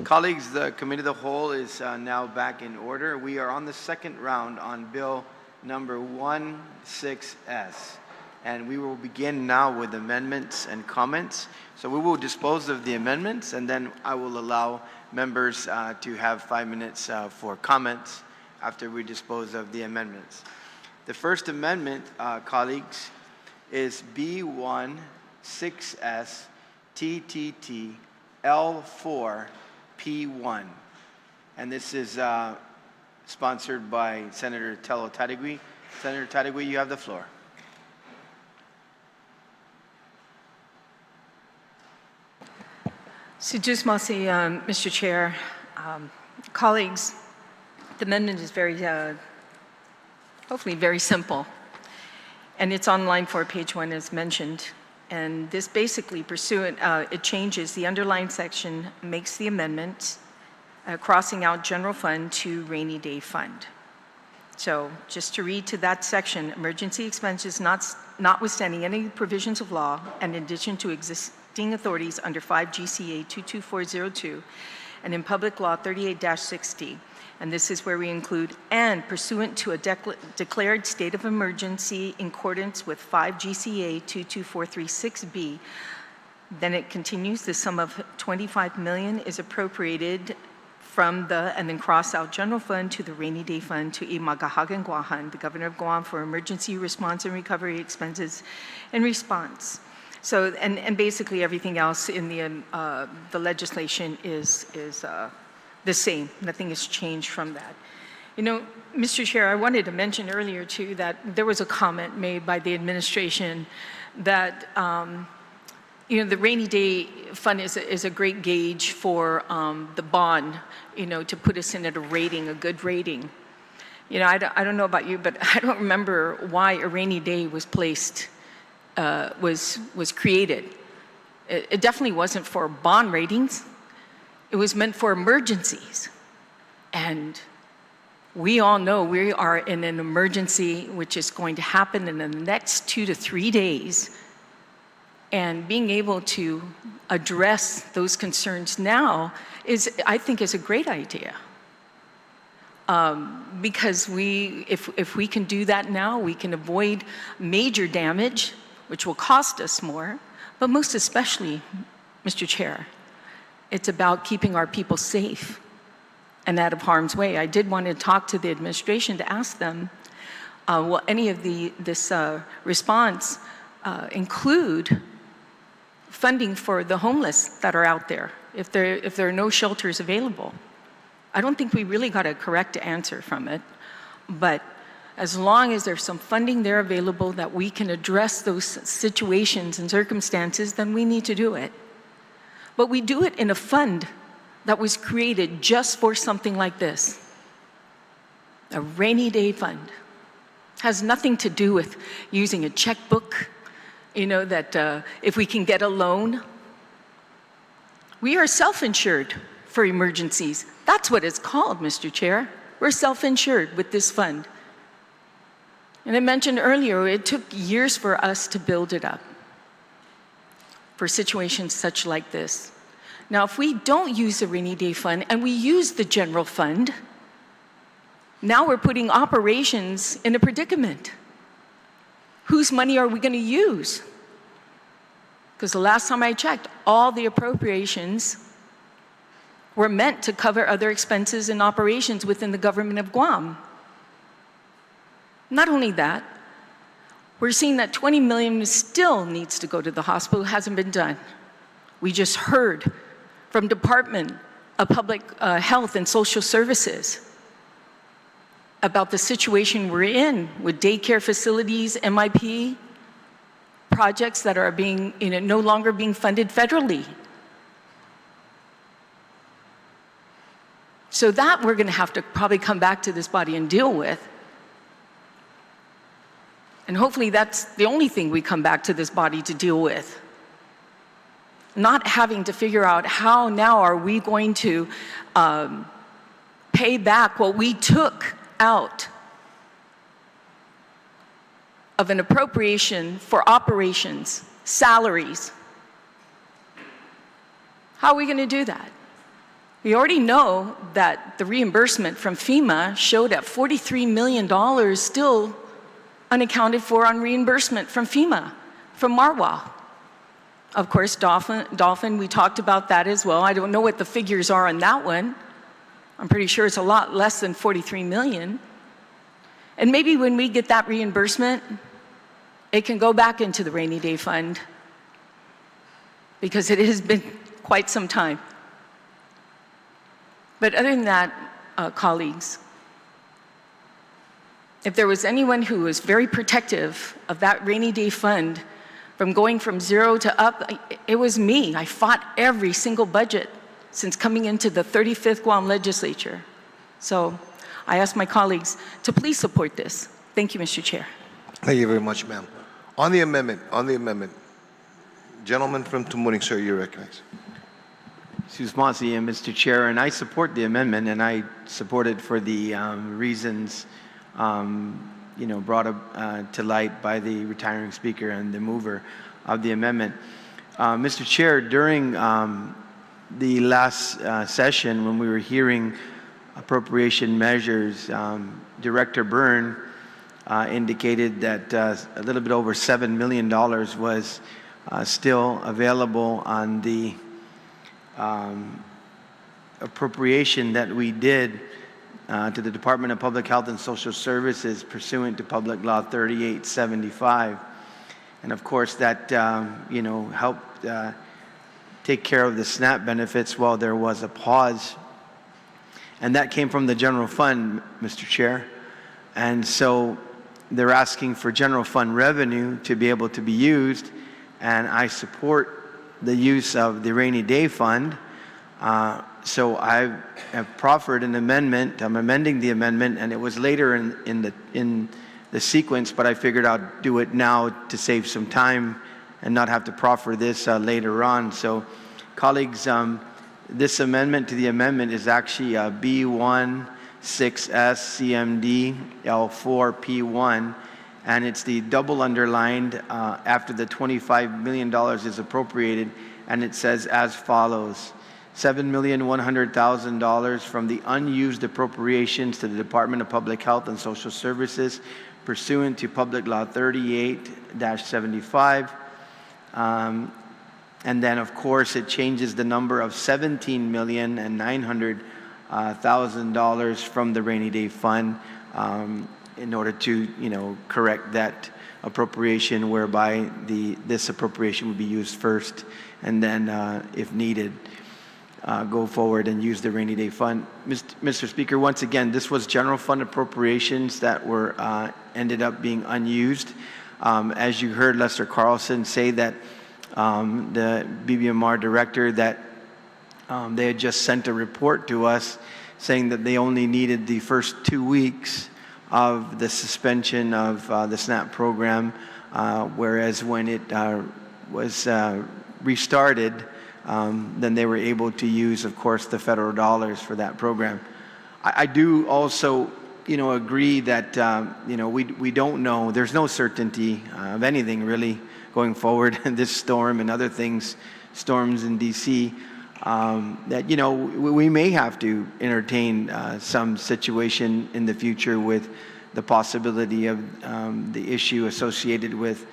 Colleagues, the Committee of the Whole is now back in order. We are on the second round on Bill number 16S. And we will begin now with amendments and comments. So we will dispose of the amendments, and then I will allow members to have 5 minutes for comments after we dispose of the amendments. The first amendment, colleagues, is B16S TTT L4 P1. And this is sponsored by Senator Tello Tadigui. Senator Tadigui, you have the floor. Mr. Chair, colleagues, the amendment is hopefully very simple, and it's on line 4, page 1, as mentioned. And this basically it changes the underlying section, makes the amendment, crossing out general fund to rainy day fund. So just to read to that section, emergency expenses notwithstanding any provisions of law, and in addition to existing authorities under 5 GCA 22402 and in Public Law 38-60. And this is where we include, and pursuant to a declared state of emergency in accordance with 5 GCA 22436B, then it continues, the sum of $25 million is appropriated from the, and then cross out general fund to the rainy day fund to Imagahagan Guahan, the governor of Guam, for emergency response and recovery expenses in response. So, and basically everything else in the legislation is the same. Nothing has changed from that. You know, Mr. Chair, I wanted to mention earlier too that there was a comment made by the administration that you know, the rainy day fund is a great gauge for the bond, you know, to put us in at a rating, a good rating. You know, I don't know about you, but I don't remember why a rainy day was placed, was created. It definitely wasn't for bond ratings. It was meant for emergencies. And we all know we are in an emergency which is going to happen in the next 2 to 3 days. And being able to address those concerns now I think is a great idea. Because if we can do that now, we can avoid major damage, which will cost us more, but most especially, Mr. Chair, it's about keeping our people safe and out of harm's way. I did want to talk to the administration to ask them, will any of this response include funding for the homeless that are out there, if there are no shelters available? I don't think we really got a correct answer from it, but as long as there's some funding there available that we can address those situations and circumstances, then we need to do it. But we do it in a fund that was created just for something like this. A rainy day fund. Has nothing to do with using a checkbook, you know, that if we can get a loan. We are self-insured for emergencies. That's what it's called, Mr. Chair. We're self-insured with this fund. And I mentioned earlier, it took years for us to build it up for situations such like this. Now, if we don't use the rainy day fund and we use the general fund, now we're putting operations in a predicament. Whose money are we going to use? Because the last time I checked, all the appropriations were meant to cover other expenses and operations within the government of Guam. Not only that, we're seeing that $20 million still needs to go to the hospital. It hasn't been done. We just heard from Department of Public Health and Social Services about the situation we're in with daycare facilities, MIP projects that are being, you know, no longer being funded federally. So that we're going to have to probably come back to this body and deal with. And hopefully that's the only thing we come back to this body to deal with. Not having to figure out how now are we going to pay back what we took out of an appropriation for operations, salaries. How are we going to do that? We already know that the reimbursement from FEMA showed at $43 million still unaccounted for on reimbursement from FEMA, from Marwa. Of course, Dolphin, we talked about that as well. I don't know what the figures are on that one. I'm pretty sure it's a lot less than 43 million. And maybe when we get that reimbursement, it can go back into the rainy day fund, because it has been quite some time. But other than that, colleagues, if there was anyone who was very protective of that rainy day fund from going from 0 to up, it was me. I fought every single budget since coming into the 35th Guam Legislature. So I ask my colleagues to please support this. Thank you, Mr. Chair. Thank you very much, ma'am. On the amendment, gentleman from Tumuning, sir, you're recognized. Susmasi, and Mr. Chair, and I support the amendment, and I support it for the reasons brought up to light by the retiring speaker and the mover of the amendment. Mr. Chair, during the last session when we were hearing appropriation measures, Director Byrne indicated that a little bit over $7 million was still available on the appropriation that we did to the Department of Public Health and Social Services pursuant to Public Law 3875. And of course that, helped take care of the SNAP benefits while there was a pause. And that came from the general fund, Mr. Chair. And so they're asking for general fund revenue to be able to be used, and I support the use of the rainy day fund. So I have proffered an amendment. I'm amending the amendment, and it was later in the sequence, but I figured I'd do it now to save some time and not have to proffer this later on. So, colleagues, this amendment to the amendment is actually B16S CMD L4P1. And it's the double underlined after the $25 million is appropriated, and it says as follows: $7,100,000 from the unused appropriations to the Department of Public Health and Social Services pursuant to Public Law 38-75. And then, of course, it changes the number of $17,900,000 from the rainy day fund in order to, correct that appropriation, whereby this appropriation would be used first, and then, if needed, go forward and use the rainy day fund. Mr. Speaker, once again, this was general fund appropriations that were ended up being unused. As you heard Lester Carlson say that the BBMR director, that they had just sent a report to us saying that they only needed the first 2 weeks of the suspension of the SNAP program, whereas when it was restarted, then they were able to use, of course, the federal dollars for that program. I do also, agree that, we don't know, there's no certainty of anything really going forward, this storm and other things, storms in DC, that, we may have to entertain some situation in the future with the possibility of the issue associated with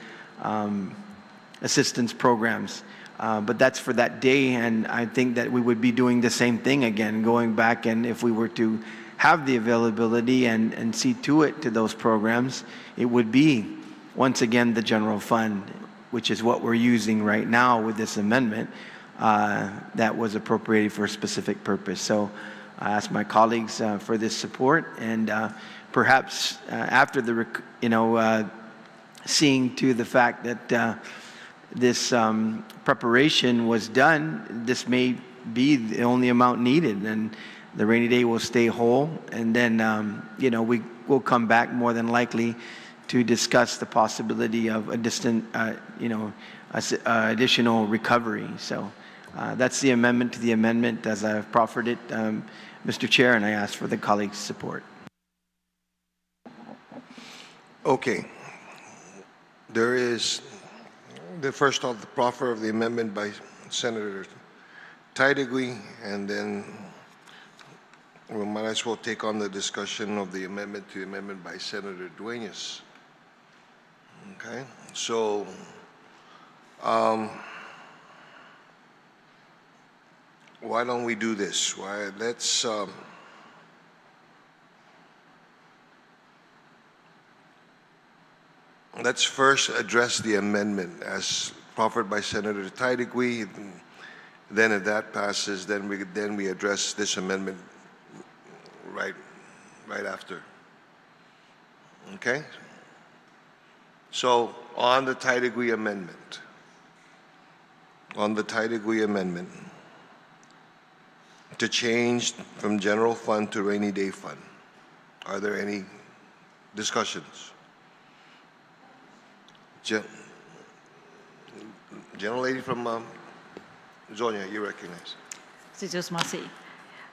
assistance programs. But that's for that day, and I think that we would be doing the same thing again, going back, and if we were to have the availability and see to it to those programs, it would be, once again, the general fund, which is what we're using right now with this amendment, that was appropriated for a specific purpose. So I ask my colleagues for this support, and perhaps after the, seeing to the fact that this preparation was done, this may be the only amount needed, and the rainy day will stay whole, and then we will come back more than likely to discuss the possibility of a additional recovery. So that's the amendment to the amendment as I've proffered it, Mr. Chair, and I ask for the colleagues' support. Okay. There is the first of the proffer of the amendment by Senator Taidigui, and then We might as well take on the discussion of the amendment to the amendment by Senator Dueñas. Okay, so why don't we do this? Let's first address the amendment as proffered by Senator Taidigui. Then if that passes, then we address this amendment right after. Okay? So on the Taidigui amendment, to change from general fund to rainy day fund, are there any discussions? Gentlelady from Zonia, you recognize.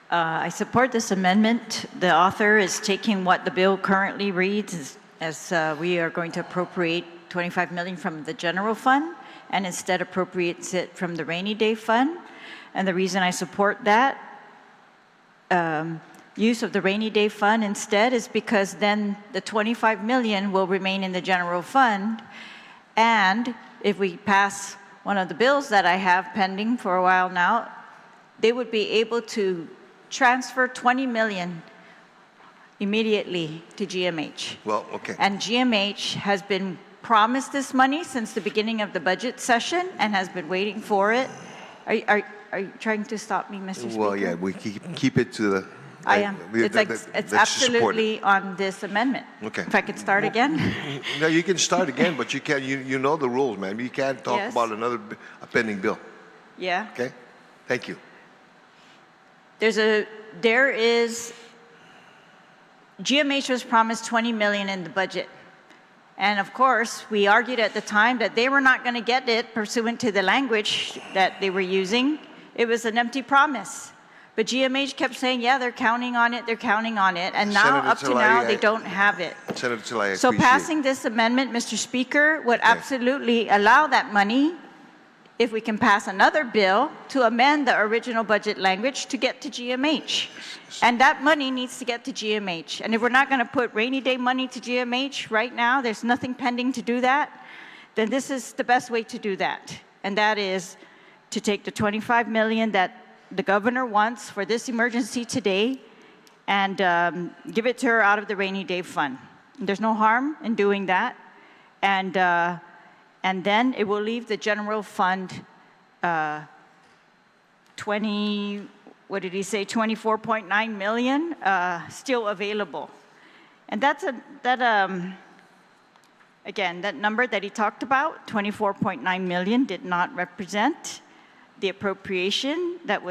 I support this amendment. The author is taking what the bill currently reads as we are going to appropriate $25 million from the general fund and instead appropriates it from the rainy day fund. And the reason I support that use of the rainy day fund instead is because then the $25 million will remain in the general fund. And if we pass one of the bills that I have pending for a while now, they would be able to transfer $20 million immediately to GMH. Well, okay. And GMH has been promised this money since the beginning of the budget session and has been waiting for it. Are you trying to stop me, Mr. Speaker? Well, yeah, we keep it to the... I am. It's absolutely on this amendment. Okay. If I could start again? No, you can start again, but you can't. You know the rules, man. You can't talk Yes. about a pending bill. Yeah. Okay. Thank you. GMH was promised $20 million in the budget. And of course, we argued at the time that they were not going to get it pursuant to the language that they were using. It was an empty promise. But GMH kept saying, yeah, they're counting on it, and now, Senator up to now, they don't have it. Senator Talai, So passing this amendment, Mr. Speaker, would absolutely allow that money, if we can pass another bill, to amend the original budget language to get to GMH. And that money needs to get to GMH. And if we're not going to put rainy day money to GMH right now, there's nothing pending to do that, then this is the best way to do that. And that is to take the $25 million that the governor wants for this emergency today and give it to her out of the rainy day fund. There's no harm in doing that. And then it will leave the general fund 24.9 million still available. And again, that number that he talked about, 24.9 million, did not represent the appropriation that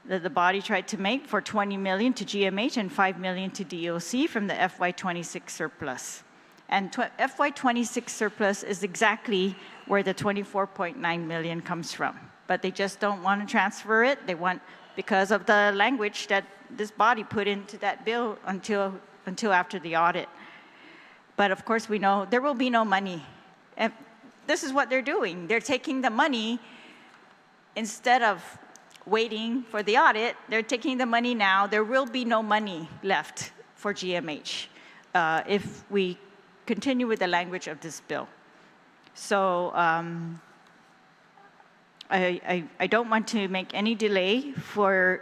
the body tried to make for 20 million to GMH and 5 million to DOC from the FY26 surplus. And FY26 surplus is exactly where the 24.9 million comes from. But they just don't want to transfer it. They want, because of the language that this body put into that bill until after the audit. But of course, we know there will be no money. And this is what they're doing. They're taking the money. Instead of waiting for the audit, they're taking the money now. There will be no money left for GMH if we continue with the language of this bill. So I don't want to make any delay for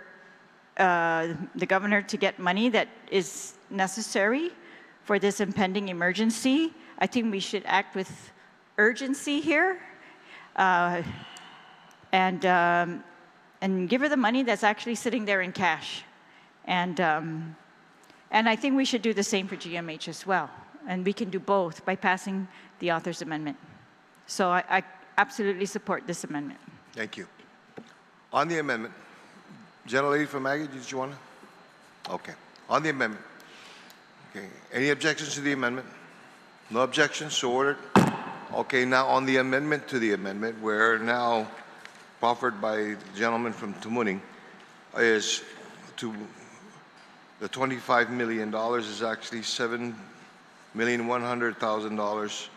the governor to get money that is necessary for this impending emergency. I think we should act with urgency here. And give her the money that's actually sitting there in cash. And I think we should do the same for GMH as well. And we can do both by passing the author's amendment. So I absolutely support this amendment. Thank you. On the amendment, gentlelady from Maggie, did you want to? Okay. On the amendment. Okay. Any objections to the amendment? No objections, so ordered. Okay, now on the amendment to the amendment, where now proffered by the gentleman from Tumuning is to the $25 million is actually $7,100,000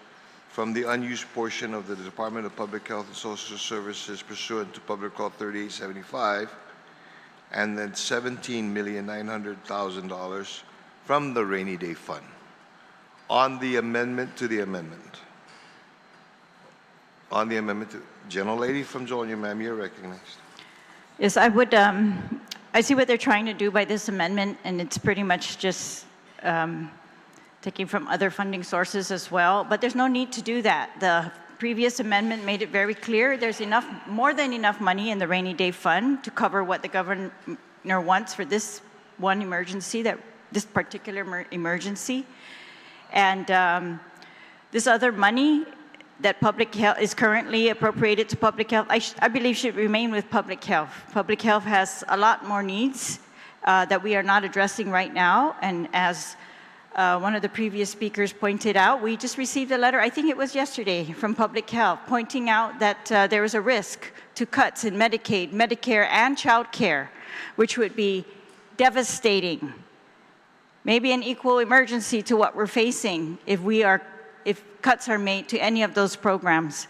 from the unused portion of the Department of Public Health and Social Services pursuant to Public Law 3875 and then $17,900,000 from the rainy day fund. On the amendment to the amendment. On the amendment to, gentlelady from Zonia, ma'am, you're recognized. Yes, I would, I see what they're trying to do by this amendment, and it's pretty much just taking from other funding sources as well, but there's no need to do that. The previous amendment made it very clear there's enough, more than enough money in the rainy day fund to cover what the governor wants for this one emergency, this particular emergency. And this other money that public health is currently appropriated to public health, I believe should remain with public health. Public health has a lot more needs that we are not addressing right now. And as one of the previous speakers pointed out, we just received a letter, I think it was yesterday, from Public Health, pointing out that there is a risk to cuts in Medicaid, Medicare, and child care, which would be devastating. Maybe an equal emergency to what we're facing if cuts are made to any of those programs.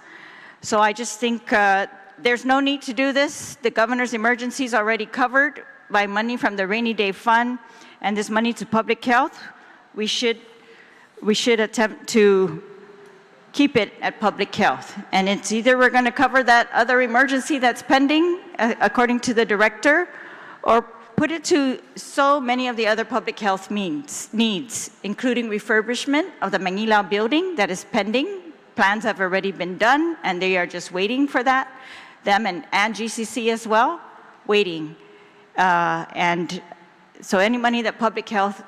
So I just think there's no need to do this. The governor's emergency is already covered by money from the rainy day fund, and this money to public health, we should attempt to keep it at public health. And it's either we're going to cover that other emergency that's pending, according to the director, or put it to so many of the other public health needs, including refurbishment of the Manila building that is pending. Plans have already been done, and they are just waiting for that. Them and GCC as well, waiting. And so any money that public health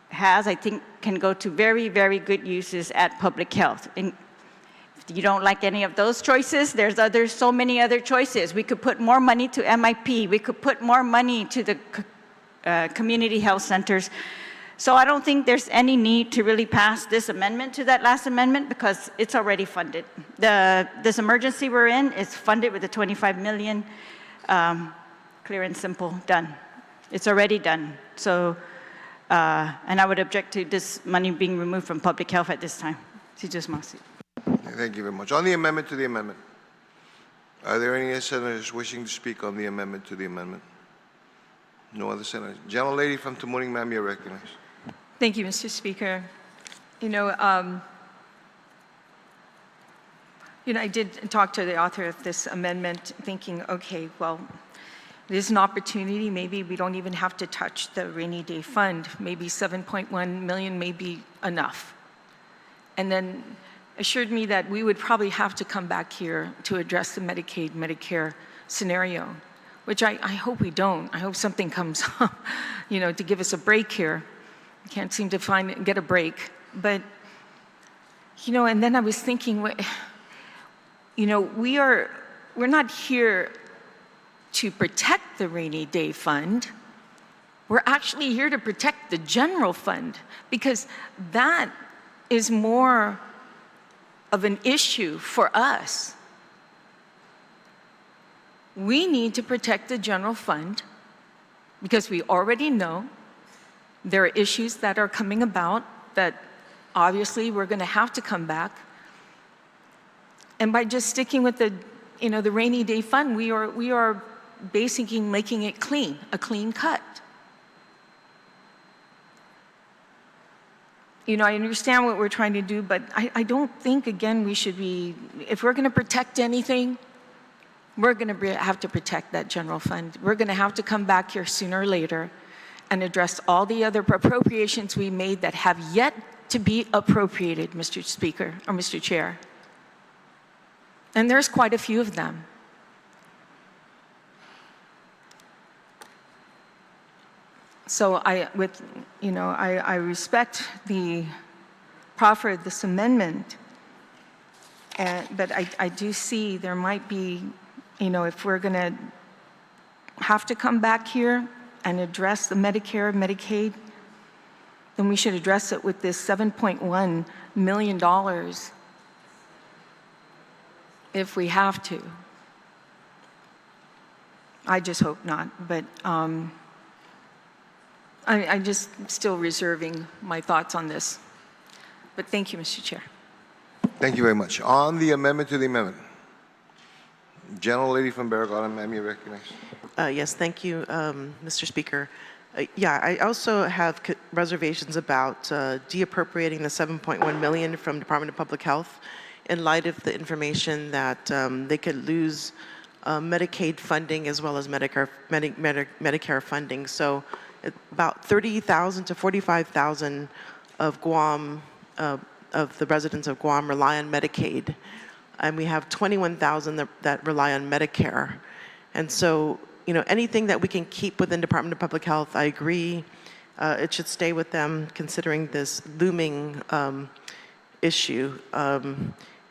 has, I think, can go to very, very good uses at public health. And if you don't like any of those choices, there's so many other choices. We could put more money to MIP. We could put more money to the community health centers. So I don't think there's any need to really pass this amendment to that last amendment because it's already funded. This emergency we're in is funded with the $25 million, clear and simple, done. It's already done. So, and I would object to this money being removed from public health at this time. Thank you very much. On the amendment to the amendment, are there any senators wishing to speak on the amendment to the amendment? No other senators. Gentlelady from Tamuning, ma'am, you're recognized. Thank you, Mr. Speaker. I did talk to the author of this amendment thinking, okay, well, there's an opportunity. Maybe we don't even have to touch the rainy day fund. Maybe 7.1 million may be enough. And then assured me that we would probably have to come back here to address the Medicaid, Medicare scenario, which I hope we don't. I hope something comes up, to give us a break here. I can't seem to get a break. But, and then I was thinking, we're not here to protect the rainy day fund. We're actually here to protect the general fund because that is more of an issue for us. We need to protect the general fund because we already know there are issues that are coming about that obviously we're going to have to come back. And by just sticking with the rainy day fund, we are basically making it clean, a clean cut. I understand what we're trying to do, but I don't think, again, we should be, if we're going to protect anything, we're going to have to protect that general fund. We're going to have to come back here sooner or later and address all the other appropriations we made that have yet to be appropriated, Mr. Speaker, or Mr. Chair. And there's quite a few of them. So I respect the proffer of this amendment, but I do see there might be, if we're going to have to come back here and address the Medicare, Medicaid, then we should address it with this $7.1 million if we have to. I just hope not, but I'm just still reserving my thoughts on this. But thank you, Mr. Chair. Thank you very much. On the amendment to the amendment, gentlelady from Barragona, ma'am, you're recognized. Yes, thank you, Mr. Speaker. Yeah, I also have reservations about deappropriating the $7.1 million from Department of Public Health in light of the information that they could lose Medicaid funding as well as Medicare funding. So about 30,000 to 45,000 of Guam, of the residents of Guam rely on Medicaid, and we have 21,000 that rely on Medicare. And so, you know, anything that we can keep within Department of Public Health, I agree, it should stay with them considering this looming issue.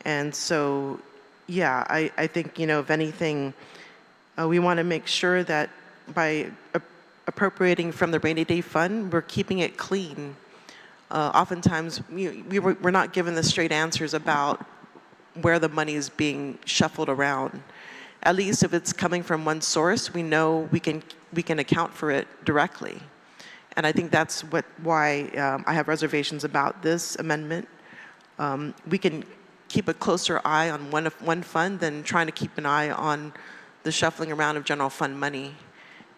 And so, yeah, I think, you know, if anything, we want to make sure that by appropriating from the rainy day fund, we're keeping it clean. Oftentimes, we're not given the straight answers about where the money is being shuffled around. At least if it's coming from one source, we know we can account for it directly. And I think that's why I have reservations about this amendment. We can keep a closer eye on one fund than trying to keep an eye on the shuffling around of general fund money.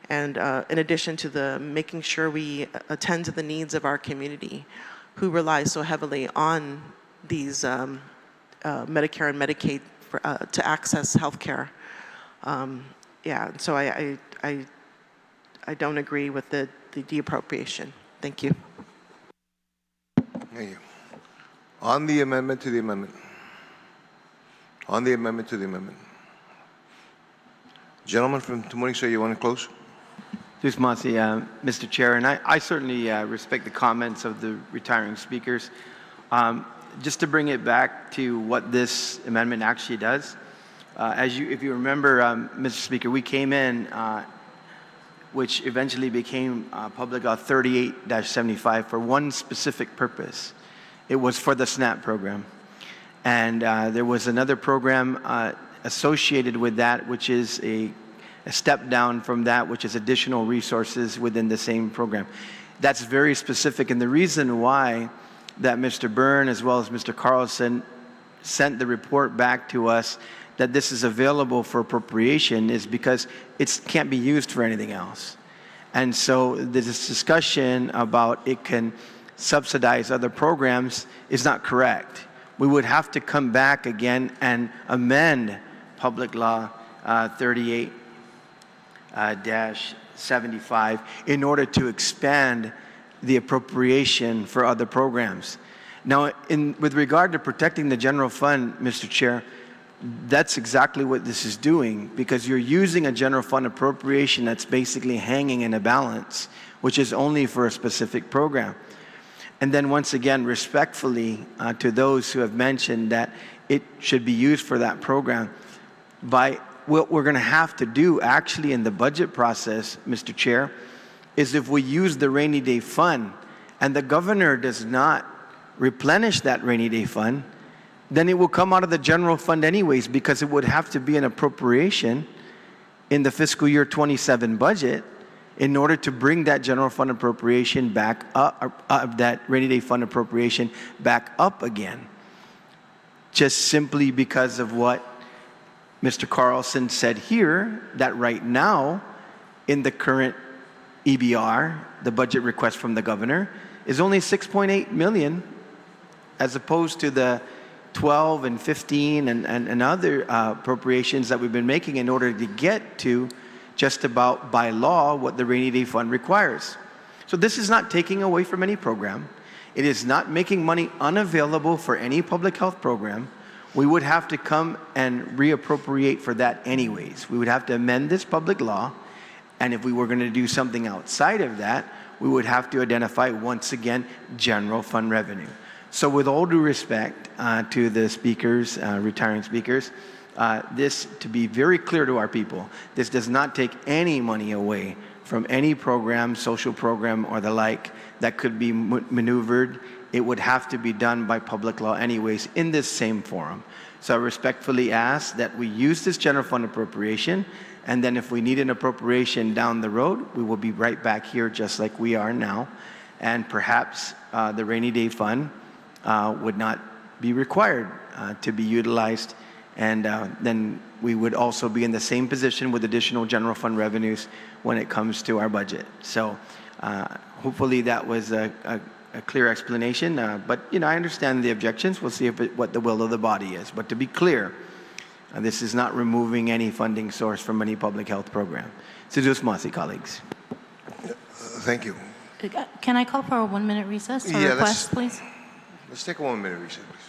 And in addition to the making sure we attend to the needs of our community who rely so heavily on these Medicare and Medicaid to access health care. Yeah, so I don't agree with the deappropriation. Thank you. Thank you. On the amendment to the amendment. On the amendment to the amendment. Gentleman from Tamuning, sir, you want to close? Just Masi, Mr. Chair, and I certainly respect the comments of the retiring speakers. Just to bring it back to what this amendment actually does, if you remember, Mr. Speaker, we came in, which eventually became Public Law 38-75 for one specific purpose. It was for the SNAP program. And there was another program associated with that, which is a step down from that, which is additional resources within the same program. That's very specific, and the reason why that Mr. Byrne as well as Mr. Carlson sent the report back to us that this is available for appropriation is because it can't be used for anything else. And so this discussion about it can subsidize other programs is not correct. We would have to come back again and amend Public Law 38-75 in order to expand the appropriation for other programs. Now, with regard to protecting the general fund, Mr. Chair, that's exactly what this is doing, because you're using a general fund appropriation that's basically hanging in a balance, which is only for a specific program. And then once again, respectfully to those who have mentioned that it should be used for that program, by what we're going to have to do actually in the budget process, Mr. Chair, is if we use the rainy day fund and the governor does not replenish that rainy day fund, then it will come out of the general fund anyways, because it would have to be an appropriation in the fiscal year 27 budget in order to bring that general fund appropriation back up, that rainy day fund appropriation back up again. Just simply because of what Mr. Carlson said here, that right now, in the current EBR, the budget request from the governor, is only 6.8 million, as opposed to the 12 and 15 and other appropriations that we've been making in order to get to just about by law what the rainy day fund requires. So this is not taking away from any program. It is not making money unavailable for any public health program. We would have to come and reappropriate for that anyways. We would have to amend this public law, and if we were going to do something outside of that, we would have to identify once again general fund revenue. So with all due respect to the speakers, retiring speakers, this, to be very clear to our people, this does not take any money away from any program, social program, or the like that could be maneuvered. It would have to be done by public law anyways in this same forum. So I respectfully ask that we use this general fund appropriation, and then if we need an appropriation down the road, we will be right back here just like we are now, and perhaps the rainy day fund would not be required to be utilized And then we would also be in the same position with additional general fund revenues when it comes to our budget. So hopefully that was a clear explanation. But, I understand the objections. We'll see what the will of the body is. But to be clear, this is not removing any funding source from any public health program. Sidus Masi, colleagues. Thank you. Can I call for a 1-minute recess or Yeah, request, please? Let's take a 1-minute recess, please.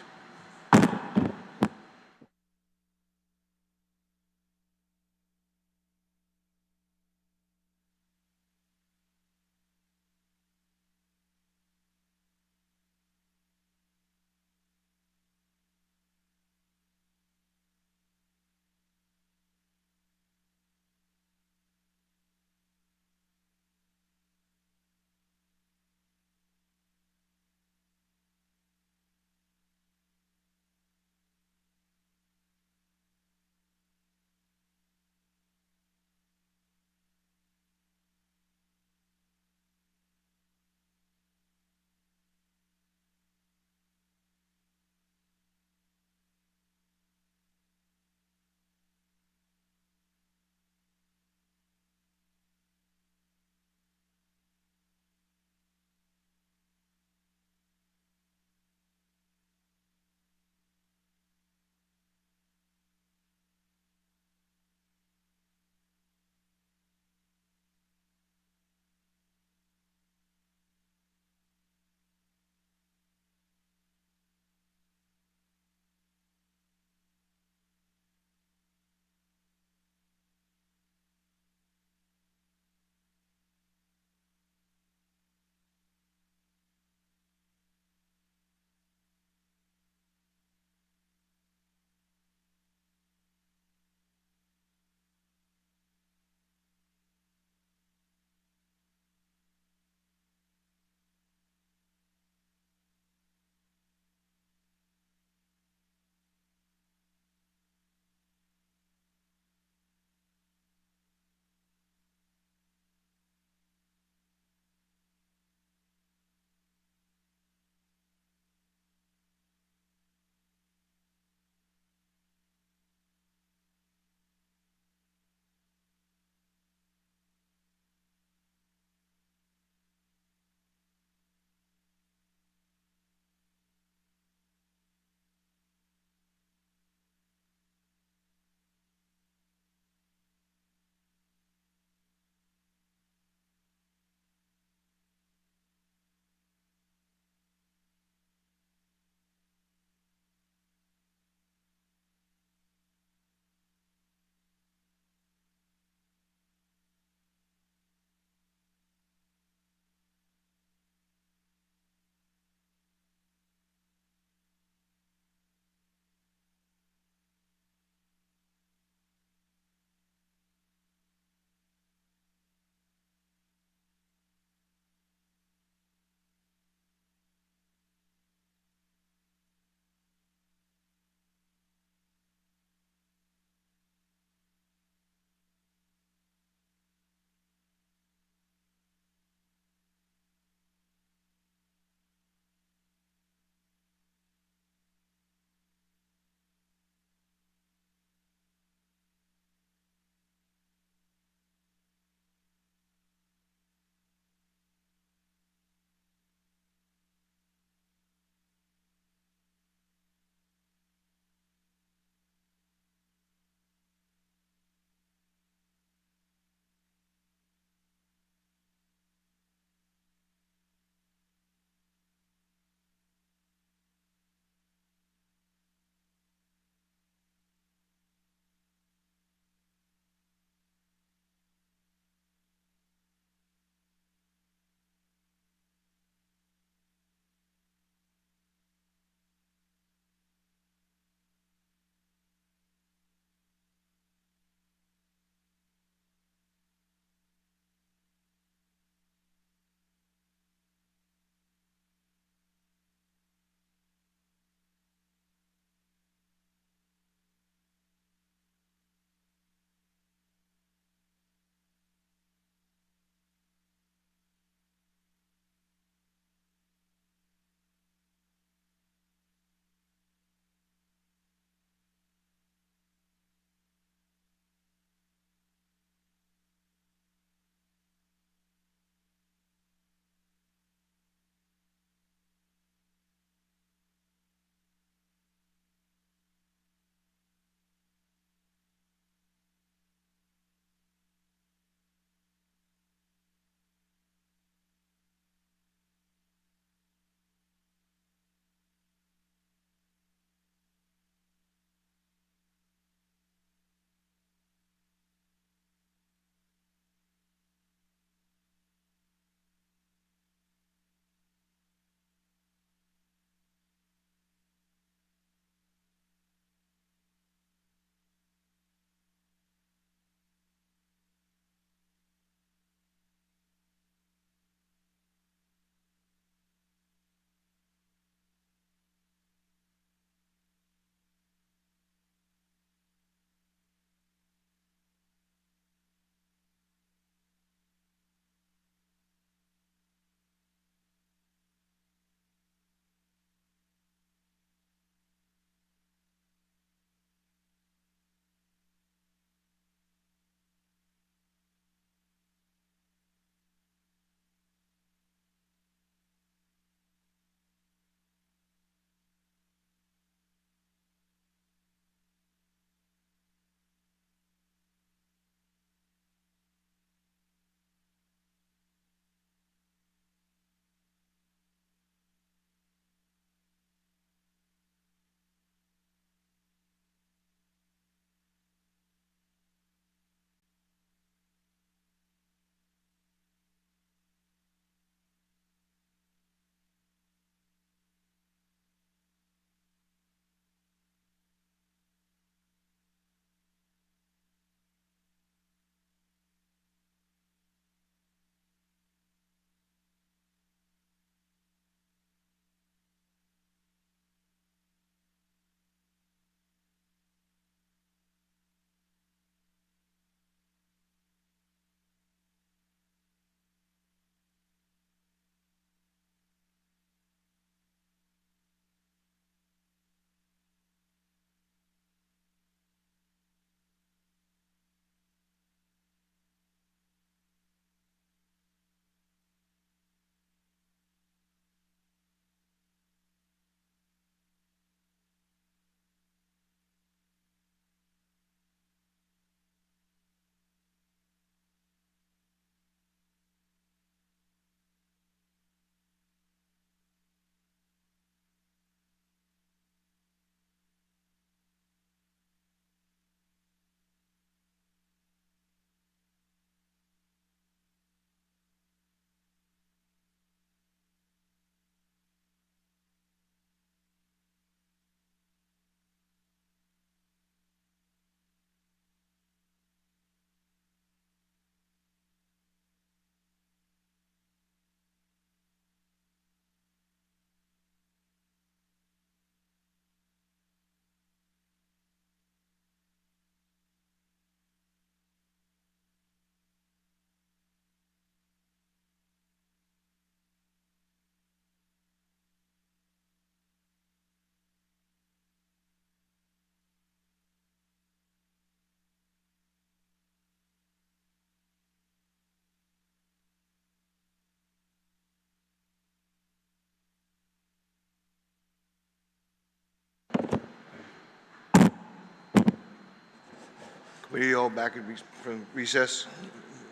We all back from recess.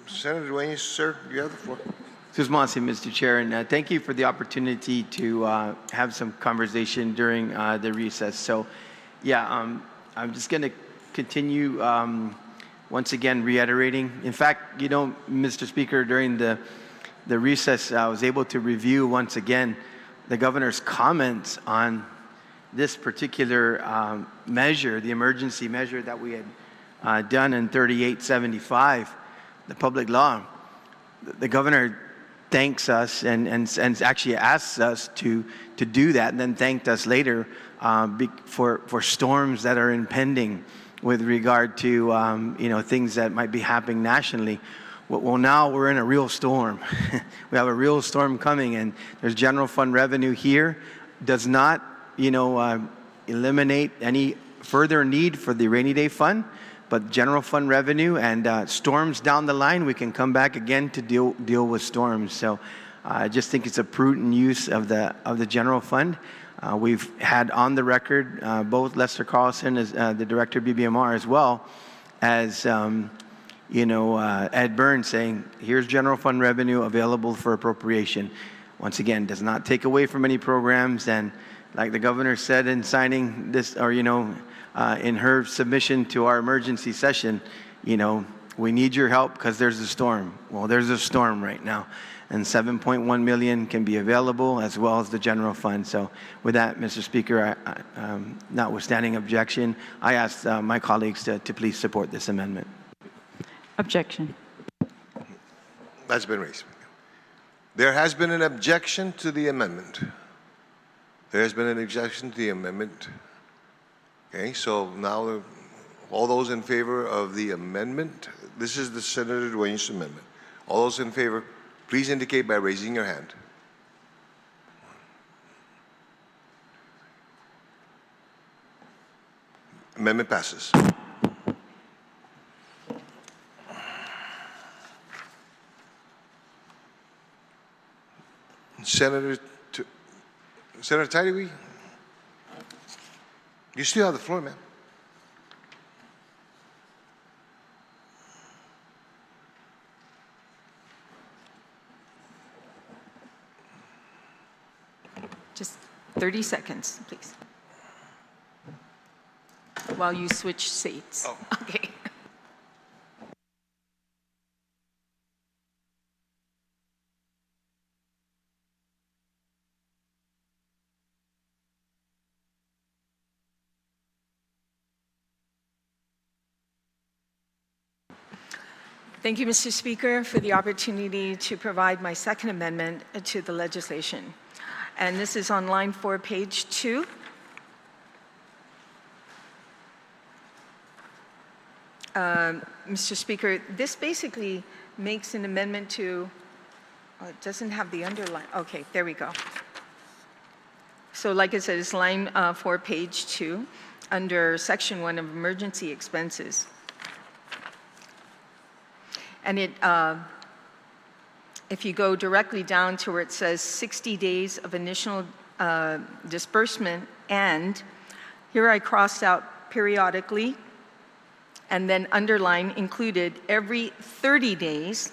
Senator Dueñas, sir, you have the floor. Susmansi, Mr. Chair, and thank you for the opportunity to have some conversation during the recess. So, yeah, I'm just going to continue once again reiterating. In fact, you know, Mr. Speaker, during the recess, I was able to review once again the governor's comments on this particular measure, the emergency measure that we had done in 3875, the public law. The governor thanks us and actually asks us to do that, and then thanked us later for storms that are impending with regard to you know, things that might be happening nationally. Well, now we're in a real storm. We have a real storm coming, and there's general fund revenue here. Does not, you know, eliminate any further need for the rainy day fund, but general fund revenue and storms down the line, we can come back again to deal with storms. So I just think it's a prudent use of the general fund. We've had on the record both Lester Carlson, as the director of BBMR, as well as you know, Ed Burns saying, here's general fund revenue available for appropriation. Once again, does not take away from any programs, and like the governor said in signing this, or you know, in her submission to our emergency session, you know, we need your help because there's a storm. Well, there's a storm right now, and 7.1 million can be available as well as the general fund. So with that, Mr. Speaker, notwithstanding objection, I ask my colleagues to please support this amendment. Objection. That's been raised. There has been an objection to the amendment. There has been an objection to the amendment. Okay, so now all those in favor of the amendment, this is the Senator Dueñas amendment. All those in favor, please indicate by raising your hand. Amendment passes. Senator Tyree, you still have the floor, man. Just 30 seconds, please. While you switch seats. Oh. Okay. Thank you, Mr. Speaker, for the opportunity to provide my second amendment to the legislation. And this is on line 4, page 2. Mr. Speaker, this basically makes an amendment to, oh, it doesn't have the underline. Okay, there we go. So like I said, it's line 4, page 2, under section 1 of emergency expenses. And it, if you go directly down to where it says 60 days of initial disbursement, and here I crossed out periodically, and then underline included every 30 days,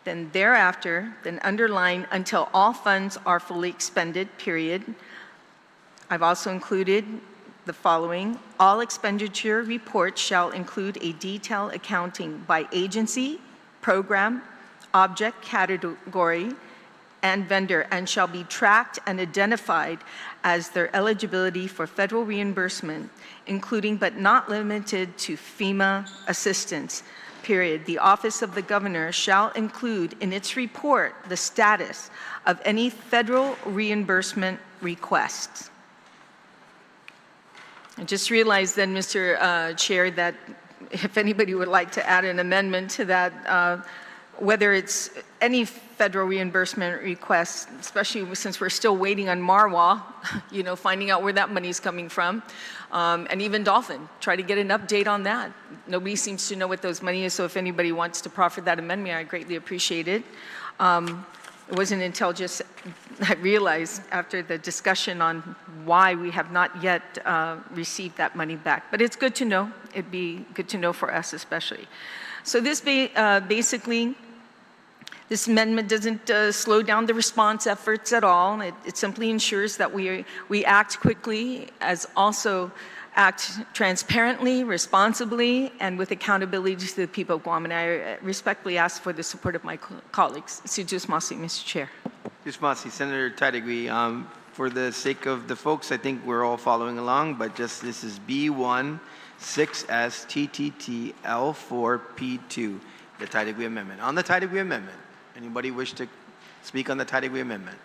then thereafter, then underline until all funds are fully expended, period. I've also included the following: all expenditure reports shall include a detailed accounting by agency, program, object category, and vendor, and shall be tracked and identified as their eligibility for federal reimbursement, including but not limited to FEMA assistance, period. The Office of the Governor shall include in its report the status of any federal reimbursement requests. I just realized then, Mr. Chair, that if anybody would like to add an amendment to that, whether it's any federal reimbursement request, especially since we're still waiting on Marwa, you know, finding out where that money's coming from, and even Dolphin, try to get an update on that. Nobody seems to know what those money is, so if anybody wants to proffer that amendment, I greatly appreciate it. It wasn't until just I realized after the discussion on why we have not yet received that money back. But it's good to know. It'd be good to know for us especially. So this basically, this amendment doesn't slow down the response efforts at all. It simply ensures that we act quickly, as also act transparently, responsibly, and with accountability to the people of Guam. And I respectfully ask for the support of my colleagues. Sijus Masi, Mr. Chair. Masi, Senator Tadegui, for the sake of the folks, I think we're all following along, but just this is B1 6S TTT L4 P2, the Tadegui Amendment. On the Tadegui Amendment, anybody wish to speak on the Tadegui Amendment?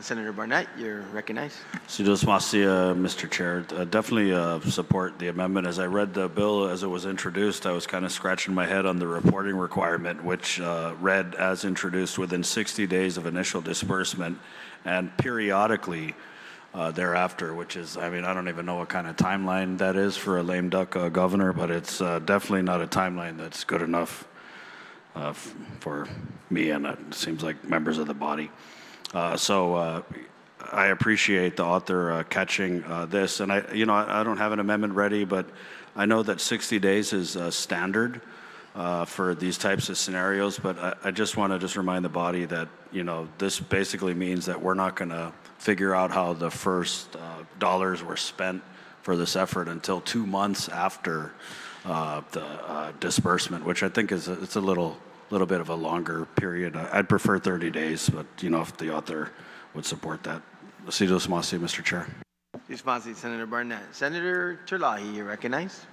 Senator Barnett, you're recognized. Sijus Masia, Mr. Chair. Definitely support the amendment. As I read the bill as it was introduced, I was kind of scratching my head on the reporting requirement, which read as introduced within 60 days of initial disbursement and periodically thereafter, which is, I mean, I don't even know what kind of timeline that is for a lame duck governor, but it's definitely not a timeline that's good enough for me, and it seems like members of the body. So I appreciate the author catching this, and I don't have an amendment ready, but I know that 60 days is standard for these types of scenarios. But I just want to remind the body that this basically means that we're not going to figure out how the first dollars were spent for this effort until 2 months after the disbursement, which I think is it's a little bit of a longer period. I'd prefer 30 days, but if the author would support that. Sijus Masi, Mr. Chair. Sijus Masi, Senator Barnett. Senator Terlahi, you're recognized.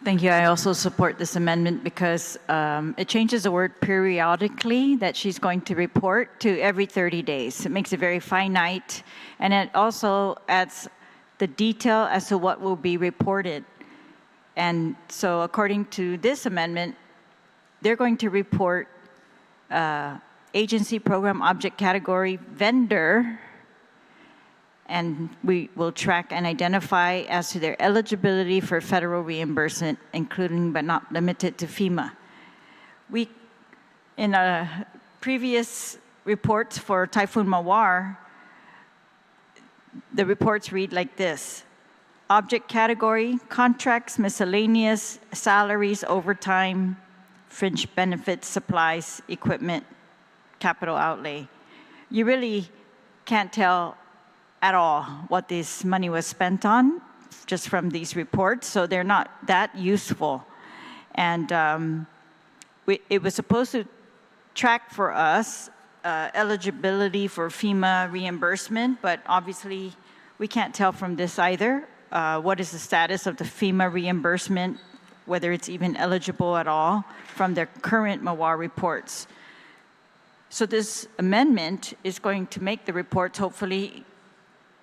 Thank you. I also support this amendment because it changes the word periodically that she's going to report to every 30 days. It makes it very finite, and it also adds the detail as to what will be reported. And so according to this amendment, they're going to report agency, program, object, category, vendor, and we will track and identify as to their eligibility for federal reimbursement, including but not limited to FEMA. In a previous reports for Typhoon Mawar, the reports read like this: object category, contracts, miscellaneous, salaries, overtime, fringe benefits, supplies, equipment, capital outlay. You really can't tell at all what this money was spent on just from these reports, so they're not that useful. And it was supposed to track for us eligibility for FEMA reimbursement, but obviously we can't tell from this either. What is the status of the FEMA reimbursement, whether it's even eligible at all, from their current Mawar reports. So this amendment is going to make the reports hopefully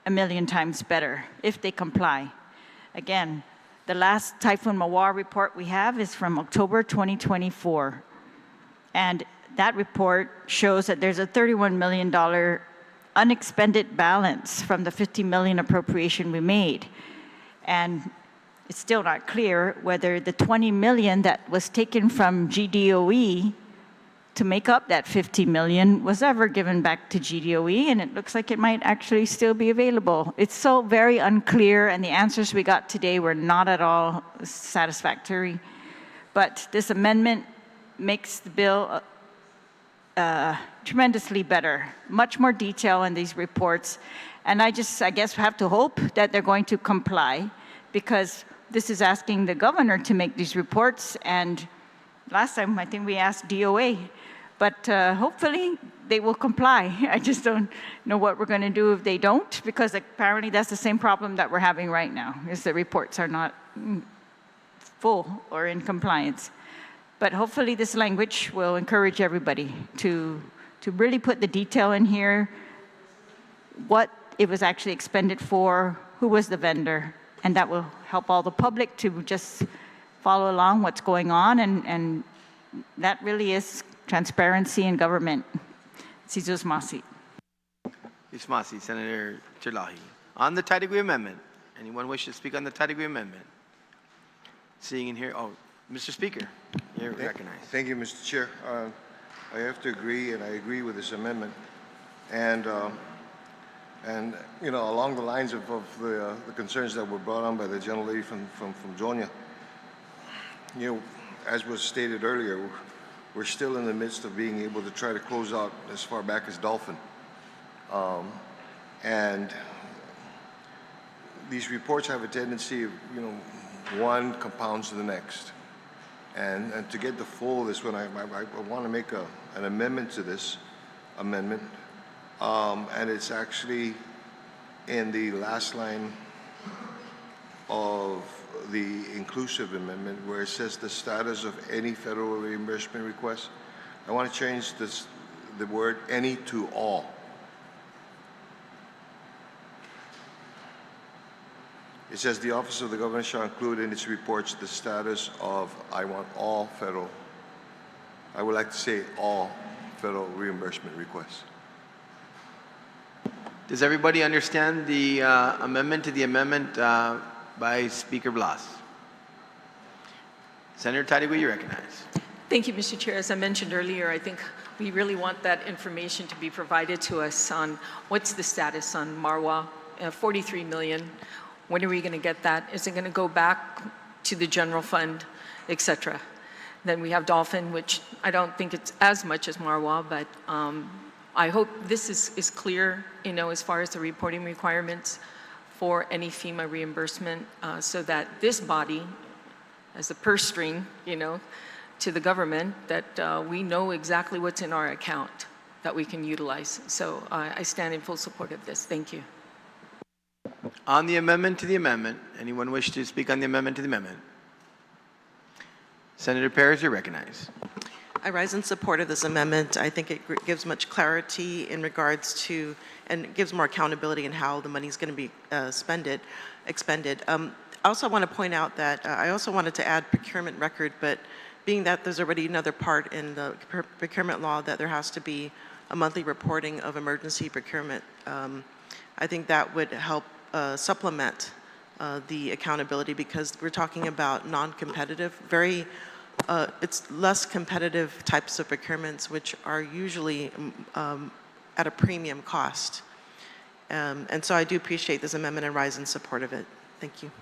1,000,000 times better if they comply. Again, the last Typhoon Mawar report we have is from October 2024. And that report shows that there's a $31 million unexpended balance from the $50 million appropriation we made. And it's still not clear whether the $20 million that was taken from GDOE to make up that $50 million was ever given back to GDOE, and it looks like it might actually still be available. It's so very unclear, and the answers we got today were not at all satisfactory. But this amendment makes the bill tremendously better, much more detail in these reports. And I guess have to hope that they're going to comply, because this is asking the governor to make these reports. And last time, I think we asked DOA, but hopefully they will comply. I just don't know what we're going to do if they don't, because apparently that's the same problem that we're having right now, is the reports are not full or in compliance. But hopefully this language will encourage everybody to really put the detail in here, what it was actually expended for, who was the vendor, and that will help all the public to just follow along what's going on, and that really is transparency in government. Sijus Masi. Sijus Masi, Senator Terlahi. On the Tadegui Amendment, anyone wish to speak on the Tadegui Amendment? Seeing and hearing, Mr. Speaker, You're recognized. Thank you, Mr. Chair. I have to agree, and I agree with this amendment. And you know, along the lines of the concerns that were brought on by the gentlelady from Jonia, you know, as was stated earlier, we're still in the midst of being able to try to close out as far back as Dolphin. And these reports have a tendency of, you know, one compounds to the next. And to get the full of this one, I want to make an amendment to this amendment. And it's actually in the last line of the inclusive amendment where it says the status of any federal reimbursement request. I want to change the word any to all. It says the Office of the Governor shall include in its reports the status of, I want all federal, I would like to say all federal reimbursement requests. Does everybody understand the amendment to the amendment by Speaker Blas? Senator Tadigui, you recognize. Thank you, Mr. Chair. As I mentioned earlier, I think we really want that information to be provided to us on what's the status on Marwa, 43 million. When are we going to get that? Is it going to go back to the general fund, et cetera? Then we have Dolphin, which I don't think it's as much as Marwa, but I hope this is clear, you know, as far as the reporting requirements for any FEMA reimbursement, so that this body, as a purse string, you know, to the government, that we know exactly what's in our account that we can utilize. So I stand in full support of this. Thank you. On the amendment to the amendment, anyone wish to speak on the amendment to the amendment? Senator Perez, you're recognized. I rise in support of this amendment. I think it gives much clarity in regards to, and it gives more accountability in how the money is going to be expended. I also want to point out that I also wanted to add procurement record, but being that there's already another part in the procurement law that there has to be a monthly reporting of emergency procurement, I think that would help supplement the accountability, because we're talking about non-competitive, it's less competitive types of procurements, which are usually at a premium cost. And so I do appreciate this amendment and rise in support of it. Thank you.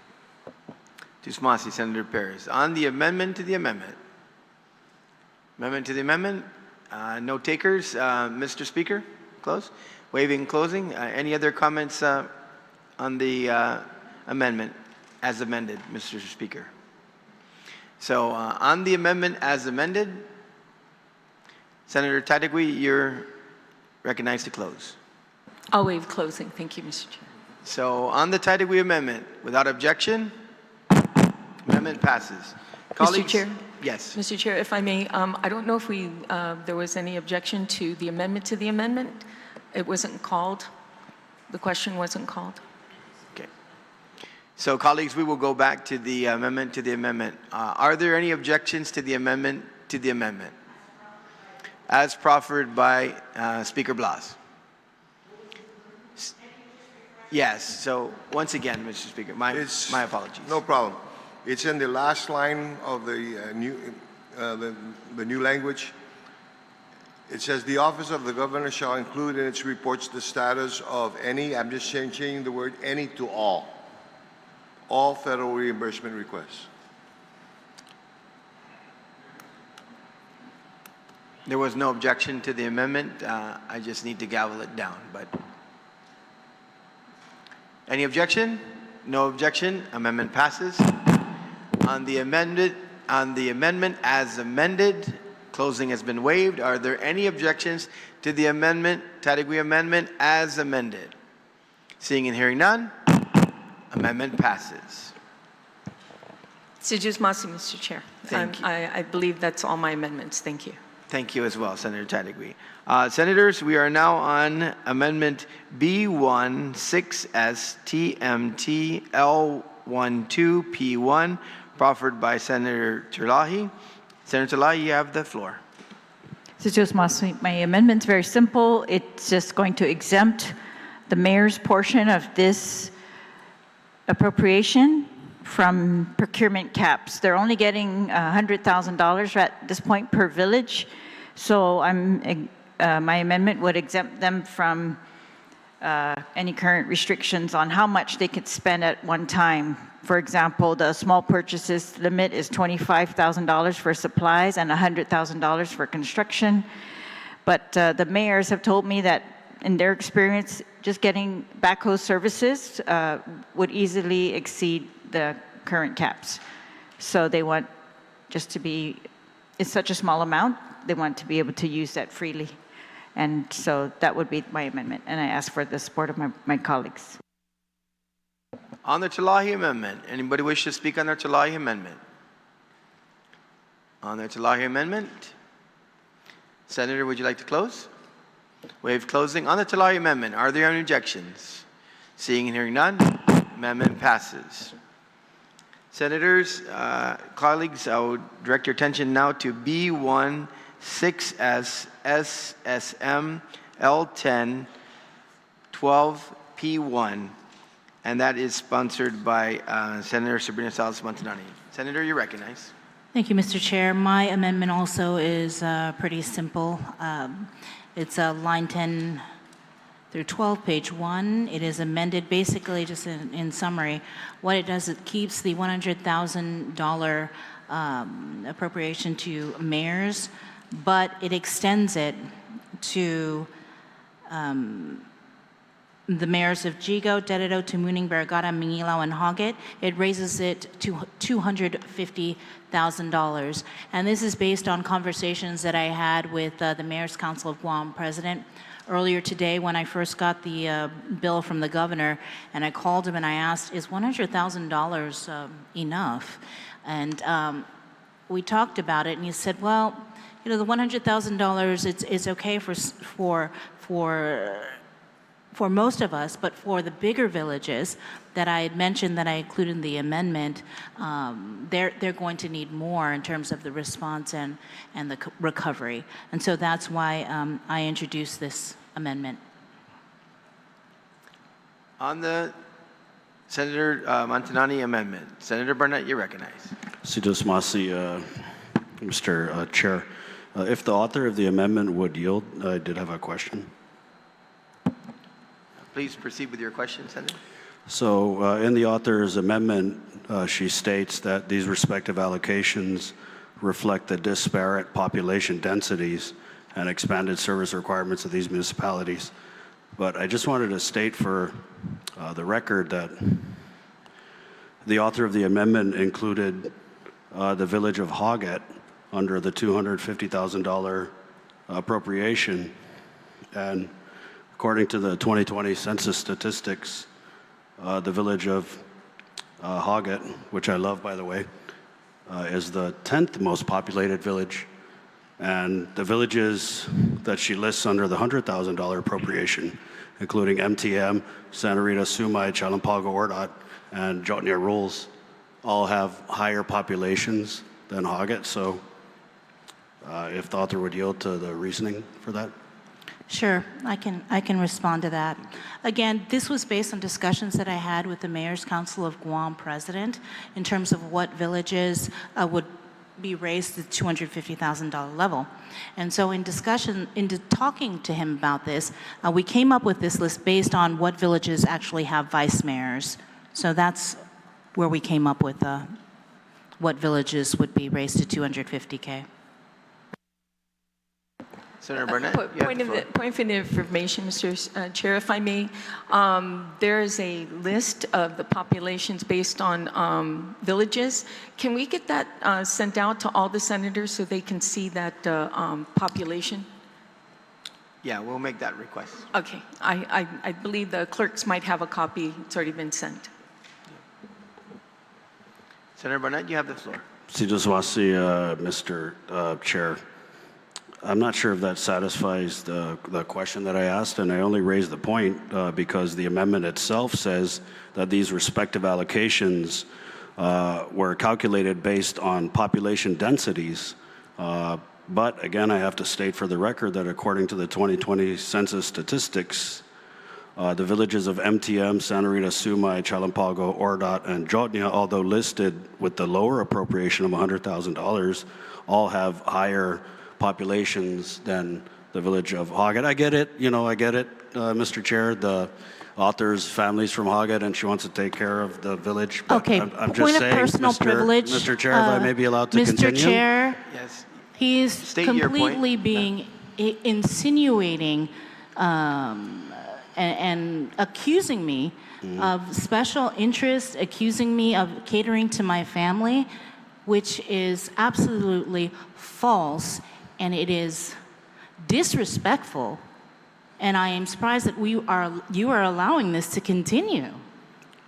Tusmasi, Senator Perez. On the amendment to the amendment. Amendment to the amendment. No takers. Mr. Speaker, close. Waiving closing. Any other comments on the amendment as amended, Mr. Speaker? So on the amendment as amended, Senator Tadigui, you're recognized to close. I'll waive closing. Thank you, Mr. Chair. So on the Tadigui amendment, without objection, amendment passes. Mr. Chair? Yes. Mr. Chair, if I may, I don't know if there was any objection to the amendment to the amendment. It wasn't called. The question wasn't called. Okay. So colleagues, we will go back to the amendment to the amendment. Are there any objections to the amendment to the amendment? As proffered by Speaker Blas. Yes. So once again, Mr. Speaker, my apologies. No problem. It's in the last line of the new language. It says the Office of the Governor shall include in its reports the status of any, I'm just changing the word any to all federal reimbursement requests. There was no objection to the amendment. I just need to gavel it down, but. Any objection? No objection. Amendment passes. On the amendment as amended, closing has been waived. Are there any objections to the amendment, Tadigui amendment as amended? Seeing and hearing none, amendment passes. Sijus Masi, Mr. Chair. Thank you. I believe that's all my amendments. Thank you. Thank you as well, Senator Tadigui. Senators, we are now on Amendment B16S TMT L12 P1, proffered by Senator Terlahi. Senator Terlahi, you have the floor. My amendment's very simple. It's just going to exempt the mayor's portion of this appropriation from procurement caps. They're only getting $100,000 at this point per village. So my amendment would exempt them from any current restrictions on how much they could spend at one time. For example, the small purchases limit is $25,000 for supplies and $100,000 for construction. But the mayors have told me that in their experience, just getting backhoe services would easily exceed the current caps. So they want just to be, it's such a small amount, they want to be able to use that freely. And so that would be my amendment, and I ask for the support of my colleagues. On the Talahi Amendment, anybody wish to speak on the Talahi Amendment? On the Talahi Amendment? Senator, would you like to close? Waive closing. On the Talahi Amendment, are there any objections? Seeing and hearing none, amendment passes. Senators, colleagues, I would direct your attention now to B1, 6S, SSM, L10, 12P1, and that is sponsored by Senator Sabrina Salas-Montanani. Senator, you're recognized. Thank you, Mr. Chair. My amendment also is pretty simple. It's line 10 through 12, page 1. It is amended basically, just in summary, what it does, it keeps the $100,000 appropriation to mayors, but it extends it to the mayors of Jigo, Dededo, Tamuning, Barragata, Mingilao, and Hoggett. It raises it to $250,000. And this is based on conversations that I had with the Mayor's Council of Guam president earlier today when I first got the bill from the governor, and I called him and I asked, is $100,000 enough? And we talked about it, and he said, well, you know, the $100,000, it's okay for most of us, but for the bigger villages that I had mentioned that I included in the amendment, they're going to need more in terms of the response and the recovery. And so that's why I introduced this amendment. On the Senator Montanani amendment, Senator Barnett, you're recognized. Sidos Masi, Mr. Chair. If the author of the amendment would yield, I did have a question. Please proceed with your question, Senator. So in the author's amendment, she states that these respective allocations reflect the disparate population densities and expanded service requirements of these municipalities. But I just wanted to state for the record that the author of the amendment included the village of Hoggett under the $250,000 appropriation. And according to the 2020 census statistics, the village of Hoggett, which I love, by the way, is the 10th most populated village. And the villages that she lists under the $100,000 appropriation, including MTM, Santa Rita, Sumai, Chalampago, Ordot, and Jotnia Rules, all have higher populations than Hoggett. So if the author would yield to the reasoning for that. Sure, I can respond to that. Again, this was based on discussions that I had with the Mayor's Council of Guam president in terms of what villages would be raised to the $250,000 level. And so in discussion, talking to him about this, we came up with this list based on what villages actually have vice mayors. So that's where we came up with what villages would be raised to $250K. Senator Barnett, you have the floor. Point of information, Mr. Chair, if I may. There is a list of the populations based on villages. Can we get that sent out to all the senators so they can see that population? Yeah, we'll make that request. Okay. I believe the clerks might have a copy. It's already been sent. Senator Barnett, you have the floor. Sidos Wasi, Mr. Chair. I'm not sure if that satisfies the question that I asked, and I only raised the point because the amendment itself says that these respective allocations were calculated based on population densities. But again, I have to state for the record that according to the 2020 census statistics, The villages of MTM, Santa Rita, Sumai, Chalampago, Ordot, and Jotnia, although listed with the lower appropriation of $100,000, all have higher populations than the village of Hoggett. I get it, I get it, Mr. Chair. The author's family's from Hoggett, and she wants to take care of the village. But Okay, I'm just point of saying, personal privilege. Mr. Chair, if I may be allowed to continue. Mr. Chair, Yes. he is State your point. completely being insinuating and accusing me of special interest, accusing me of catering to my family, which is absolutely false, and it is disrespectful. And I am surprised that you are allowing this to continue.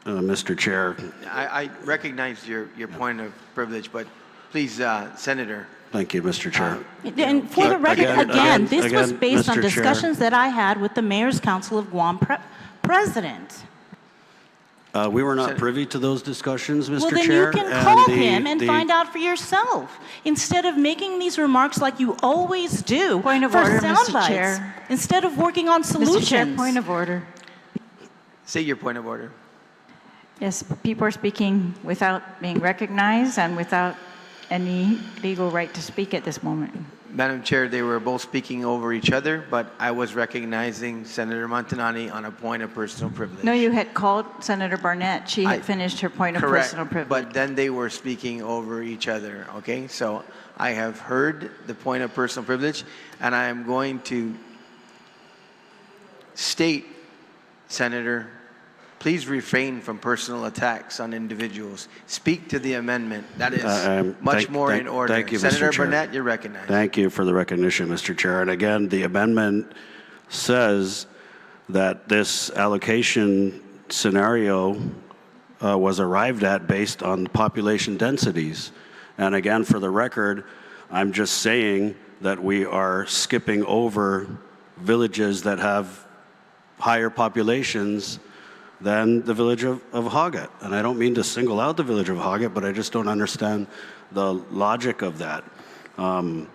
Mr. Chair, I recognize your point of privilege, but please, Senator. thank you, Mr. Chair. And for the record, Again, this was based on Mr. Chair. discussions that I had with the Mayor's Council of Guam president. We were not privy to those discussions, Mr. Well, then Chair. you can and call the- him and the- find out for yourself, instead of making these remarks like you always do Point of for order, Mr. sound bites, Chair. instead of working on solutions. Mr. Chair, point of order. Say your point of order. Yes, people are speaking without being recognized and without any legal right to speak at this moment. Madam Chair, they were both speaking over each other, but I was recognizing Senator Montanani on a point of personal privilege. No, you had called Senator Barnett. She had I- finished her point of Correct, personal privilege. but then they were speaking over each other, okay? So I have heard the point of personal privilege, and I am going to state, Senator, please refrain from personal attacks on individuals. Speak to the amendment. That is much more in order. Thank you, Mr. Senator Chair. Burnett, you're recognized. Thank you for the recognition, Mr. Chair. And again, the amendment says that this allocation scenario was arrived at based on population densities. And again, for the record, I'm just saying that we are skipping over villages that have higher populations than the village of Hoggett. And I don't mean to single out the village of Hoggett, but I just don't understand the logic of that. And,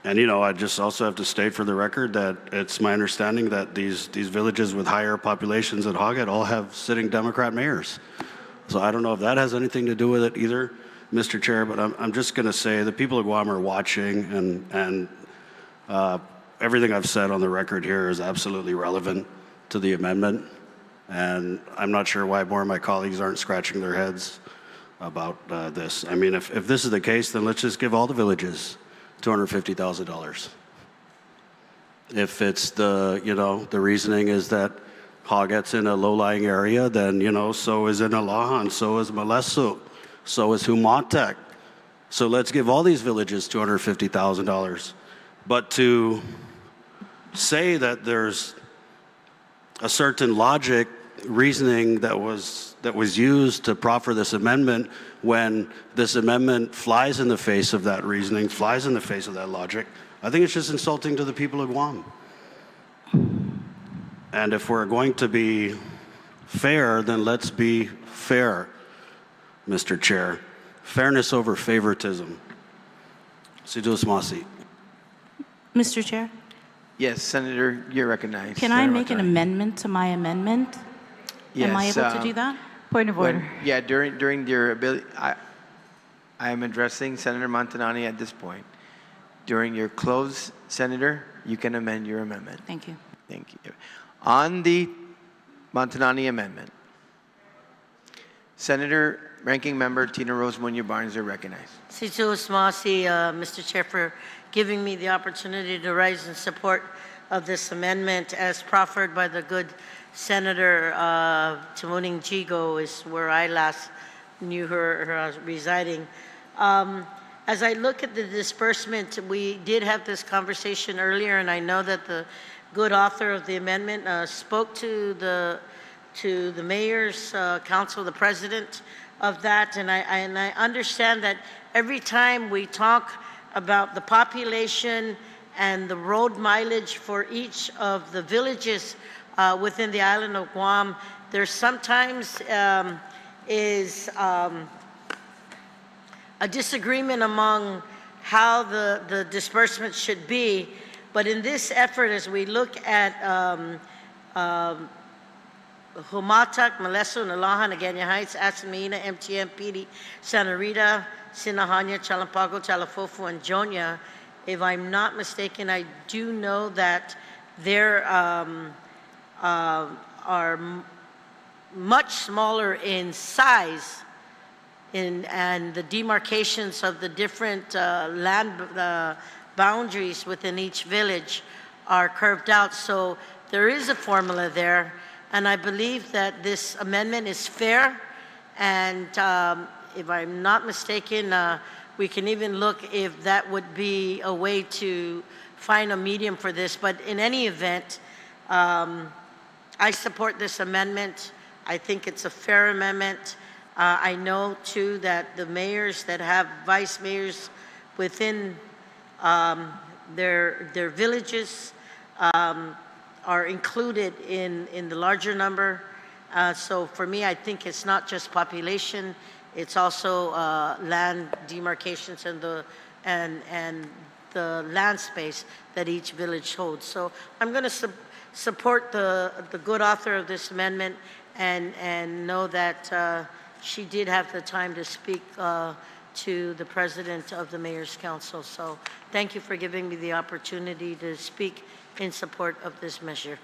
I just also have to state for the record that it's my understanding that these villages with higher populations than Hoggett all have sitting Democrat mayors. So I don't know if that has anything to do with it either, Mr. Chair, but I'm just going to say the people of Guam are watching, and everything I've said on the record here is absolutely relevant to the amendment. And I'm not sure why more of my colleagues aren't scratching their heads about this. I mean, if this is the case, then let's just give all the villages $250,000. If it's the reasoning is that Hoggett's in a low-lying area, then, so is Inalahan, so is Malesu, so is Humatek. So let's give all these villages $250,000. But to say that there's a certain logic, reasoning that was used to proffer this amendment, when this amendment flies in the face of that reasoning, flies in the face of that logic, I think it's just insulting to the people of Guam. And if we're going to be fair, then let's be fair, Mr. Chair. Fairness over favoritism. Sidus Masi. Mr. Chair, Yes, Senator, you're recognized. can I Senator make an Montanani. amendment to my amendment? Am I Yes, able to do that? Point of order. During your ability, I am addressing Senator Montanani at this point. During your close, Senator, you can amend your amendment. Thank you. Thank you. On the Montanani amendment, Senator Ranking Member Tina Rose Muñoz Barnes are recognized. Situ Usmasi, Mr. Chair, for giving me the opportunity to rise in support of this amendment as proffered by the good Senator Tamuning Chigo, is where I last knew her residing. As I look at the disbursement, we did have this conversation earlier, and I know that the good author of the amendment spoke to the mayor's council, the president of that, and I understand that every time we talk about the population and the road mileage for each of the villages within the island of Guam, there sometimes is a disagreement among how the disbursement should be. But in this effort, as we look at Humatak, Maleso, Nalahan, Agana Heights, Asamina, MTM, Pidi, Santa Rita, Sinahanya, Chalampago, Chalafofu, and Jonia. If I'm not mistaken, I do know that there are much smaller in size and the demarcations of the different land boundaries within each village are curved out. So there is a formula there, and I believe that this amendment is fair. And if I'm not mistaken, we can even look if that would be a way to find a medium for this. But in any event, I support this amendment. I think it's a fair amendment. I know, too, that the mayors that have vice mayors within their villages are included in the larger number. So for me, I think it's not just population, it's also land demarcations and the land space that each village holds. So I'm going to support the good author of this amendment and know that she did have the time to speak to the president of the Mayor's Council. So thank you for giving me the opportunity to speak in support of this measure.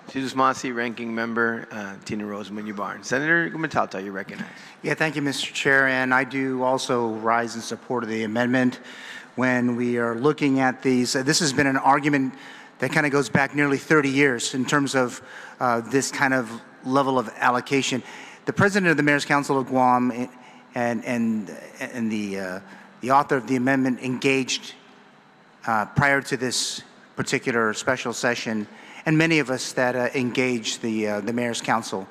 Jesus Masi, Ranking Member Tina Rose Munya-Barnes. Senator Gumatauta, you recognize. Yeah, thank you, Mr. Chair. And I do also rise in support of the amendment. When we are looking at these, this has been an argument that kind of goes back nearly 30 years in terms of this kind of level of allocation. The president of the Mayor's Council of Guam and the author of the amendment engaged prior to this particular special session, and many of us that engaged the Mayor's Council.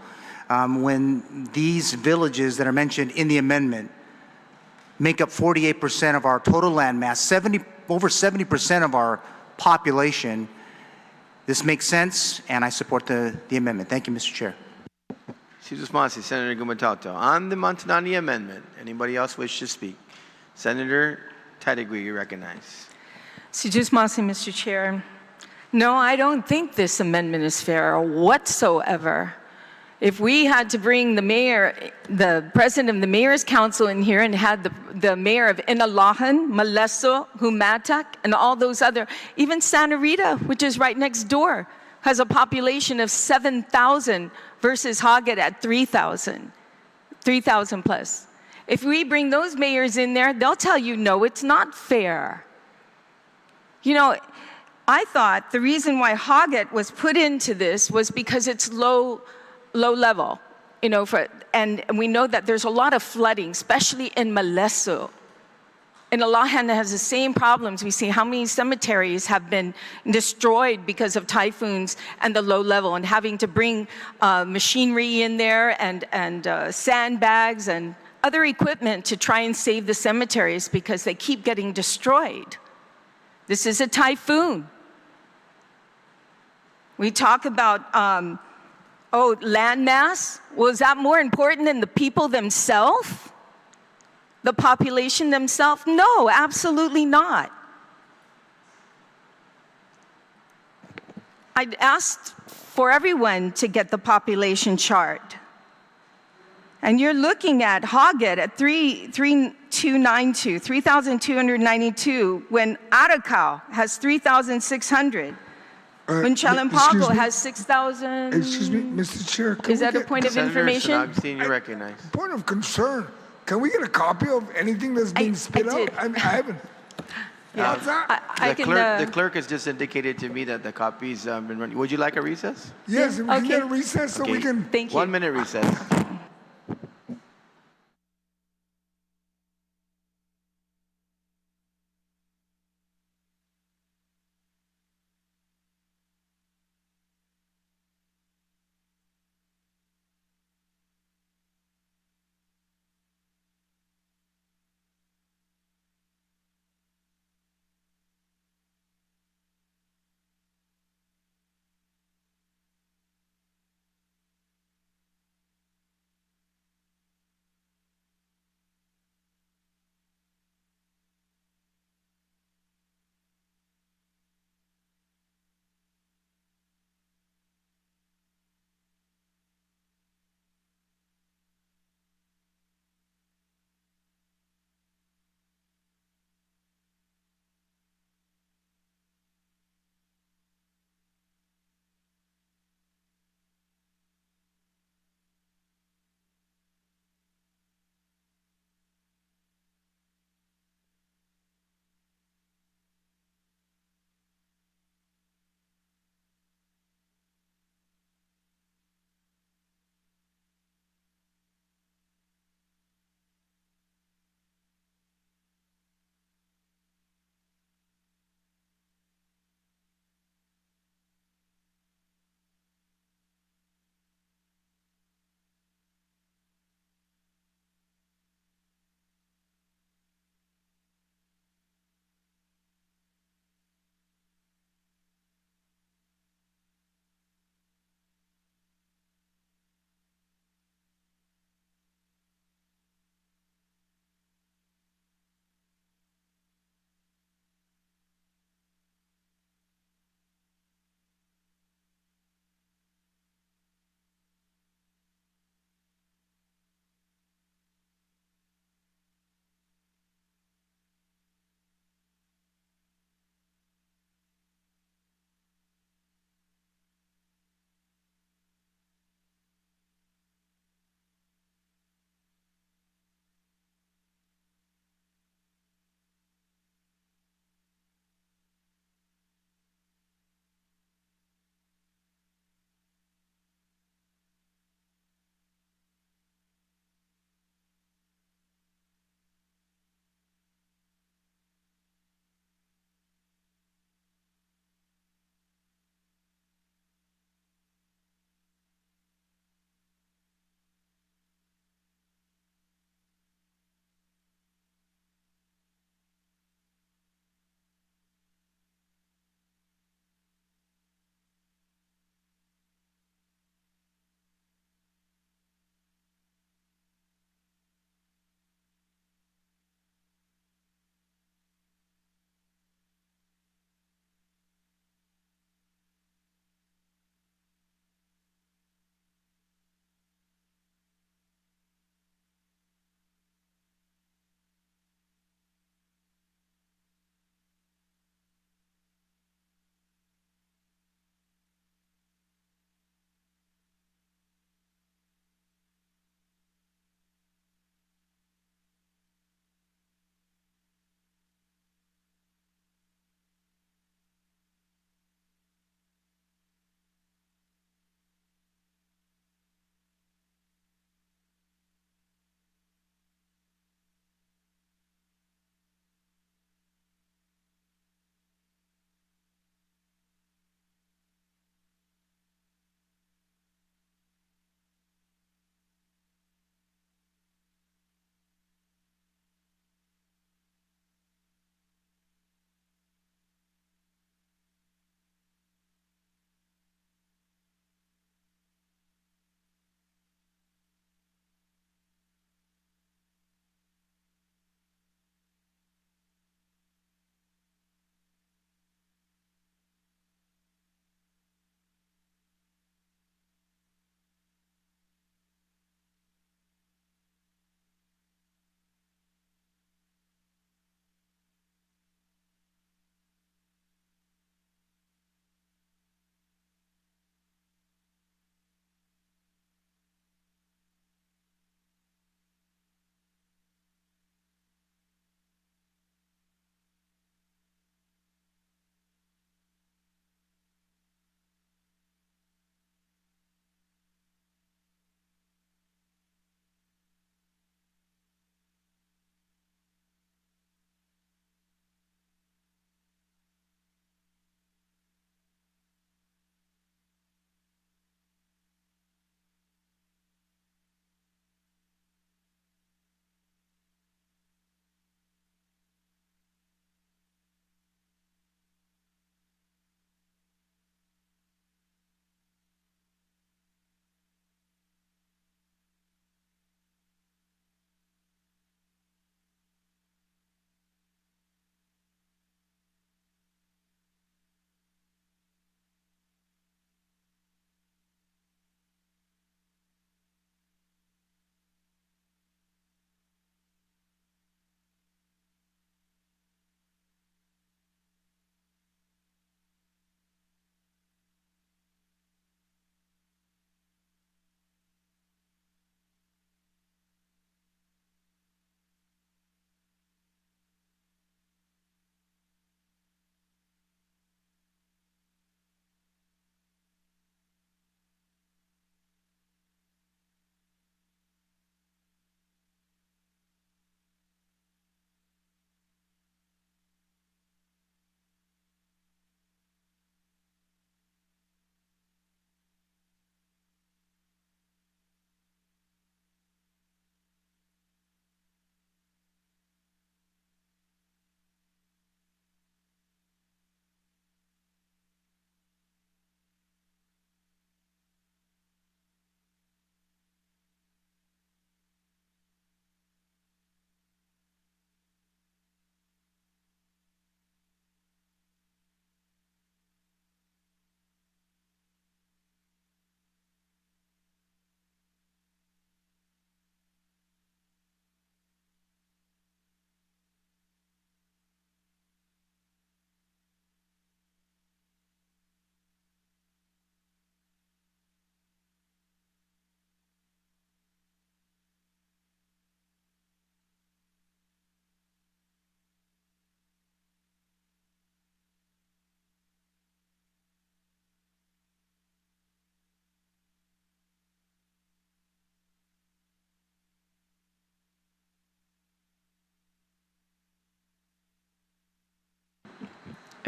When these villages that are mentioned in the amendment make up 48% of our total land mass, over 70% of our population, this makes sense, and I support the amendment. Thank you, Mr. Chair. Jesus Masi, Senator Gumatauta. On the Montanani amendment, anybody else wish to speak? Senator Tadigui, you recognize. Sijus Masi, Mr. Chair. No, I don't think this amendment is fair whatsoever. If we had to bring the president of the Mayor's Council in here and had the mayor of Inalahan, Maleso, Humatak, and all those other, even Santa Rita, which is right next door, has a population of 7,000 versus Hagat at 3,000 plus. If we bring those mayors in there, they'll tell you, no, it's not fair. You know, I thought the reason why Hagat was put into this was because it's low level, you know, and we know that there's a lot of flooding, especially in Maleso. And Alahan has the same problems. We see how many cemeteries have been destroyed because of typhoons and the low level, and having to bring machinery in there and sandbags and other equipment to try and save the cemeteries because they keep getting destroyed. This is a typhoon. We talk about, land mass. Well, is that more important than the people themselves? The population themselves? No, absolutely not. I'd asked for everyone to get the population chart. And you're looking at Hagat at 3,292, when Aracao has 3,600. When Chalampago has 6,000. Excuse me, Mr. Chair. Is that a point of information? Senator Augustine, you recognize. Point of concern. Can we get a copy of anything that's being spit out? I haven't. Yeah. What's that? The clerk has just indicated to me that the copy's been running. Would you like a recess? Yes, if we can Okay. get a recess so we can. Thank you. 1 minute recess.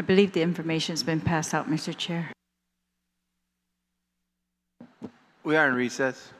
I believe the information's been passed out, Mr. Chair. We are in recess.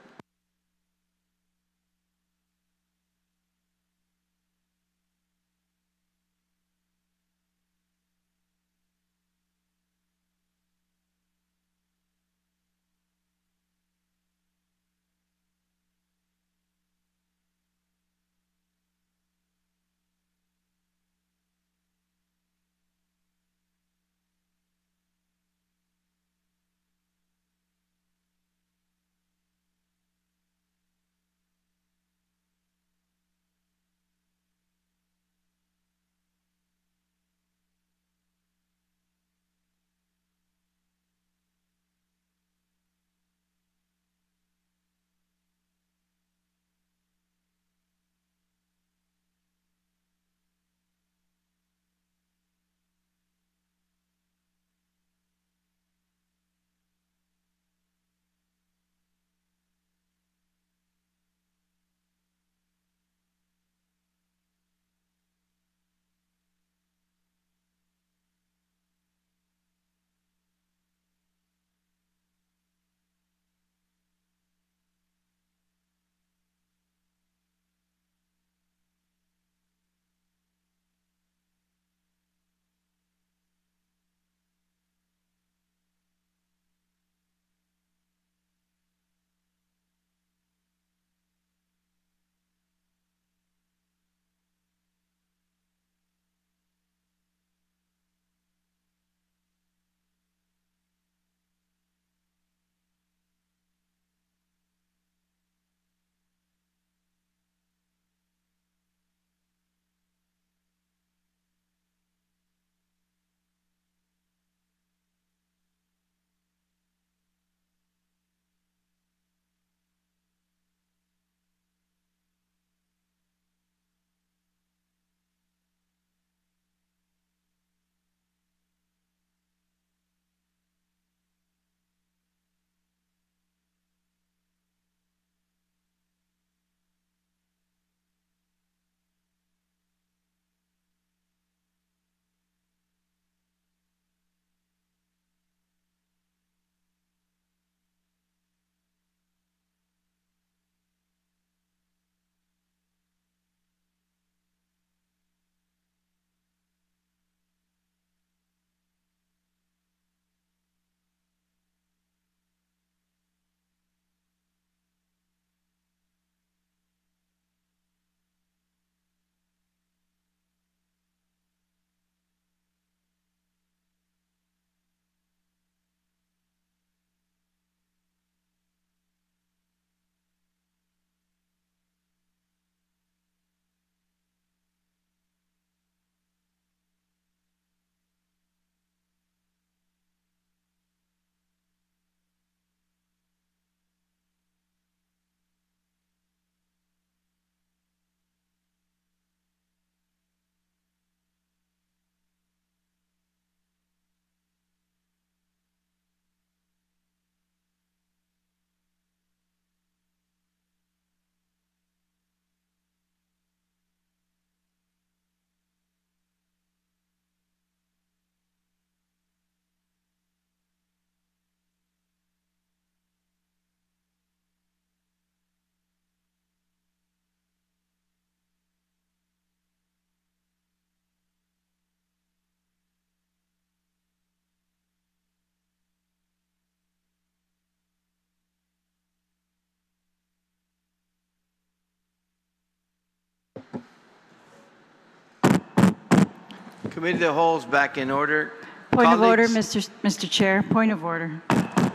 Committee of the whole is back in order. Point of order, Colleagues, Mr. Chair, point of order.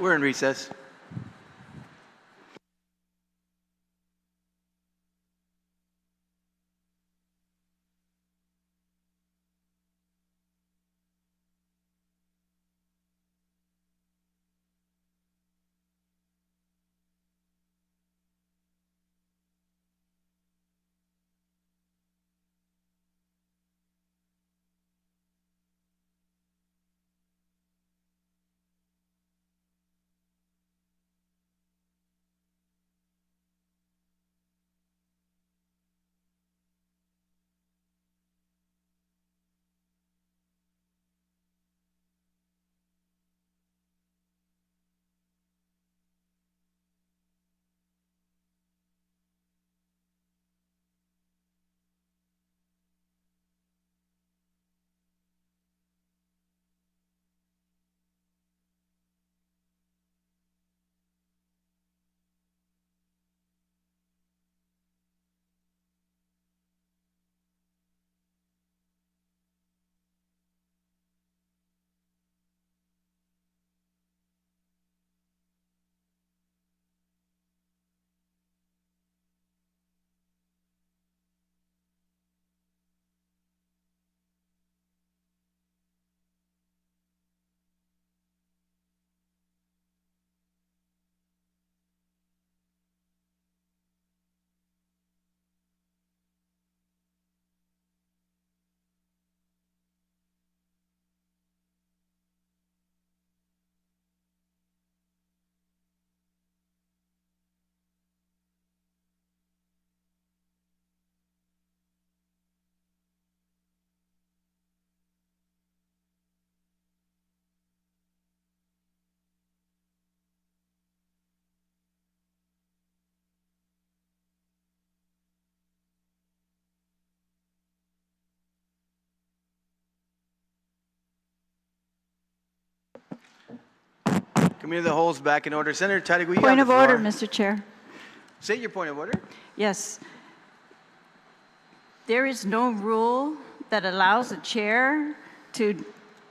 we're in recess. Committee of the Whole is back in order. Senator Tadic, will you Point have of the order, floor? Mr. Chair. Say your point of order. Yes. There is no rule that allows a chair to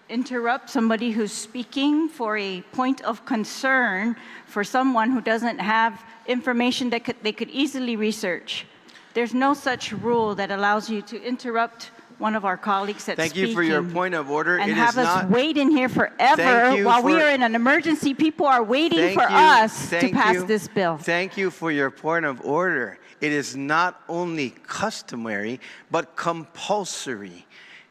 interrupt somebody who's speaking for a point of concern for someone who doesn't have information that they could easily research. There's no such rule that allows you to interrupt one of our colleagues that's Thank speaking. you for your point of order. And It have is us not. wait in here forever Thank you while we for- are in an emergency. People are waiting Thank for you. us to Thank pass you. this bill. Thank you for your point of order. It is not only customary, but compulsory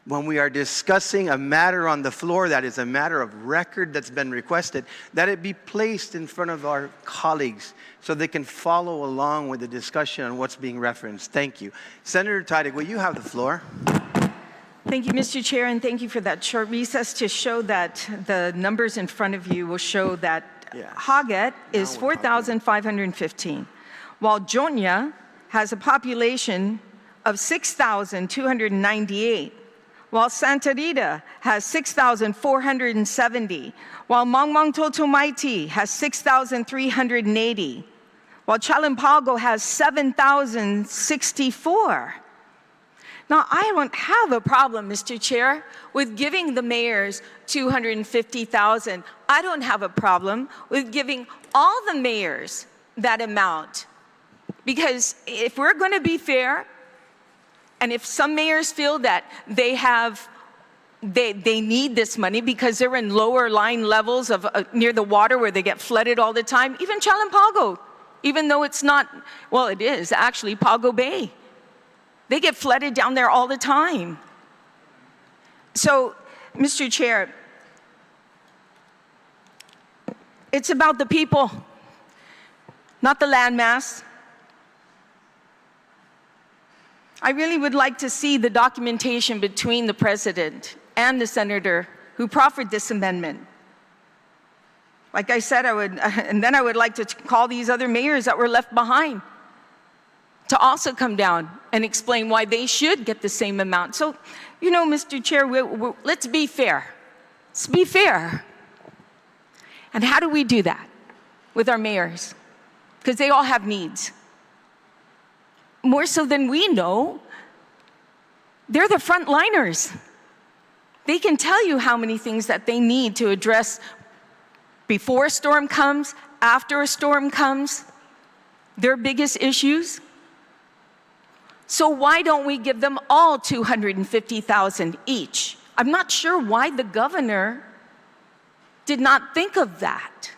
when we are discussing a matter on the floor that is a matter of record that's been requested, that it be placed in front of our colleagues so they can follow along with the discussion on what's being referenced. Thank you. Senator Tadic, will you have the floor? Thank you, Mr. Chair, and thank you for that short recess to show that the numbers in front of you will show that Yes. Hagat is Now we're talking. 4,515, while Jonya has a population of 6,298, while Santa Rita has 6,470, while Mangmang Totomaiti has 6,380, while Chalanpago has 7,064. Now, I don't have a problem, Mr. Chair, with giving the mayors $250,000. I don't have a problem with giving all the mayors that amount. Because if we're going to be fair, and if some mayors feel that they need this money because they're in lower lying levels of near the water where they get flooded all the time, even Chalanpago, even though it's not, well, it is actually Pago Bay. They get flooded down there all the time. So, Mr. Chair, it's about the people, not the landmass. I really would like to see the documentation between the president and the senator who proffered this amendment. Like I said, and then I would like to call these other mayors that were left behind to also come down and explain why they should get the same amount. So, you know, Mr. Chair, let's be fair. Let's be fair. And how do we do that with our mayors? Because they all have needs. More so than we know, they're the frontliners. They can tell you how many things that they need to address before a storm comes, after a storm comes, their biggest issues. So why don't we give them all $250,000 each? I'm not sure why the governor did not think of that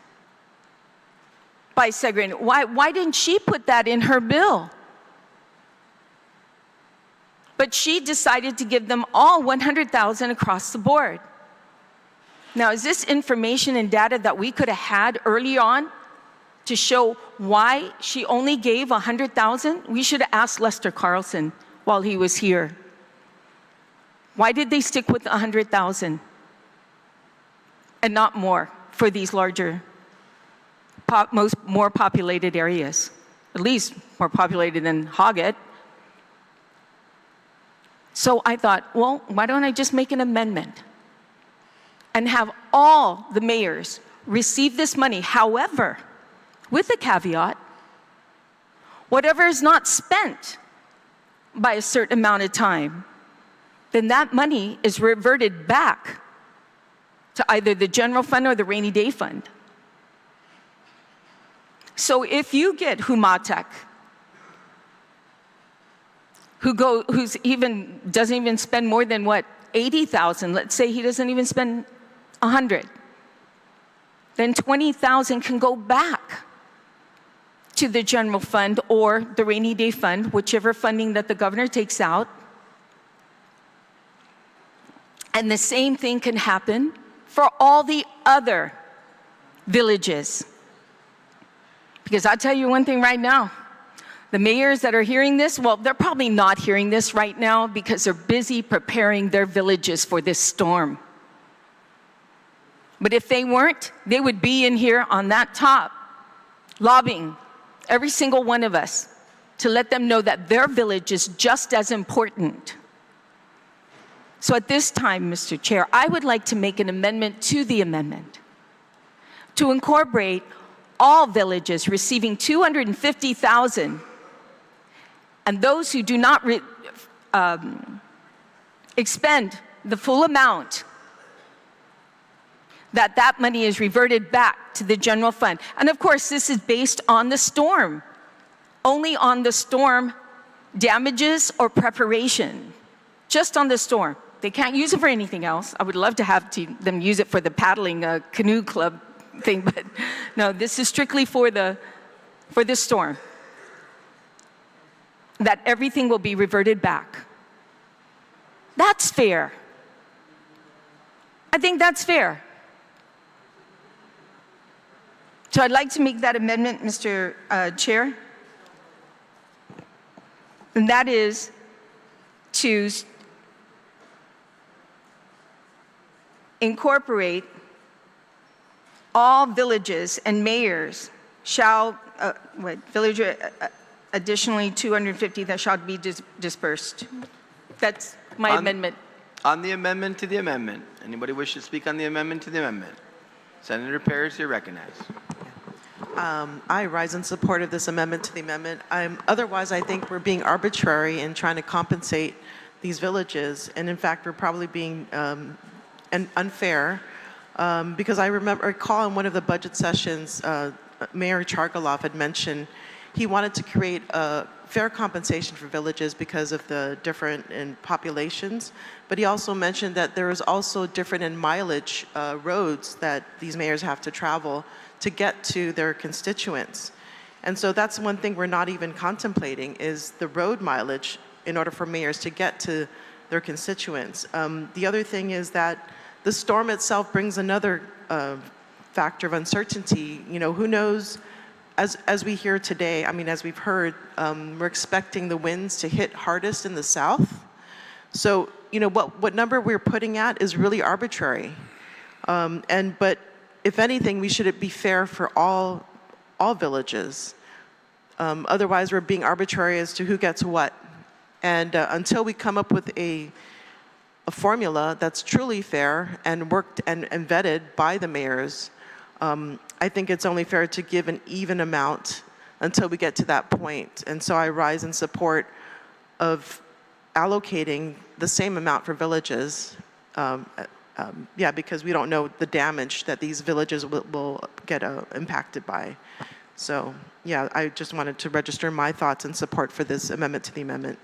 by segregating. Why didn't she put that in her bill? But she decided to give them all $100,000 across the board. Now, is this information and data that we could have had early on to show why she only gave $100,000? We should have asked Lester Carlson while he was here. Why did they stick with $100,000 and not more for these larger, more populated areas? At least more populated than Hagat. So I thought, well, why don't I just make an amendment and have all the mayors receive this money? However, with a caveat, whatever is not spent by a certain amount of time, then that money is reverted back to either the general fund or the rainy day fund. So if you get Humatek, who's doesn't even spend more than what, 80,000, let's say he doesn't even spend 100, then 20,000 can go back to the general fund or the rainy day fund, whichever funding that the governor takes out. And the same thing can happen for all the other villages. Because I'll tell you one thing right now, the mayors that are hearing this, well, they're probably not hearing this right now because they're busy preparing their villages for this storm. But if they weren't, they would be in here on that top, lobbying every single one of us to let them know that their village is just as important. So at this time, Mr. Chair, I would like to make an amendment to the amendment to incorporate all villages receiving $250,000, and those who do not expend the full amount, that money is reverted back to the general fund. And of course, this is based on the storm, only on the storm damages or preparation, just on the storm. They can't use it for anything else. I would love to have them use it for the paddling canoe club thing, but no, this is strictly for the storm. That everything will be reverted back. That's fair. I think that's fair. So I'd like to make that amendment, Mr. Chair. And that is to incorporate all villages and mayors shall, additionally 250 that shall be dispersed. That's my amendment. On the amendment to the amendment, anybody wish to speak on the amendment to the amendment? Senator Paris, you're recognized. I rise in support of this amendment to the amendment. Otherwise, I think we're being arbitrary in trying to compensate these villages, and in fact, we're probably being unfair, because I recall in one of the budget sessions, Mayor Chargaloff had mentioned he wanted to create a fair compensation for villages because of the different in populations, but he also mentioned that there is also different in mileage roads that these mayors have to travel to get to their constituents. And so that's one thing we're not even contemplating is the road mileage in order for mayors to get to their constituents. The other thing is that the storm itself brings another factor of uncertainty. You know, who knows, as we hear today, I mean, as we've heard, we're expecting the winds to hit hardest in the south. So, you know, what number we're putting at is really arbitrary. But if anything, we should be fair for all villages. Otherwise, we're being arbitrary as to who gets what. And until we come up with a formula that's truly fair and worked and vetted by the mayors, I think it's only fair to give an even amount until we get to that point. And so I rise in support of allocating the same amount for villages. Because we don't know the damage that these villages will get impacted by. So, yeah, I just wanted to register my thoughts and support for this amendment to the amendment.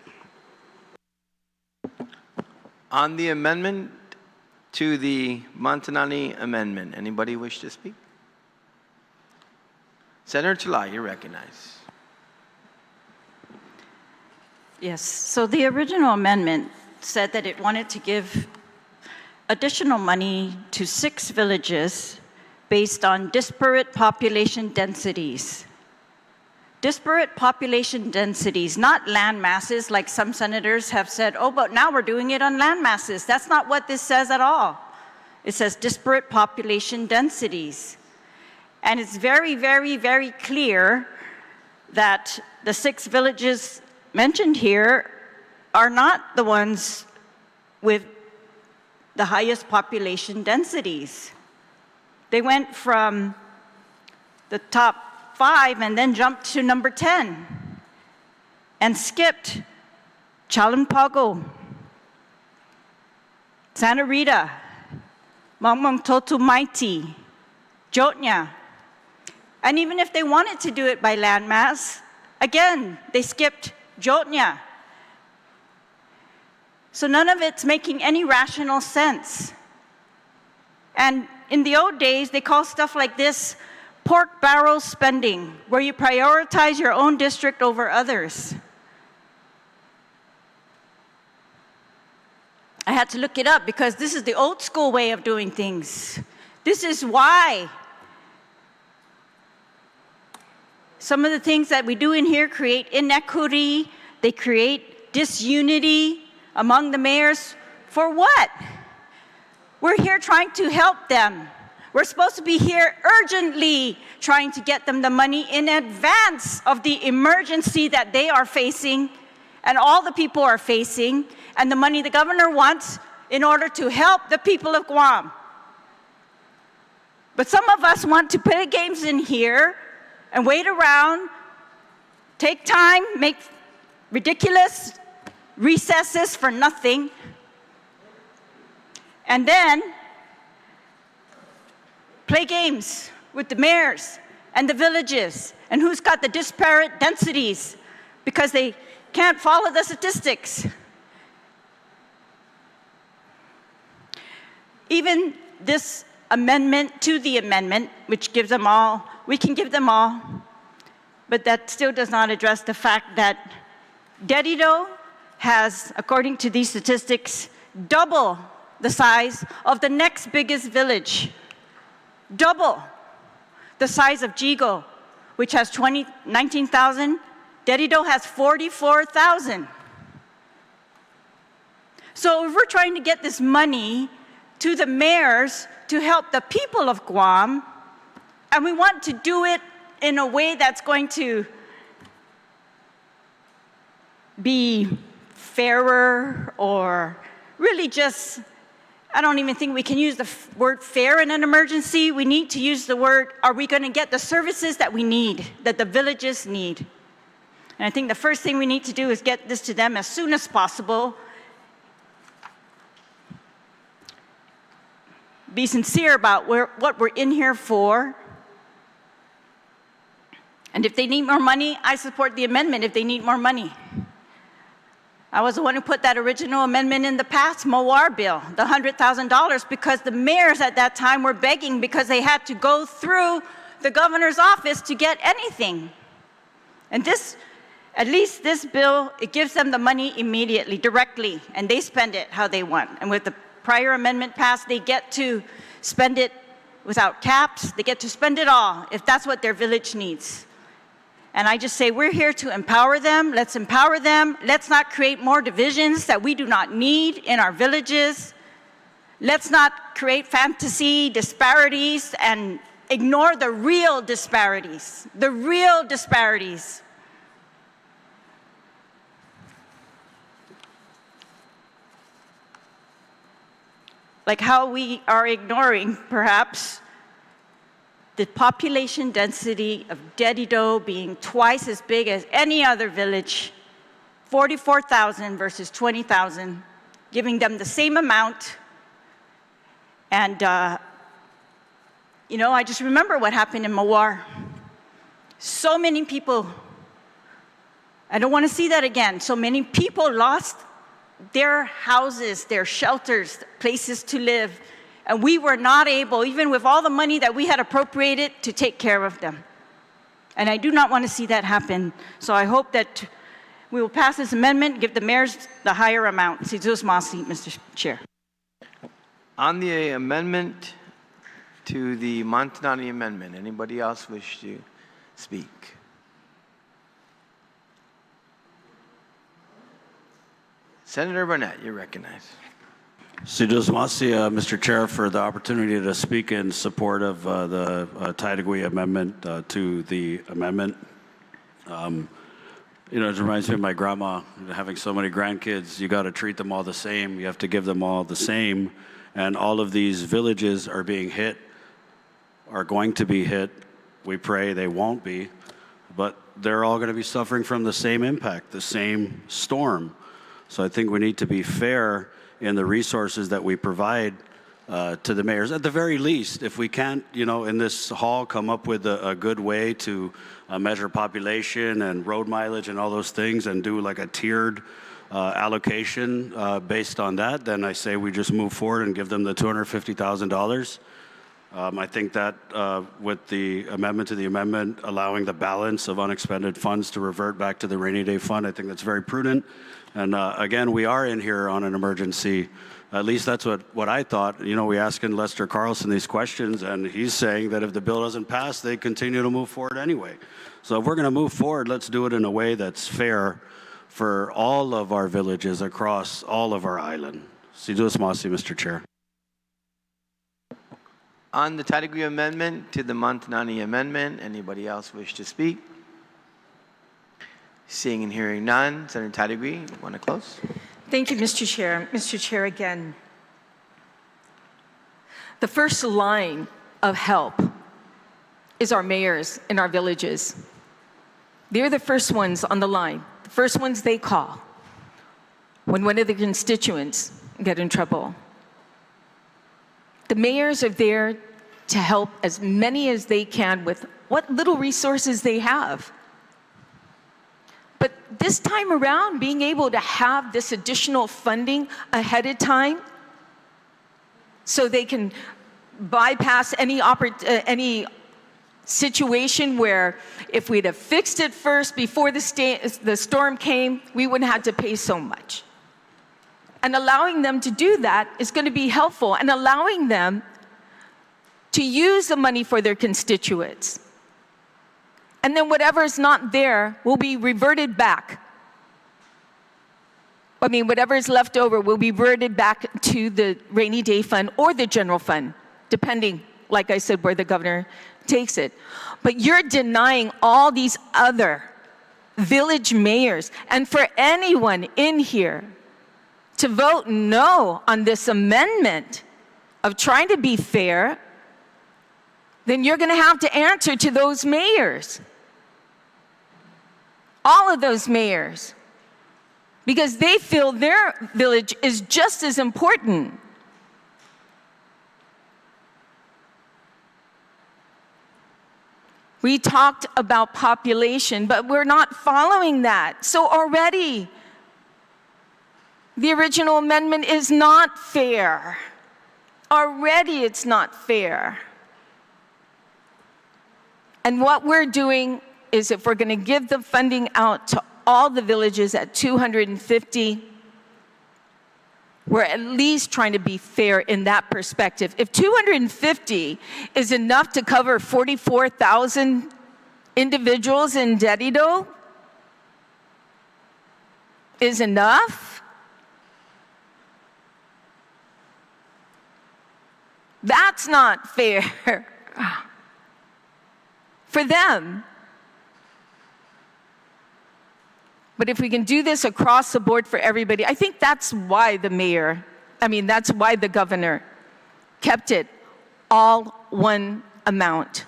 On the amendment to the Montanani amendment, anybody wish to speak? Senator Tlaib, you're recognized. Yes, so the original amendment said that it wanted to give additional money to 6 villages based on disparate population densities. Disparate population densities, not land masses like some senators have said, oh, but now we're doing it on land masses. That's not what this says at all. It says disparate population densities. And it's very, very, very clear that the 6 villages mentioned here are not the ones with the highest population densities. They went from the top 5 and then jumped to number 10 and skipped Chalanpago, Santa Rita, Mangmangtotu Maiti, Jotnya. And even if they wanted to do it by landmass, again, they skipped Jotnya. So none of it's making any rational sense. And in the old days, they call stuff like this pork barrel spending, where you prioritize your own district over others. I had to look it up because this is the old school way of doing things. This is why some of the things that we do in here create inequity, they create disunity among the mayors. For what? We're here trying to help them. We're supposed to be here urgently trying to get them the money in advance of the emergency that they are facing and all the people are facing, and the money the governor wants in order to help the people of Guam. But some of us want to play games in here and wait around, take time, make ridiculous recesses for nothing, and then play games with the mayors and the villages and who's got the disparate densities because they can't follow the statistics. Even this amendment to the amendment, which gives them all, we can give them all, but that still does not address the fact that Dedido has, according to these statistics, double the size of the next biggest village. Double the size of Jigo, which has 19,000. Dedido has 44,000. So if we're trying to get this money to the mayors to help the people of Guam, and we want to do it in a way that's going to be fairer or really just, I don't even think we can use the word fair in an emergency. We need to use the word, are we going to get the services that we need, that the villages need? And I think the first thing we need to do is get this to them as soon as possible. Be sincere about what we're in here for. And if they need more money, I support the amendment if they need more money. I was the one who put that original amendment in the past Mawar bill, the $100,000, because the mayors at that time were begging because they had to go through the governor's office to get anything. And this, at least this bill, it gives them the money immediately, directly, and they spend it how they want. And with the prior amendment passed, they get to spend it without caps. They get to spend it all if that's what their village needs. And I just say we're here to empower them. Let's empower them. Let's not create more divisions that we do not need in our villages. Let's not create fantasy disparities and ignore the real disparities. The real disparities. Like how we are ignoring, perhaps, the population density of Dedido being twice as big as any other village, 44,000 versus 20,000, giving them the same amount. And, you know, I just remember what happened in Mawar. So many people, I don't want to see that again. So many people lost their houses, their shelters, places to live. And we were not able, even with all the money that we had appropriated, to take care of them. And I do not want to see that happen. So I hope that we will pass this amendment, give the mayors the higher amount. Sidus Masi, Mr. Chair. On the amendment to the Montanani amendment, anybody else wish to speak? Senator Barnett, you're recognized. Sidus Masi, Mr. Chair, for the opportunity to speak in support of the Taitagui amendment to the amendment. You know, it reminds me of my grandma having so many grandkids. You got to treat them all the same. You have to give them all the same. And all of these villages are being hit, are going to be hit. We pray they won't be, but they're all going to be suffering from the same impact, the same storm. So I think we need to be fair in the resources that we provide to the mayors. At the very least, if we can't, you know, in this hall come up with a good way to measure population and road mileage and all those things and do like a tiered allocation based on that, then I say we just move forward and give them the $250,000. I think that with the amendment to the amendment allowing the balance of unexpended funds to revert back to the rainy day fund, I think that's very prudent. And again, we are in here on an emergency. At least that's what I thought. You know, we asking Lester Carlson these questions, and he's saying that if the bill doesn't pass, they continue to move forward anyway. So if we're going to move forward, let's do it in a way that's fair for all of our villages across all of our island. Sidus Masi, Mr. Chair. On the Taitagui amendment to the Montanani amendment, anybody else wish to speak? Seeing and hearing none, Senator Taitagui, you want to close? Thank you, Mr. Chair. Mr. Chair, again, the first line of help is our mayors in our villages. They're the first ones on the line, the first ones they call when one of the constituents get in trouble. The mayors are there to help as many as they can with what little resources they have. But this time around, being able to have this additional funding ahead of time so they can bypass any situation where if we'd have fixed it first before the storm came, we wouldn't have to pay so much. And allowing them to do that is going to be helpful, and allowing them to use the money for their constituents. And then whatever is not there will be reverted back. I mean, whatever is left over will be reverted back to the rainy day fund or the general fund, depending, like I said, where the governor takes it. But you're denying all these other village mayors, and for anyone in here to vote no on this amendment of trying to be fair, then you're going to have to answer to those mayors. All of those mayors. Because they feel their village is just as important. We talked about population, but we're not following that. So already, the original amendment is not fair. Already it's not fair. And what we're doing is, if we're going to give the funding out to all the villages at 250, we're at least trying to be fair in that perspective. If 250 is enough to cover 44,000 individuals in Dedido, is enough, that's not fair for them. But if we can do this across the board for everybody, I think that's why that's why the governor kept it all one amount.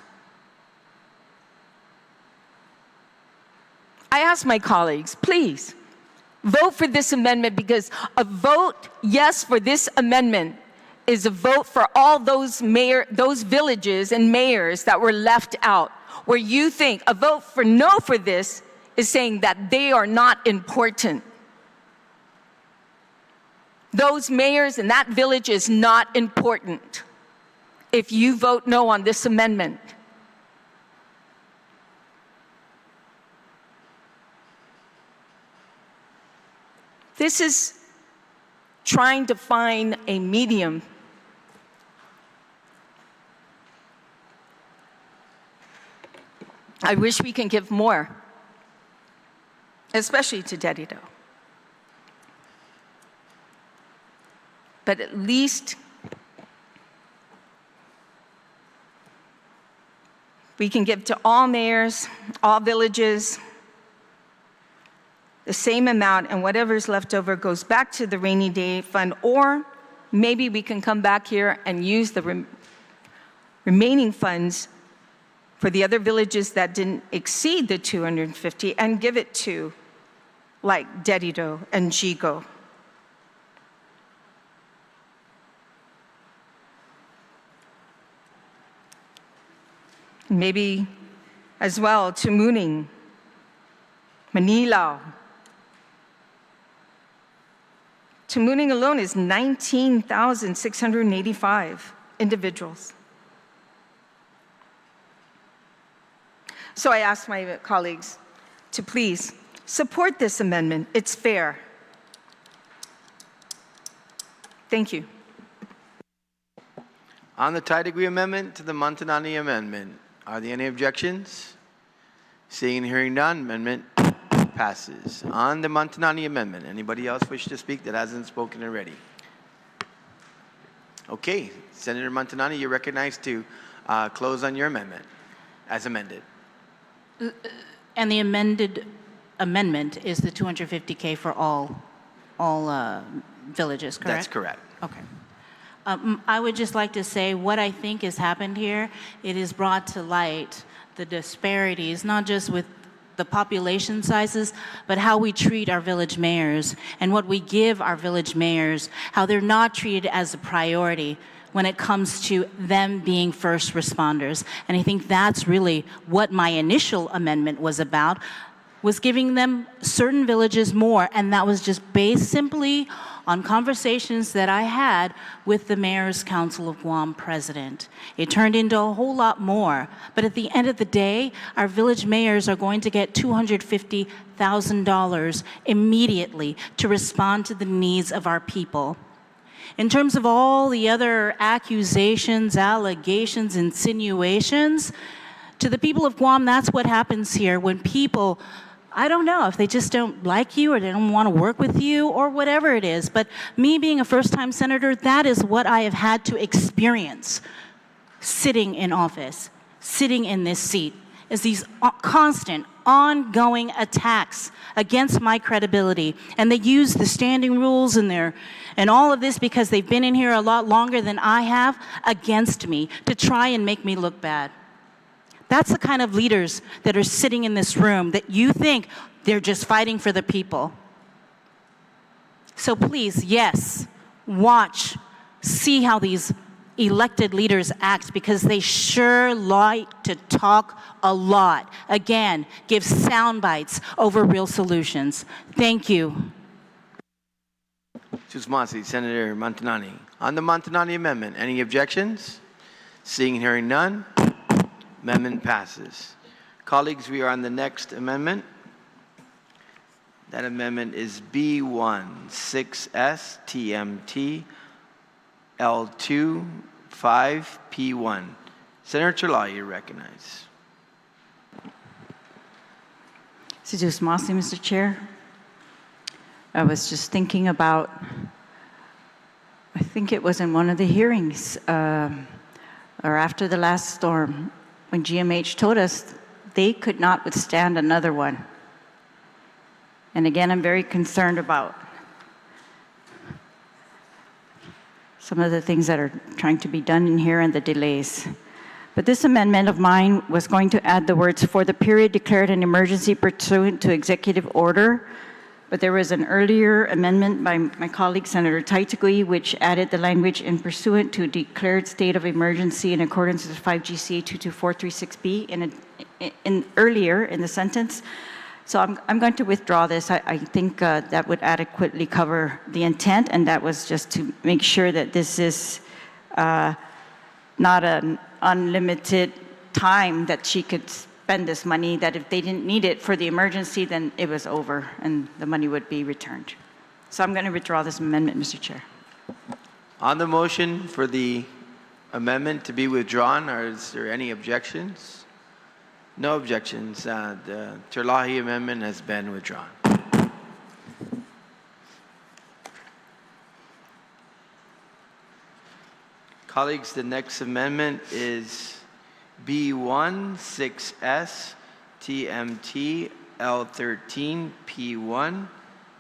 I ask my colleagues, please, vote for this amendment, because a vote yes for this amendment is a vote for all those villages and mayors that were left out, where you think a vote for no for this is saying that they are not important. Those mayors in that village is not important if you vote no on this amendment. This is trying to find a medium. I wish we can give more, especially to Dedido. But at least we can give to all mayors, all villages, the same amount, and whatever's left over goes back to the rainy day fund, or maybe we can come back here and use the remaining funds for the other villages that didn't exceed the 250 and give it to, like Dedido and Jigo. Maybe as well to Muning, Manila. Tamuning alone is 19,685 individuals. So I asked my colleagues to please support this amendment. It's fair. Thank you. On the tie degree amendment to the Montanani amendment, are there any objections? Seeing and hearing none, amendment passes. On the Montanani amendment, anybody else wish to speak that hasn't spoken already? Okay, Senator Montanani, you're recognized to close on your amendment as amended. And the amendment is the 250K for all villages, correct? That's correct. Okay. I would just like to say what I think has happened here. It has brought to light the disparities, not just with the population sizes, but how we treat our village mayors and what we give our village mayors, how they're not treated as a priority when it comes to them being first responders. And I think that's really what my initial amendment was about, was giving them certain villages more, and that was just based simply on conversations that I had with the Mayor's Council of Guam president. It turned into a whole lot more, but at the end of the day, our village mayors are going to get $250,000 immediately to respond to the needs of our people. In terms of all the other accusations, allegations, insinuations, to the people of Guam, that's what happens here when people, I don't know if they just don't like you or they don't want to work with you or whatever it is, but me being a first-time senator, that is what I have had to experience sitting in office, sitting in this seat, is these constant, ongoing attacks against my credibility. And they use the standing rules and all of this because they've been in here a lot longer than I have against me to try and make me look bad. That's the kind of leaders that are sitting in this room that you think they're just fighting for the people. So please, yes, watch, see how these elected leaders act, because they sure like to talk a lot. Again, give sound bites over real solutions. Thank you. Susmasi, Senator Montanani. On the Montanani amendment, any objections? Seeing and hearing none, amendment passes. Colleagues, we are on the next amendment. That amendment is B16S TMT L2 5P1. Senator Terlaw, you recognize. Sidusmasi, Mr. Chair. I was just thinking about, I think it was in one of the hearings or after the last storm, when GMH told us they could not withstand another one. And again, I'm very concerned about some of the things that are trying to be done in here and the delays. But this amendment of mine was going to add the words "for the period declared an emergency pursuant to executive order." But there was an earlier amendment by my colleague, Senator PT.2, which added the language "in pursuant to a declared state of emergency in accordance with 5 GCA 22436B" earlier in the sentence. So I'm going to withdraw this. I think that would adequately cover the intent, and that was just to make sure that this is not an unlimited time that she could spend this money, that if they didn't need it for the emergency, then it was over and the money would be returned. So I'm going to withdraw this amendment, Mr. Chair. On the motion for the amendment to be withdrawn, is there any objections? No objections. The Terlahi amendment has been withdrawn. Colleagues, the next amendment is B16S TMT L13 P1.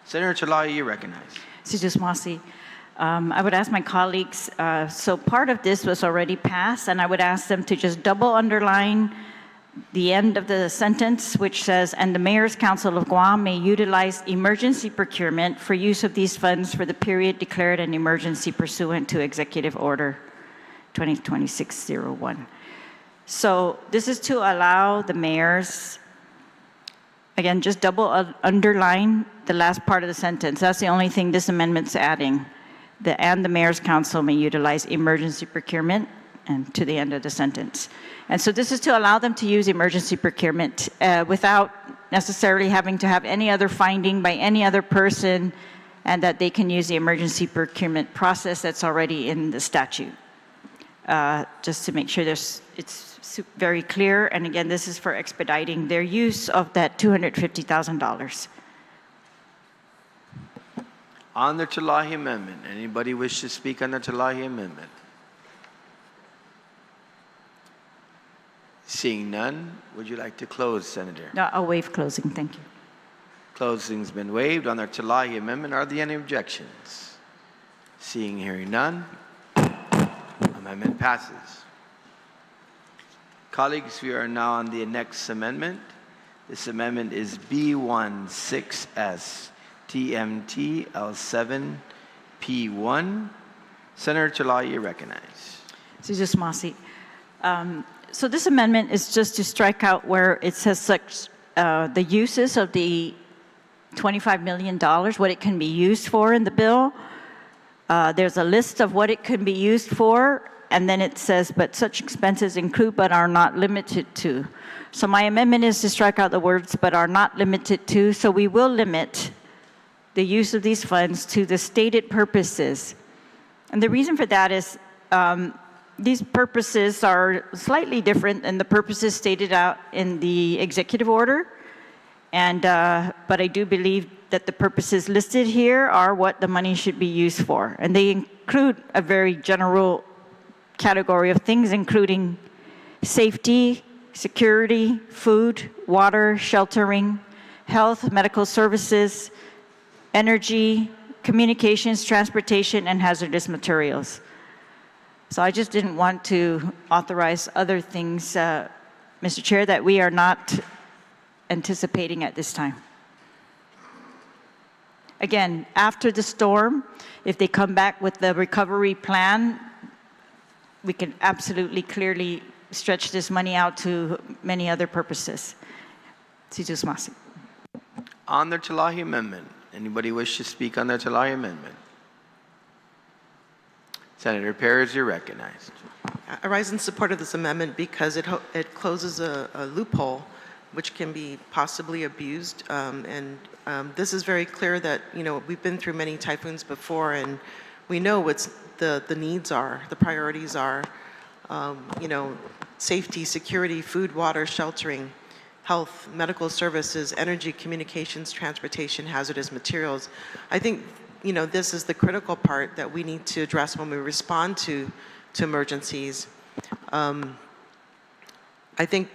Senator Terlahi, you recognize. Sidusmasi, I would ask my colleagues, so part of this was already passed, and I would ask them to just double underline the end of the sentence, which says, "and the Mayor's Council of Guam may utilize emergency procurement for use of these funds for the period declared an emergency pursuant to Executive Order 2026-01. So this is to allow the mayors, again, just double underline the last part of the sentence. That's the only thing this amendment's adding. And the Mayor's Council may utilize emergency procurement, and to the end of the sentence. And so this is to allow them to use emergency procurement without necessarily having to have any other finding by any other person, and that they can use the emergency procurement process that's already in the statute. Just to make sure it's very clear. And again, this is for expediting their use of that $250,000. On the Terlahi amendment, anybody wish to speak on the Terlahi amendment? Seeing none, would you like to close, Senator? No, I'll waive closing, thank you. Closing's been waived. On the Terlahi amendment, are there any objections? Seeing and hearing none, Amendment passes. Colleagues, we are now on the next amendment. This amendment is B16S, TMT L7 P1. Senator Talaya, you recognize. Susan Masi. So this amendment is just to strike out where it says such, the uses of the $25 million, what it can be used for in the bill. There's a list of what it can be used for, and then it says, but such expenses include but are not limited to. So my amendment is to strike out the words, but are not limited to, so we will limit the use of these funds to the stated purposes. And the reason for that is these purposes are slightly different than the purposes stated out in the executive order. And, but I do believe that the purposes listed here are what the money should be used for. And they include a very general category of things, including safety, security, food, water, sheltering, health, medical services, energy, communications, transportation, and hazardous materials. So I just didn't want to authorize other things, Mr. Chair, that we are not anticipating at this time. Again, after the storm, if they come back with the recovery plan, we can absolutely clearly stretch this money out to many other purposes. Situs Masi. On the Talahi Amendment, anybody wish to speak on the Talahi Amendment? Senator Perez, you're recognized. I rise in support of this amendment because it closes a loophole which can be possibly abused. This is very clear that, you know, we've been through many typhoons before, and we know what the needs are, the priorities are, you know, safety, security, food, water, sheltering, health, medical services, energy, communications, transportation, hazardous materials. I think, you know, this is the critical part that we need to address when we respond to emergencies. I think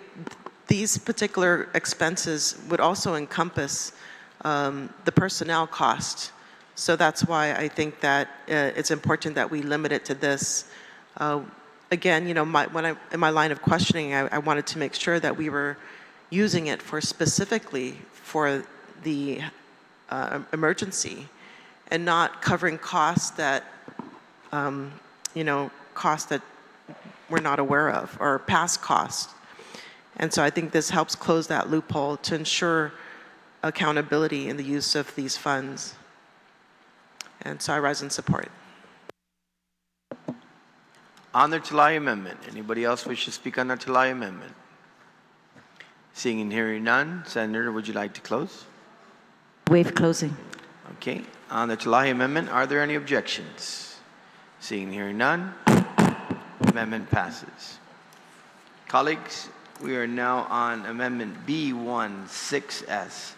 these particular expenses would also encompass the personnel cost. So that's why I think that it's important that we limit it to this. Again, you know, in my line of questioning, I wanted to make sure that we were using it for specifically for the emergency and not covering costs that, you know, costs that we're not aware of or past costs. And so I think this helps close that loophole to ensure accountability in the use of these funds. And so I rise in support. On the Talahi Amendment, anybody else wish to speak on the Talahi Amendment? Seeing and hearing none, Senator, would you like to close? Waive closing. Okay. On the Talahi Amendment, are there any objections? Seeing and hearing none, amendment passes. Colleagues, we are now on Amendment B16S,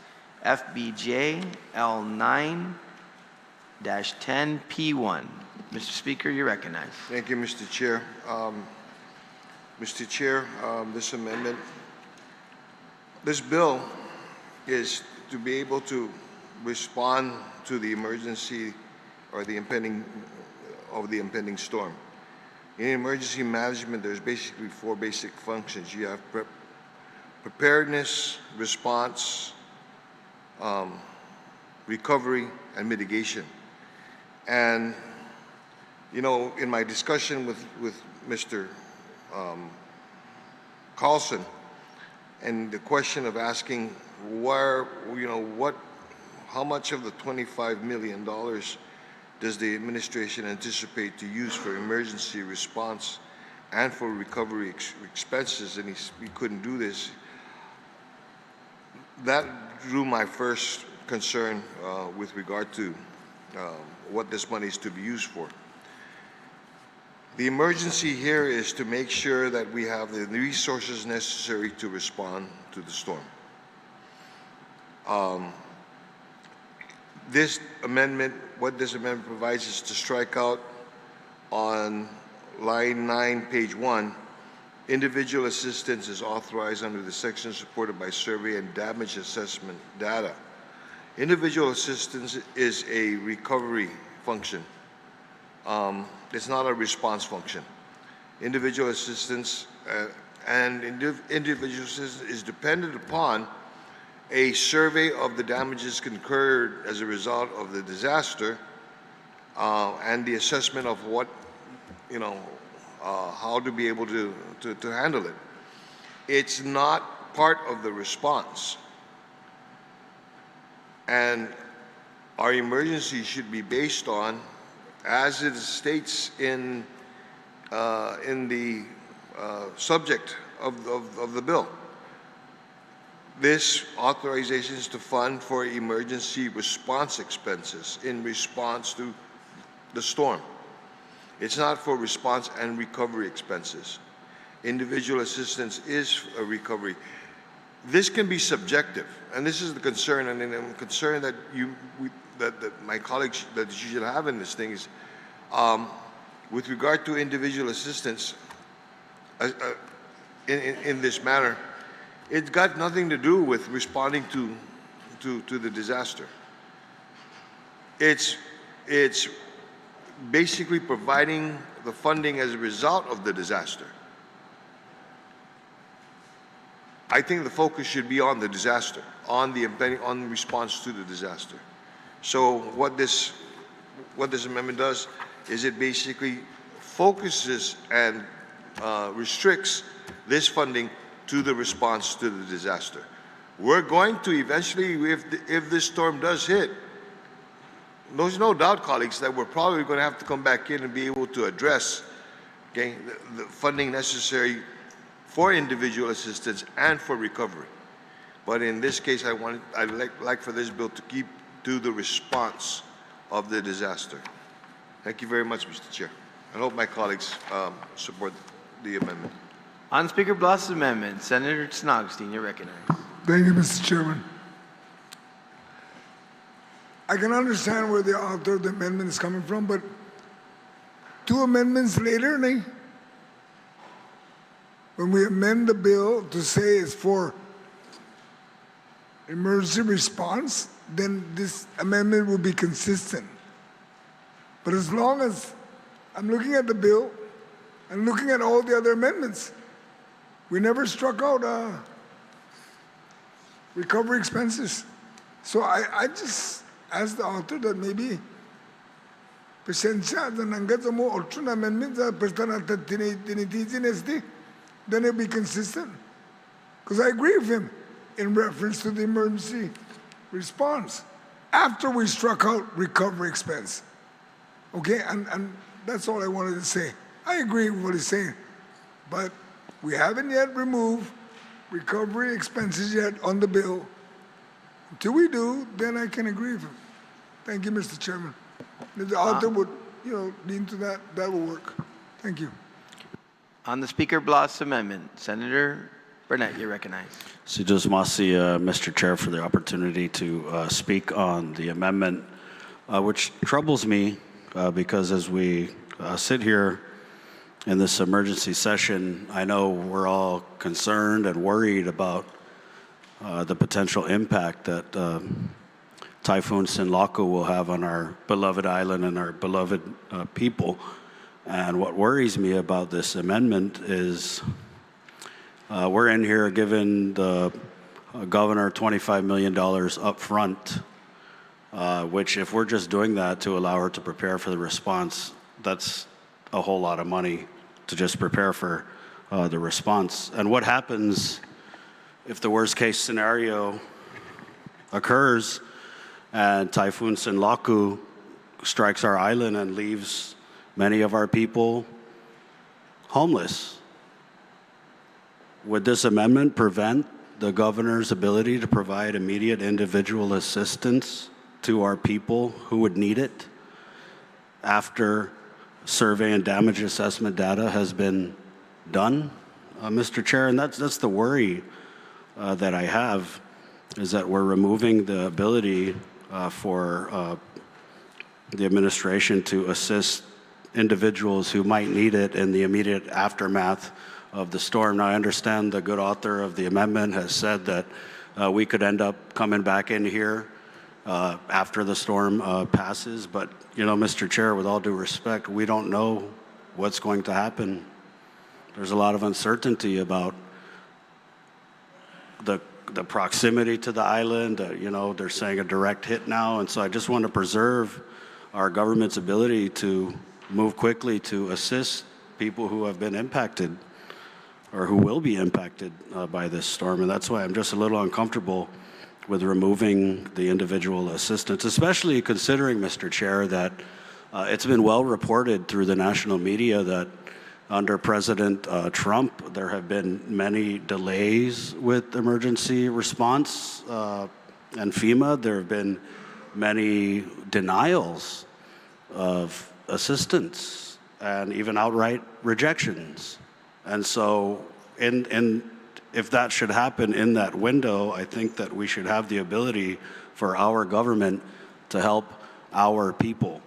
FBJ L9-10P1. Mr. Speaker, you recognize. Thank you, Mr. Chair. Mr. Chair, this amendment, this bill is to be able to respond to the emergency or the impending storm. In emergency management, there's basically four basic functions. You have preparedness, response, recovery, and mitigation. And, you know, in my discussion with Mr. Carlson, and the question of asking where, you know, how much of the $25 million does the administration anticipate to use for emergency response and for recovery expenses, and he couldn't do this. That drew my first concern with regard to what this money is to be used for. The emergency here is to make sure that we have the resources necessary to respond to the storm. This amendment, what this amendment provides is to strike out on line 9, page 1, individual assistance is authorized under the section supported by survey and damage assessment data. Individual assistance is a recovery function. It's not a response function. individual assistance, individual assistance is dependent upon a survey of the damages incurred as a result of the disaster and the assessment of what, how to be able to handle it. It's not part of the response. And our emergency should be based on, as it states in the subject of the bill, this authorization is to fund for emergency response expenses in response to the storm. It's not for response and recovery expenses. Individual assistance is a recovery. This can be subjective, and this is the concern, and I'm concerned that that my colleagues that you should have in this thing is, with regard to individual assistance, in this matter, it's got nothing to do with responding to the disaster. It's basically providing the funding as a result of the disaster. I think the focus should be on the disaster, on the response to the disaster. So what this amendment does is it basically focuses and restricts this funding to the response to the disaster. We're going to eventually, if this storm does hit, there's no doubt, colleagues, that we're probably going to have to come back in and be able to address, okay, the funding necessary for individual assistance and for recovery. But in this case, I'd like for this bill to keep to the response of the disaster. Thank you very much, Mr. Chair. I hope my colleagues support the amendment. On Speaker Bluff's amendment, Senator Snogstein, you're recognized. Thank you, Mr. Chairman. I can understand where the author of the amendment is coming from, but 2 amendments later, when we amend the bill to say it's for emergency response, then this amendment will be consistent. But as long as I'm looking at the bill and looking at all the other amendments, we never struck out recovery expenses. So I just asked the author that maybe pasensya na nanggad mo option amendment sa pesta natin tinitizin then it'll be consistent. Because I agree with him in reference to the emergency response after we struck out recovery expense. Okay, and that's all I wanted to say. I agree with what he's saying, but we haven't yet removed recovery expenses yet on the bill. Until we do, then I can agree with him. Thank you, Mr. Chairman. If the author would, lean to that, that will work. Thank you. On the Speaker Bluff's amendment, Senator Burnett, you're recognized. So just Masi, Mr. Chair, for the opportunity to speak on the amendment, which troubles me because as we sit here in this emergency session, I know we're all concerned and worried about the potential impact that Typhoon Sinlaku will have on our beloved island and our beloved people. And what worries me about this amendment is we're in here giving the governor $25 million up front, which if we're just doing that to allow her to prepare for the response, that's a whole lot of money to just prepare for the response. And what happens if the worst case scenario occurs and Typhoon Sinlaku strikes our island and leaves many of our people homeless? Would this amendment prevent the governor's ability to provide immediate individual assistance to our people who would need it after survey and damage assessment data has been done, Mr. Chair? And that's the worry that I have, is that we're removing the ability for the administration to assist individuals who might need it in the immediate aftermath of the storm. Now, I understand the good author of the amendment has said that we could end up coming back in here after the storm passes, but, Mr. Chair, with all due respect, we don't know what's going to happen There's a lot of uncertainty about the proximity to the island. You know, they're saying a direct hit now, and so I just want to preserve our government's ability to move quickly to assist people who have been impacted or who will be impacted by this storm. And that's why I'm just a little uncomfortable with removing the individual assistance, especially considering, Mr. Chair, that it's been well reported through the national media that under President Trump, there have been many delays with emergency response and FEMA. There have been many denials of assistance and even outright rejections. And so if that should happen in that window, I think that we should have the ability for our government to help our people,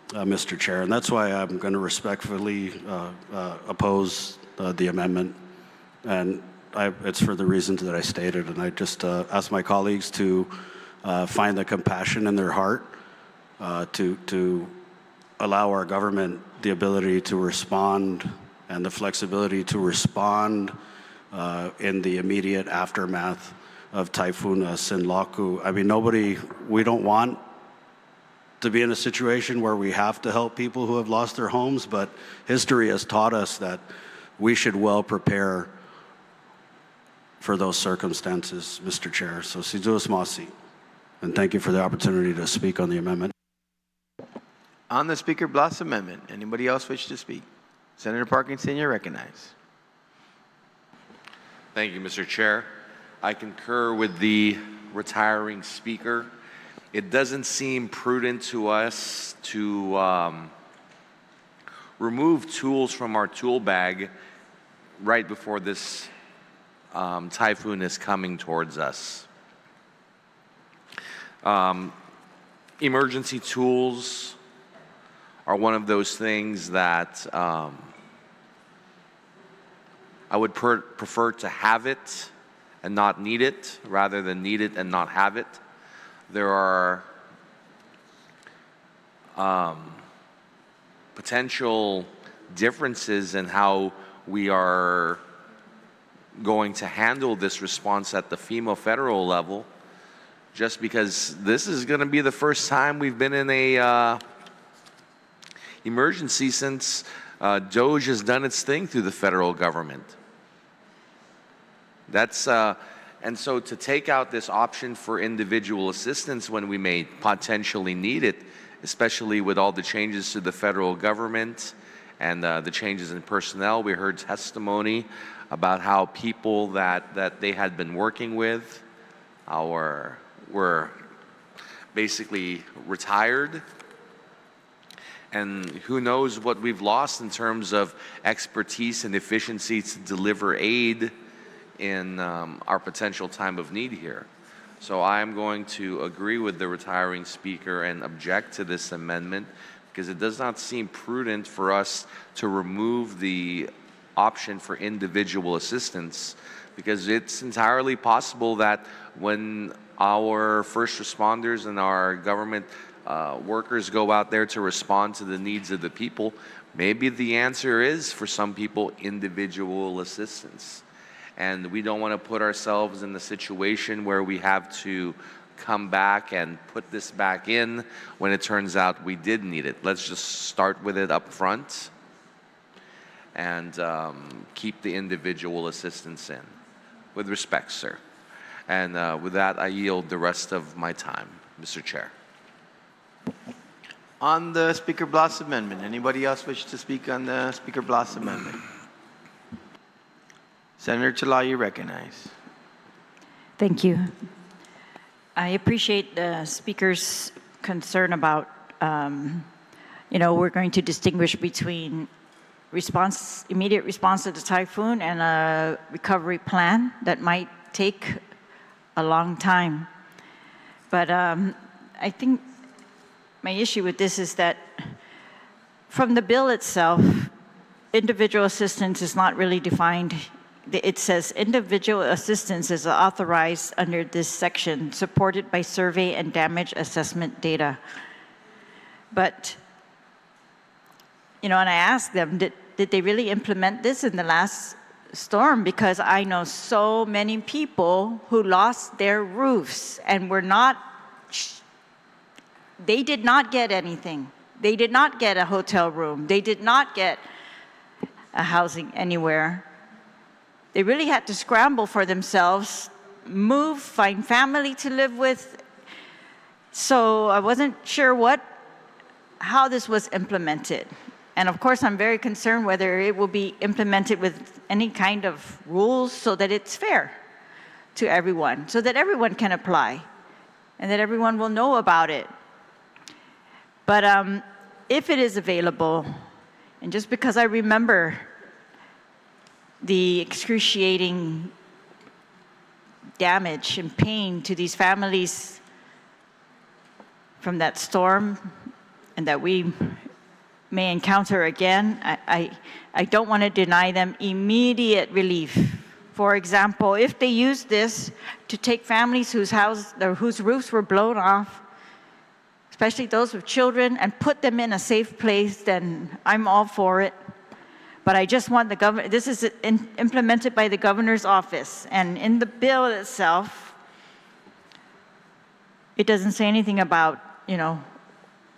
Mr. Chair. And that's why I'm going to respectfully oppose the amendment. And it's for the reasons that I stated. And I just ask my colleagues to find the compassion in their heart to allow our government the ability to respond and the flexibility to respond in the immediate aftermath of Typhoon Sinlaku. I mean, we don't want to be in a situation where we have to help people who have lost their homes, but history has taught us that we should well prepare for those circumstances, Mr. Chair. So, si Duas Masi, and thank you for the opportunity to speak on the amendment. On the Speaker Blas amendment, anybody else wish to speak? Senator Parkinson, you're recognized. Thank you, Mr. Chair. I concur with the retiring speaker. It doesn't seem prudent to us to remove tools from our tool bag right before this typhoon is coming towards us. Emergency tools are one of those things that I would prefer to have it and not need it, rather than need it and not have it. There are potential differences in how we are going to handle this response at the FEMA federal level, just because this is going to be the first time we've been in a emergency since DOGE has done its thing through the federal government. And so to take out this option for individual assistance when we may potentially need it, especially with all the changes to the federal government and the changes in personnel, we heard testimony about how people that they had been working with were basically retired. And who knows what we've lost in terms of expertise and efficiency to deliver aid in our potential time of need here. So I'm going to agree with the retiring speaker and object to this amendment, because it does not seem prudent for us to remove the option for individual assistance, because it's entirely possible that when our first responders and our government workers go out there to respond to the needs of the people, maybe the answer is, for some people, individual assistance. And we don't want to put ourselves in the situation where we have to come back and put this back in when it turns out we did need it. Let's just start with it up front and keep the individual assistance in. With respect, sir. And with that, I yield the rest of my time, Mr. Chair. On the Speaker Blas amendment, anybody else wish to speak on the Speaker Blas amendment? Senator Chalai, you recognize. Thank you. I appreciate the speaker's concern about, we're going to distinguish between immediate response to the typhoon and a recovery plan that might take a long time. But I think my issue with this is that from the bill itself, individual assistance is not really defined. It says individual assistance is authorized under this section, supported by survey and damage assessment data. But, and I asked them, did they really implement this in the last storm? Because I know so many people who lost their roofs and they did not get anything. They did not get a hotel room. They did not get a housing anywhere. They really had to scramble for themselves, move, find family to live with. So I wasn't sure how this was implemented. And of course, I'm very concerned whether it will be implemented with any kind of rules so that it's fair to everyone, so that everyone can apply and that everyone will know about it. But if it is available, and just because I remember the excruciating damage and pain to these families from that storm, and that we may encounter again, I don't want to deny them immediate relief. For example, if they use this to take families whose roofs were blown off, especially those with children, and put them in a safe place, then I'm all for it. But I just want the government, this is implemented by the governor's office, and in the bill itself, it doesn't say anything about,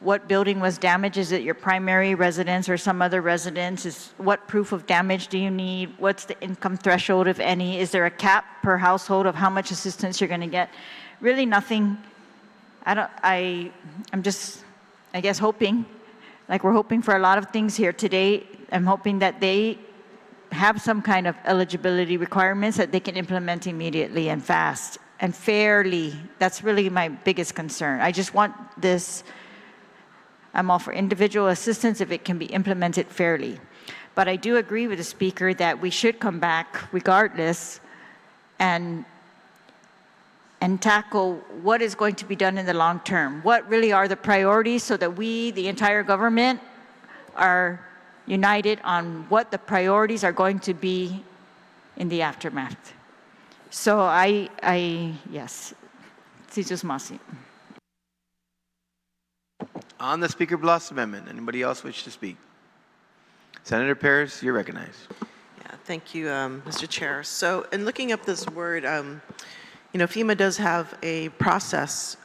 what building was damaged. Is it your primary residence or some other residence? What proof of damage do you need? What's the income threshold, if any? Is there a cap per household of how much assistance you're going to get? Really nothing. I'm just, I guess, hoping, like we're hoping for a lot of things here today. I'm hoping that they have some kind of eligibility requirements that they can implement immediately and fast and fairly. That's really my biggest concern. I just want this. I'm all for individual assistance if it can be implemented fairly. But I do agree with the speaker that we should come back regardless and tackle what is going to be done in the long term. What really are the priorities so that we, the entire government, are united on what the priorities are going to be in the aftermath. So yes, Sisus Masi. On the Speaker Bluff's amendment, anybody else wish to speak? Senator Perez, you're recognized. Yeah, thank you, Mr. Chair. So in looking up this word, FEMA does have a process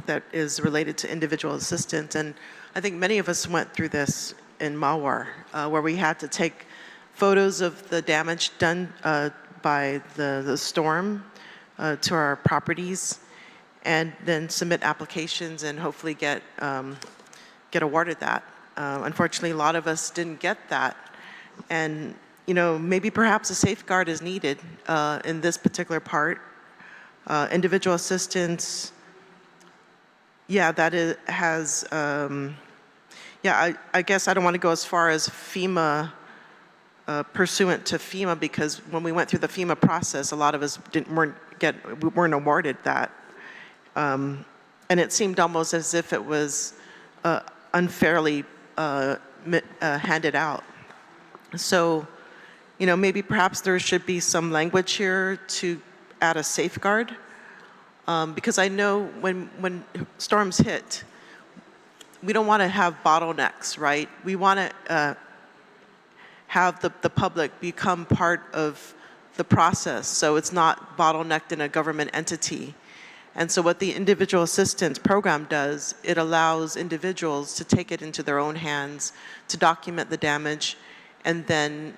that is related to individual assistance, and I think many of us went through this in Mawar, where we had to take photos of the damage done by the storm to our properties, and then submit applications and hopefully get awarded that. Unfortunately, a lot of us didn't get that, and maybe perhaps a safeguard is needed in this particular part. Individual assistance, yeah, I guess I don't want to go as far as FEMA, pursuant to FEMA, because when we went through the FEMA process, a lot of us weren't awarded that. And it seemed almost as if it was unfairly handed out. So, maybe perhaps there should be some language here to add a safeguard, because I know when storms hit, we don't want to have bottlenecks, right? We want to have the public become part of the process, so it's not bottlenecked in a government entity. And so what the individual assistance program does, it allows individuals to take it into their own hands, to document the damage, and then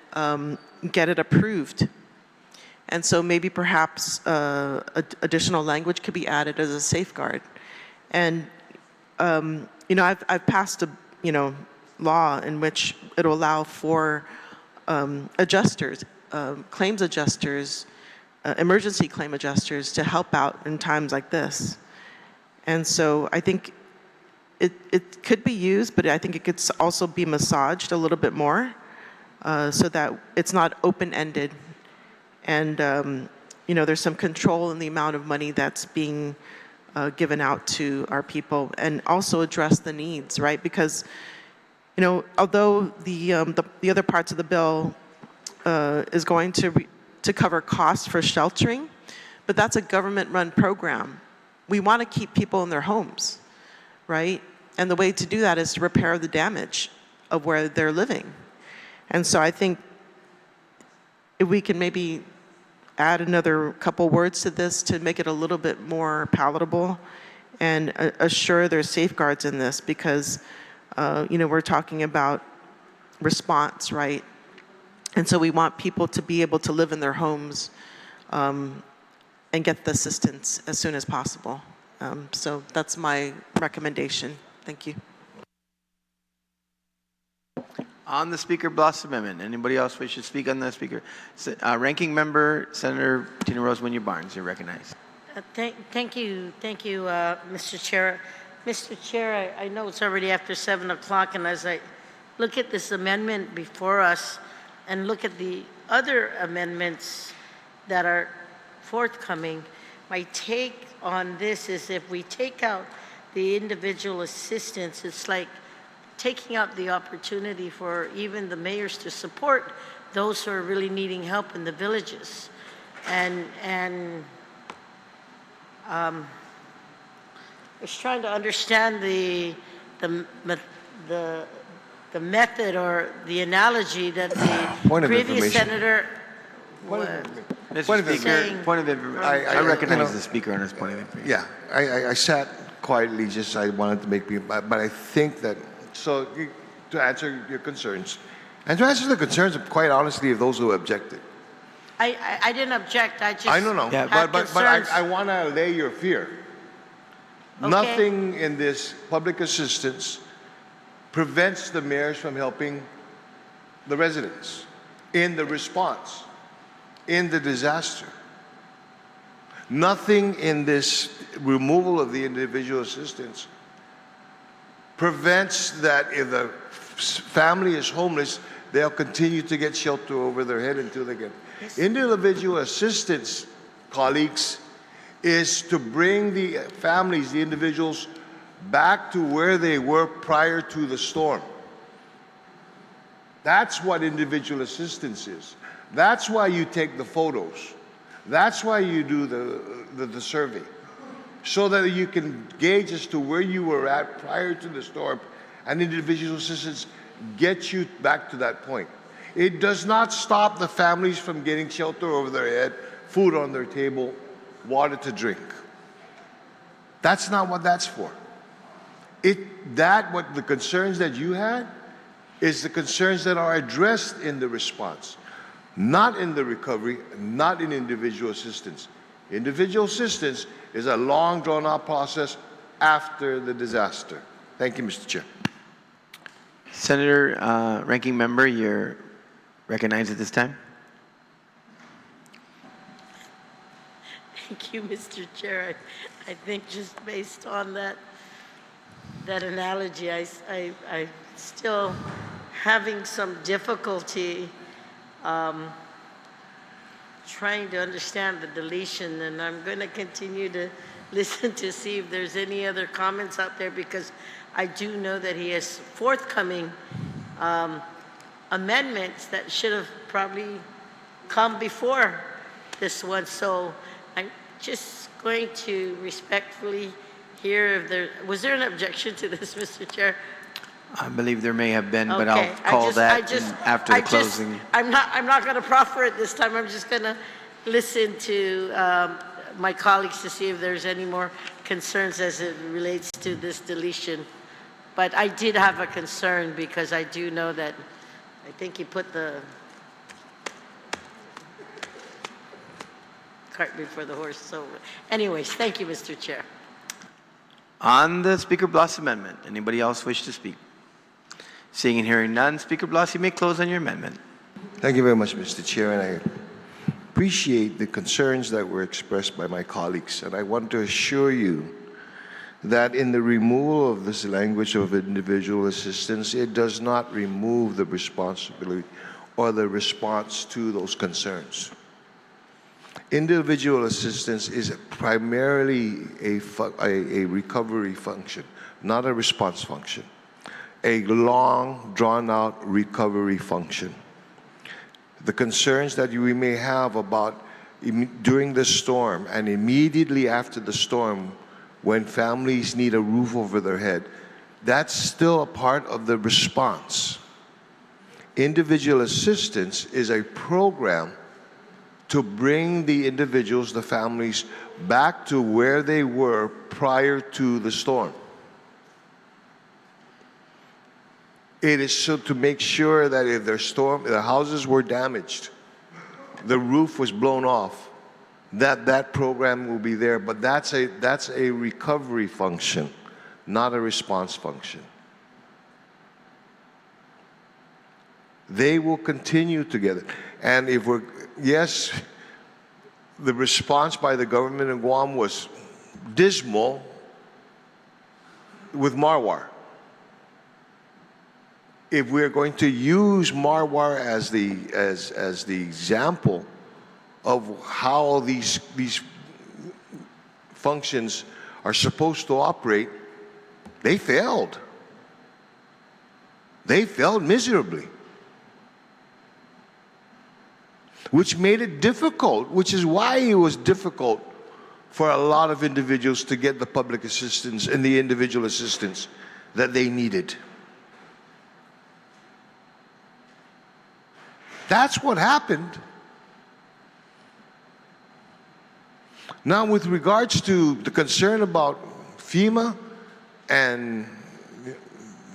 get it approved. And so maybe perhaps additional language could be added as a safeguard. And I've passed a law in which it'll allow for adjusters, claims adjusters, emergency claim adjusters to help out in times like this. And so I think it could be used, but I think it could also be massaged a little bit more so that it's not open-ended. And there's some control in the amount of money that's being given out to our people, and also address the needs, right? Because although the other parts of the bill is going to cover costs for sheltering, but that's a government-run program. We want to keep people in their homes, right? And the way to do that is to repair the damage of where they're living. And so I think if we can maybe add another couple words to this to make it a little bit more palatable and assure there's safeguards in this because, we're talking about response, right? And so we want people to be able to live in their homes and get the assistance as soon as possible. So that's my recommendation. Thank you. On the Speaker Bloss Amendment, anybody else wish to speak on the Speaker? Ranking Member Senator Tina Rose Winya-Barnes, you're recognized. Thank you, Mr. Chair. Mr. Chair, I know it's already after 7 o'clock, and as I look at this amendment before us and look at the other amendments that are forthcoming, my take on this is if we take out the individual assistance, it's like taking out the opportunity for even the mayors to support those who are really needing help in the villages. And I was trying to understand the method or the analogy that the Point of previous information. senator was Mr. Speaker, saying. point of information. I recognize the Speaker on his point of information. Yeah, I sat quietly, just I wanted to make people, but I think that, so to answer your concerns, and to answer the concerns, quite honestly, of those who objected. I didn't object, I just I don't know, Yeah, had but concerns. I want to allay your fear. Okay. Nothing in this public assistance prevents the mayors from helping the residents in the response, in the disaster. Nothing in this removal of the individual assistance prevents that if the family is homeless, they'll continue to get shelter over their head until they get. Individual assistance, colleagues, is to bring the families, the individuals, back to where they were prior to the storm. That's what individual assistance is. That's why you take the photos. That's why you do the survey, so that you can gauge as to where you were at prior to the storm, and individual assistance gets you back to that point. It does not stop the families from getting shelter over their head, food on their table, water to drink. That's not what that's for. What the concerns that you had is the concerns that are addressed in the response, not in the recovery, not in individual assistance. Individual assistance is a long drawn-out process after the disaster. Thank you, Mr. Chair. Senator, Ranking Member, you're recognized at this time. Thank you, Mr. Chair. I think just based on that analogy, I still having some difficulty trying to understand the deletion, and I'm going to continue to listen to see if there's any other comments out there, because I do know that he has forthcoming amendments that should have probably come before this one. So I'm just going to respectfully hear if was there an objection to this, Mr. Chair? I believe there may have been, but Okay, I'll call that after the just- closing. I'm not going to proffer it this time. I'm just going to listen to my colleagues to see if there's any more concerns as it relates to this deletion. But I did have a concern because I do know that I think he put the cart before the horse. So anyways, thank you, Mr. Chair. On the Speaker Bloss Amendment, anybody else wish to speak? Seeing and hearing none, Speaker Bloss, you may close on your amendment. Thank you very much, Mr. Chair, and I appreciate the concerns that were expressed by my colleagues, and I want to assure you that in the removal of this language of individual assistance, it does not remove the responsibility or the response to those concerns. Individual assistance is primarily a recovery function, not a response function. A long, drawn-out recovery function. The concerns that we may have about during the storm and immediately after the storm, when families need a roof over their head, that's still a part of the response. Individual assistance is a program to bring the individuals, the families, back to where they were prior to the storm. It is so to make sure that if their houses were damaged, the roof was blown off, that program will be there. But that's a recovery function, not a response function. They will continue together. And yes, the response by the government in Guam was dismal with Marwar. If we're going to use Marwar as the example of how these functions are supposed to operate, they failed. They failed miserably. Which made it difficult, which is why it was difficult for a lot of individuals to get the public assistance and the individual assistance that they needed. That's what happened. Now, with regards to the concern about FEMA and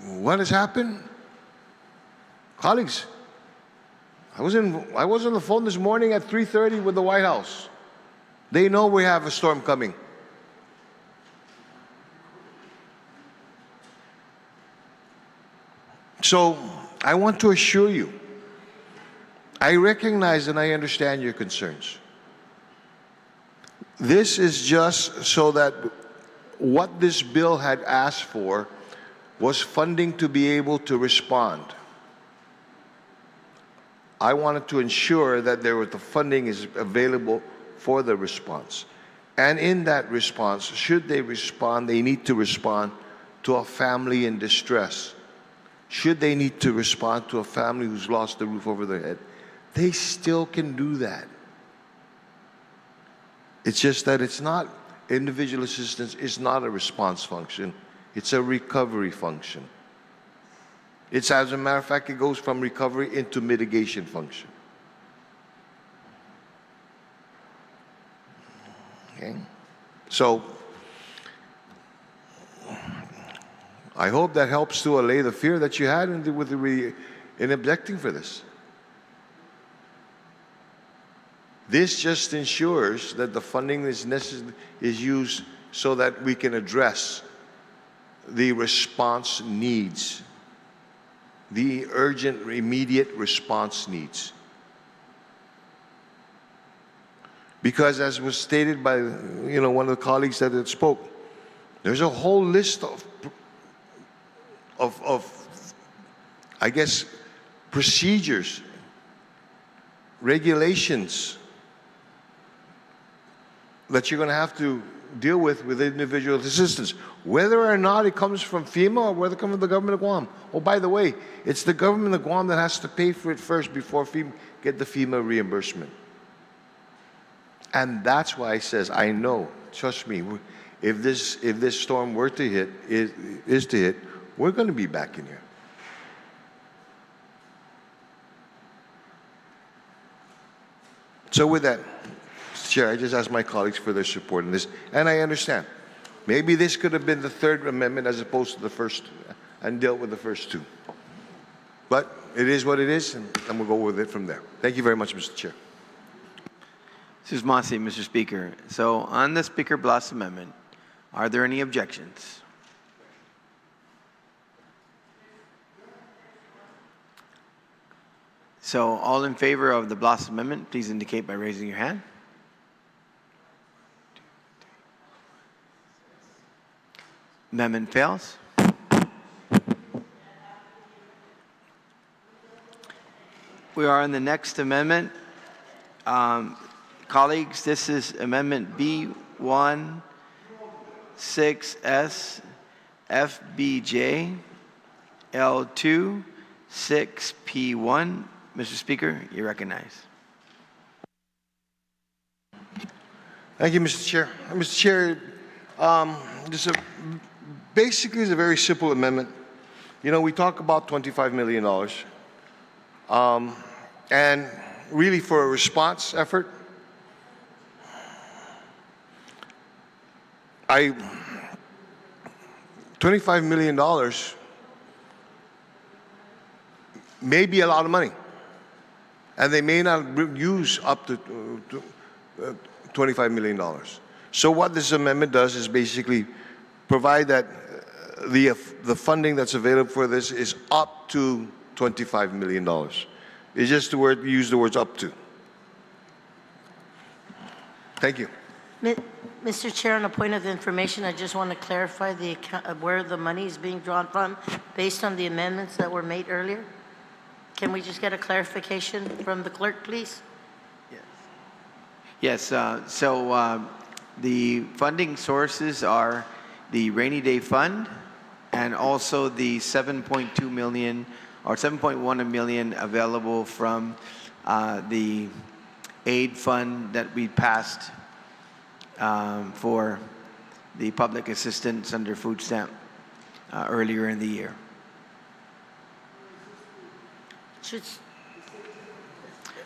what has happened, colleagues, I was on the phone this morning at 3:30 with the White House. They know we have a storm coming. So I want to assure you, I recognize and I understand your concerns. This is just so that what this bill had asked for was funding to be able to respond. I wanted to ensure that the funding is available for the response. And in that response, should they respond, they need to respond to a family in distress. Should they need to respond to a family who's lost the roof over their head, they still can do that. It's just that it's not, individual assistance is not a response function. It's a recovery function. It's, as a matter of fact, it goes from recovery into mitigation function. Okay? So, I hope that helps to allay the fear that you had in objecting for this. This just ensures that the funding is used so that we can address the response needs, the urgent, immediate response needs. Because as was stated by one of the colleagues that had spoke, there's a whole list of I guess, procedures, regulations that you're going to have to deal with individual assistance, whether or not it comes from FEMA or whether it comes from the government of Guam. Oh, by the way, it's the government of Guam that has to pay for it first before FEMA get the FEMA reimbursement. And that's why it says, I know, trust me, if this storm were to hit, is to hit, we're going to be back in here. So with that, Chair, I just ask my colleagues for their support in this, and I understand. Maybe this could have been the third amendment as opposed to the first, and dealt with the first two. But it is what it is, and we'll go with it from there. Thank you very much, Mr. Chair. This is Mossy, Mr. Speaker. So on the Speaker Blas amendment, are there any objections? So all in favor of the Blas amendment, please indicate by raising your hand. Amendment fails. We are on the next amendment. Colleagues, this is Amendment B1-6S FBJ L2 6P1. Mr. Speaker, you recognize. Thank you, Mr. Chair. Mr. Chair, basically it's a very simple amendment. You know, we talk about $25 million. And really for a response effort, $25 million may be a lot of money, and they may not use up to $25 million. So what this amendment does is basically provide that the funding that's available for this is up to $25 million. It's just the word, use the words up to. Thank you. Mr. Chair, on a point of information, I just want to clarify the account, where the money is being drawn from based on the amendments that were made earlier. Can we just get a clarification from the clerk, please? Yes, the funding sources are the rainy day fund and also the 7.2 million or 7.1 million available from the aid fund that we passed for the public assistance under food stamp earlier in the year.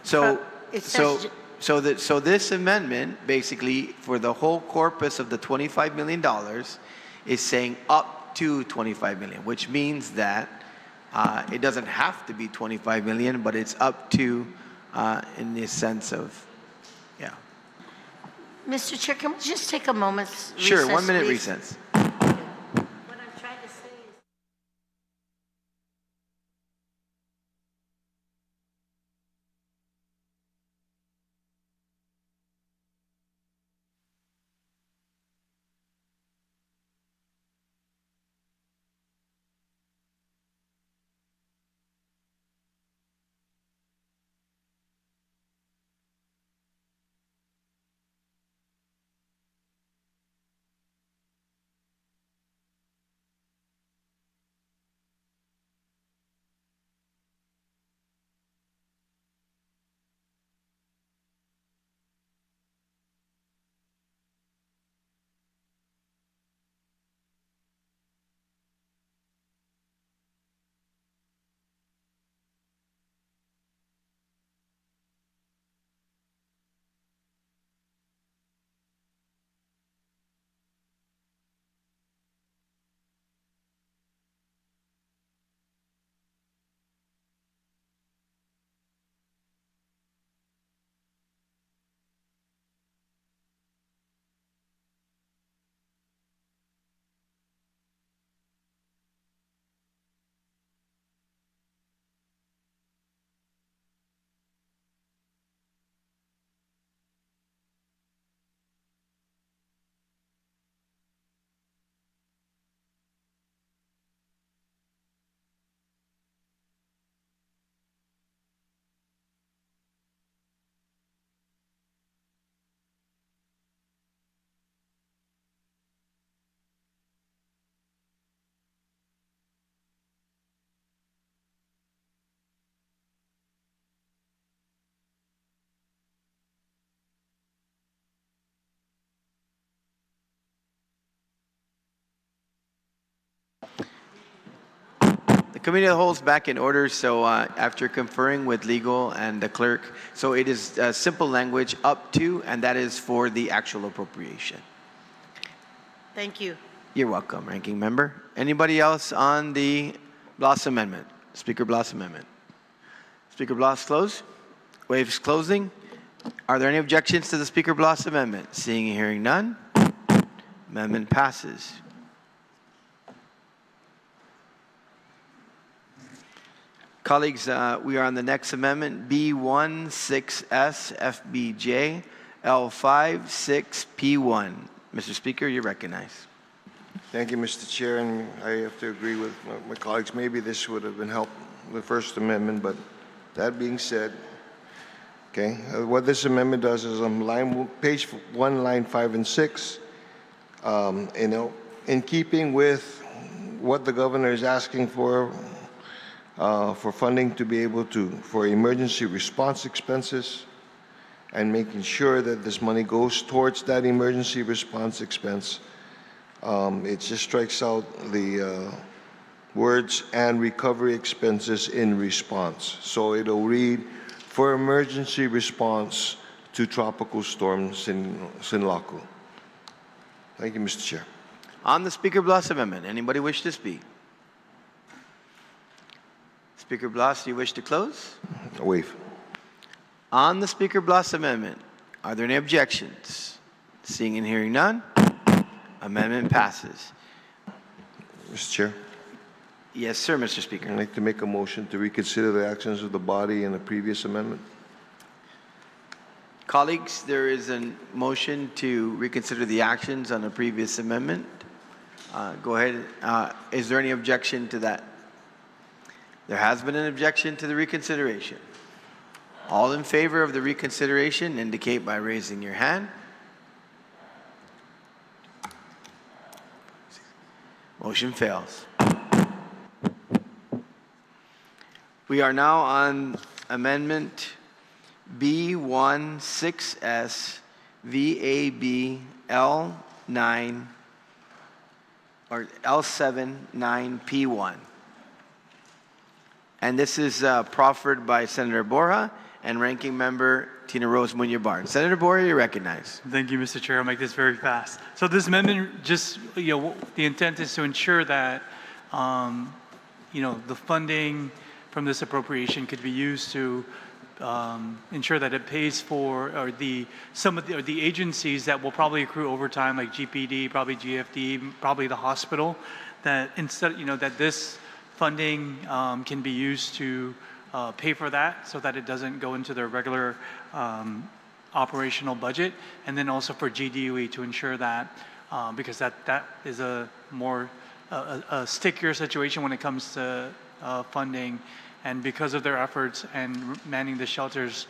So this amendment, basically, for the whole corpus of the $25 million, is saying up to $25 million, which means that it doesn't have to be $25 million, but it's up to, in the sense of, yeah. Mr. Chair, can we just take a moment's recess, Sure, 1 minute please? recess. What I'm trying to say is... The committee of the whole is back in order, so after conferring with legal and the clerk, so it is simple language up to, and that is for the actual appropriation. Thank you. You're welcome, Ranking Member. Anybody else on the Bloss Amendment? Speaker Bloss Amendment. Speaker Bloss close. Waves closing. Are there any objections to the Speaker Bloss Amendment? Seeing and hearing none, amendment passes. Colleagues, we are on the next amendment, B16S FBJ L56P1. Mr. Speaker, you're recognized. Thank you, Mr. Chair, and I have to agree with my colleagues. Maybe this would have been helped, the First Amendment, but that being said, okay, what this amendment does is on page 1, line 5 and 6, in keeping with what the governor is asking for funding to be able to, for emergency response expenses, and making sure that this money goes towards that emergency response expense. It just strikes out the words, and recovery expenses in response. So it'll read, for emergency response to Tropical Storm Sinlaku. Thank you, Mr. Chair. On the Speaker Blas amendment, anybody wish to speak? Speaker Blas, do you wish to close? Waive. On the Speaker Blas amendment, are there any objections? Seeing and hearing none, amendment passes. Mr. Chair, Yes, sir, Mr. I'd Speaker. like to make a motion to reconsider the actions of the body in the previous amendment. Colleagues, there is a motion to reconsider the actions on a previous amendment. Go ahead. Is there any objection to that? There has been an objection to the reconsideration. All in favor of the reconsideration indicate by raising your hand. Motion fails. We are now on amendment B16S VAB L9 or L79P1. And this is proffered by Senator Borja and Ranking Member Tina Rose Muñoz-Barnes. Senator Borja, you recognize. Thank you, Mr. Chair. I'll make this very fast. So this amendment just, the intent is to ensure that, the funding from this appropriation could be used to ensure that it pays for some of the agencies that will probably accrue overtime, like GPD, probably GFD, probably the hospital. That instead, that this funding can be used to pay for that, so that it doesn't go into their regular operational budget, and then also for GDOE to ensure that because that is a more a stickier situation when it comes to funding. And because of their efforts and manning the shelters,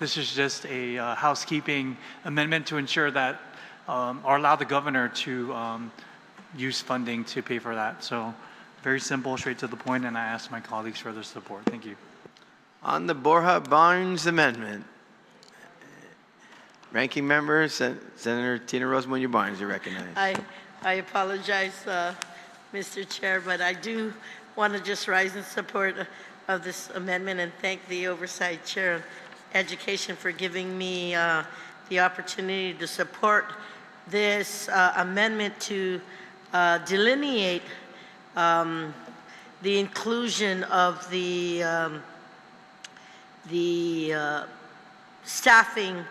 this is just a housekeeping amendment to ensure that, or allow the governor to use funding to pay for that. So very simple, straight to the point, and I ask my colleagues for their support. Thank you. On the Borja-Barnes amendment, Ranking Member Senator Tina Rose Muñoz-Barnes, you recognize. I apologize, Mr. Chair, but I do want to just rise in support of this amendment and thank the Oversight Chair of Education for giving me the opportunity to support this amendment to delineate the inclusion of the staffing,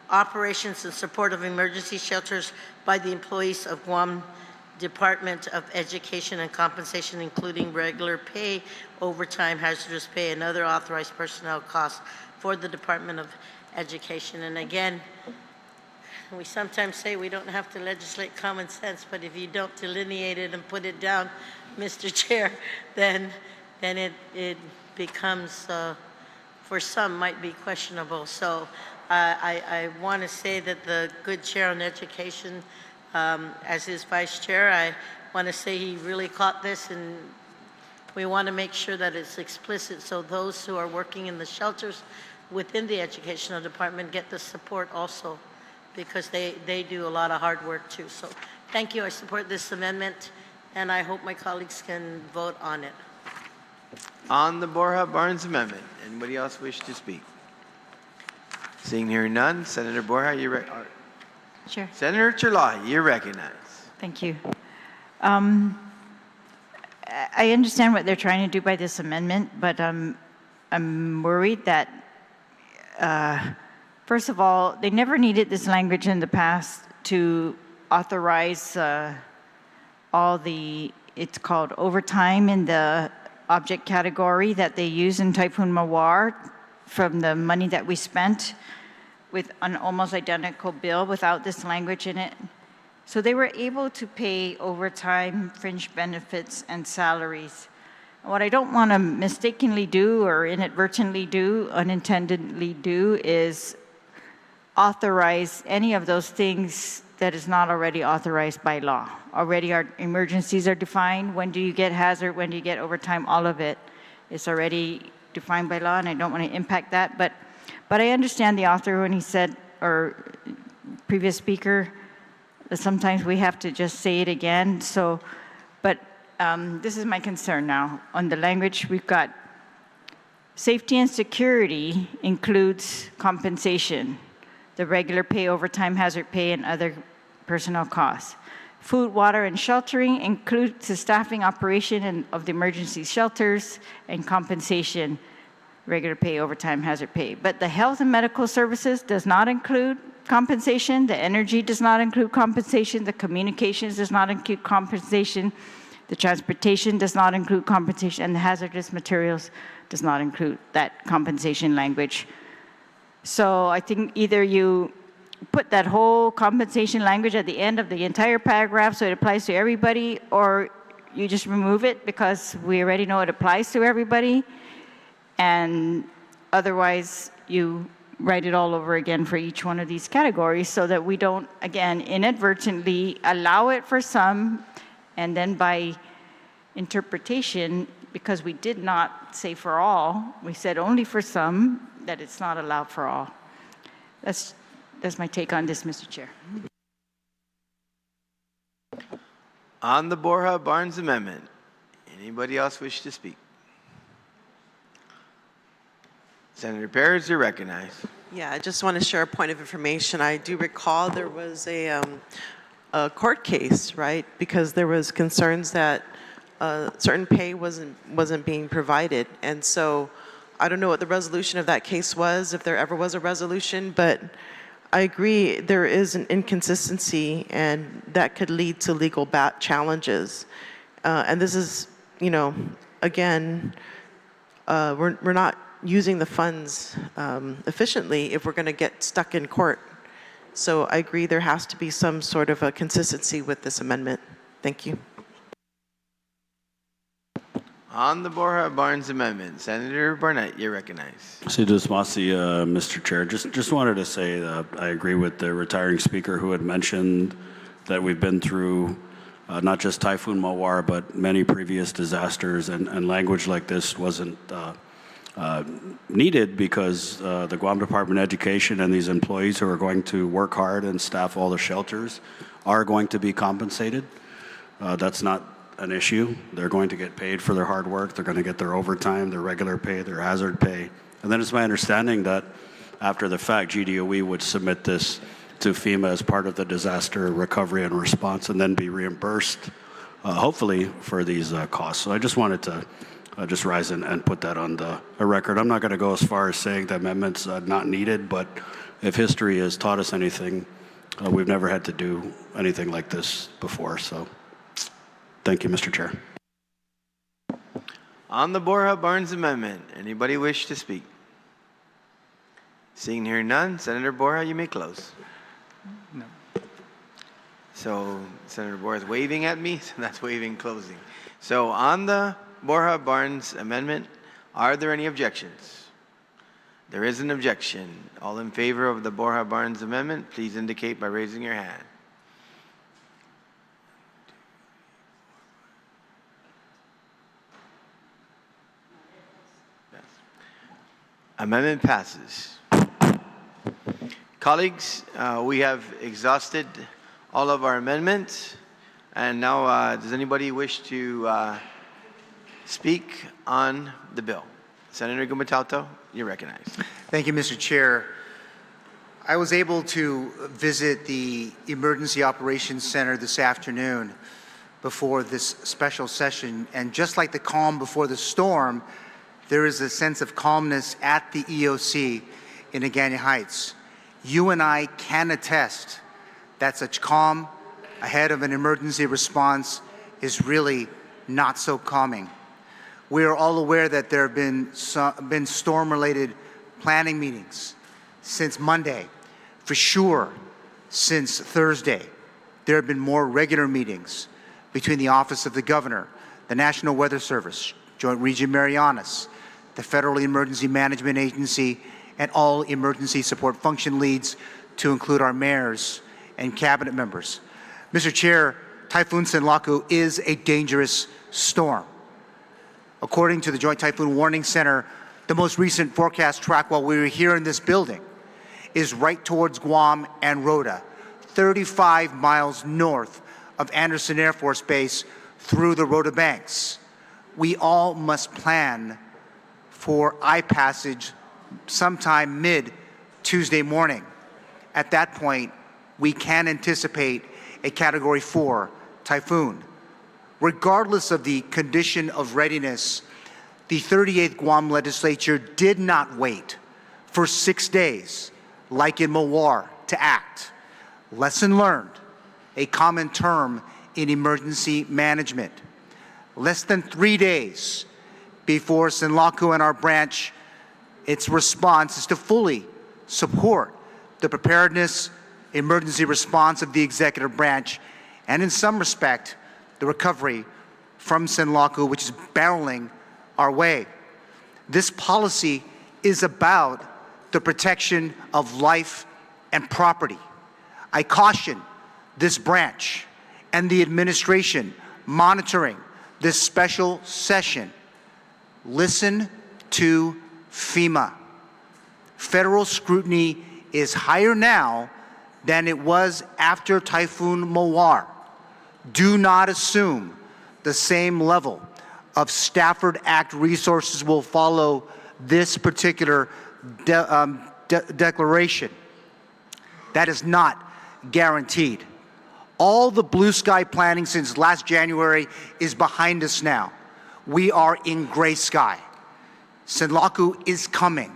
operations, and support of emergency shelters by the employees of Guam Department of Education and Compensation, including regular pay, overtime, hazardous pay, and other authorized personnel costs for the Department of Education. And again, we sometimes say we don't have to legislate common sense, but if you don't delineate it and put it down, Mr. Chair, then it becomes, for some, might be questionable. So I want to say that the good chair on education, as his vice chair, I want to say he really caught this, and we want to make sure that it's explicit so those who are working in the shelters within the educational department get the support also, because they do a lot of hard work too. So thank you. I support this amendment, and I hope my colleagues can vote on it. On the Borja-Barnes amendment, anybody else wish to speak? Seeing here none, Senator Borja, Sure. Senator Chalahi, you're recognized. Thank you. I understand what they're trying to do by this amendment, but I'm worried that, first of all, they never needed this language in the past to authorize all the, it's called overtime in the object category that they use in Typhoon Mawar from the money that we spent with an almost identical bill without this language in it. So they were able to pay overtime, fringe benefits, and salaries. What I don't want to mistakenly do or inadvertently do, unintendedly do, is authorize any of those things that is not already authorized by law. Already our emergencies are defined. When do you get hazard? When do you get overtime? All of it is already defined by law, and I don't want to impact that. But I understand the author when he said, or previous speaker, that sometimes we have to just say it again. So, but this is my concern now. On the language, we've got safety and security includes compensation, the regular pay, overtime, hazard pay, and other personnel costs. Food, water, and sheltering includes the staffing operation of the emergency shelters and compensation, regular pay, overtime, hazard pay. But the health and medical services does not include compensation, the energy does not include compensation, the communications does not include compensation, the transportation does not include compensation, and the hazardous materials does not include that compensation language. So I think either you put that whole compensation language at the end of the entire paragraph so it applies to everybody, or you just remove it because we already know it applies to everybody, and otherwise you write it all over again for each one of these categories so that we don't, again, inadvertently allow it for some, and then by interpretation, because we did not say for all, we said only for some, that it's not allowed for all. That's my take on this, Mr. Chair. On the Borja Barnes amendment, anybody else wish to speak? Senator Perez, you're recognized. Yeah, I just want to share a point of information. I do recall there was a court case, right? Because there was concerns that certain pay wasn't being provided. And so I don't know what the resolution of that case was, if there ever was a resolution, but I agree there is an inconsistency, and that could lead to legal challenges. And this is, you know, again, we're not using the funds efficiently if we're going to get stuck in court. So I agree there has to be some sort of a consistency with this amendment. Thank you. On the Borja Barnes amendment, Senator Barnett, you're recognized. Mr. Chair. Just wanted to say I agree with the retiring speaker who had mentioned that we've been through not just Typhoon Mawar, but many previous disasters, and language like this wasn't needed because the Guam Department of Education and these employees who are going to work hard and staff all the shelters are going to be compensated. That's not an issue. They're going to get paid for their hard work. They're going to get their overtime, their regular pay, their hazard pay. And then it's my understanding that after the fact, GDOE would submit this to FEMA as part of the disaster recovery and response and then be reimbursed, hopefully, for these costs. So I just wanted to just rise and put that on the record. I'm not going to go as far as saying the amendment's not needed, but if history has taught us anything, we've never had to do anything like this before. So thank you, Mr. Chair. On the Borja Barnes amendment, anybody wish to speak? Seeing here none, Senator Borja, you may close. No. So Senator Borja is waving at me, so that's waving closing. So on the Borja Barnes amendment, are there any objections? There is an objection. All in favor of the Borja Barnes amendment, please indicate by raising your hand. Amendment passes. Colleagues, we have exhausted all of our amendments, and now does anybody wish to speak on the bill? Senator Gumatauto, you're recognized. Thank you, Mr. Chair. I was able to visit the Emergency Operations Center this afternoon before this special session, and just like the calm before the storm, there is a sense of calmness at the EOC in Agana Heights. You and I can attest that such calm ahead of an emergency response is really not so calming. We are all aware that there have been storm-related planning meetings since Monday. For sure, since Thursday, there have been more regular meetings between the Office of the Governor, the National Weather Service, Joint Region Marianas, the Federal Emergency Management Agency, and all emergency support function leads, to include our mayors and cabinet members. Mr. Chair, Typhoon Sinlaku is a dangerous storm. According to the Joint Typhoon Warning Center, the most recent forecast track while we were here in this building is right towards Guam and Rota, 35 miles north of Andersen Air Force Base, through the Rota Banks. We all must plan for I-passage sometime mid-Tuesday morning. At that point, we can anticipate a Category 4 typhoon. Regardless of the condition of readiness, the 38th Guam Legislature did not wait for 6 days, like in Mawar, to act. Lesson learned, a common term in emergency management. Less than 3 days before Sinlaku and our branch, its response is to fully support the preparedness, emergency response of the executive branch, and in some respect, the recovery from Sinlaku, which is barreling our way. This policy is about the protection of life and property. I caution this branch and the administration monitoring this special session. Listen to FEMA. Federal scrutiny is higher now than it was after Typhoon Mawar. Do not assume the same level of Stafford Act resources will follow this particular declaration. That is not guaranteed. All the blue sky planning since last January is behind us now. We are in gray sky. Sinlaku is coming.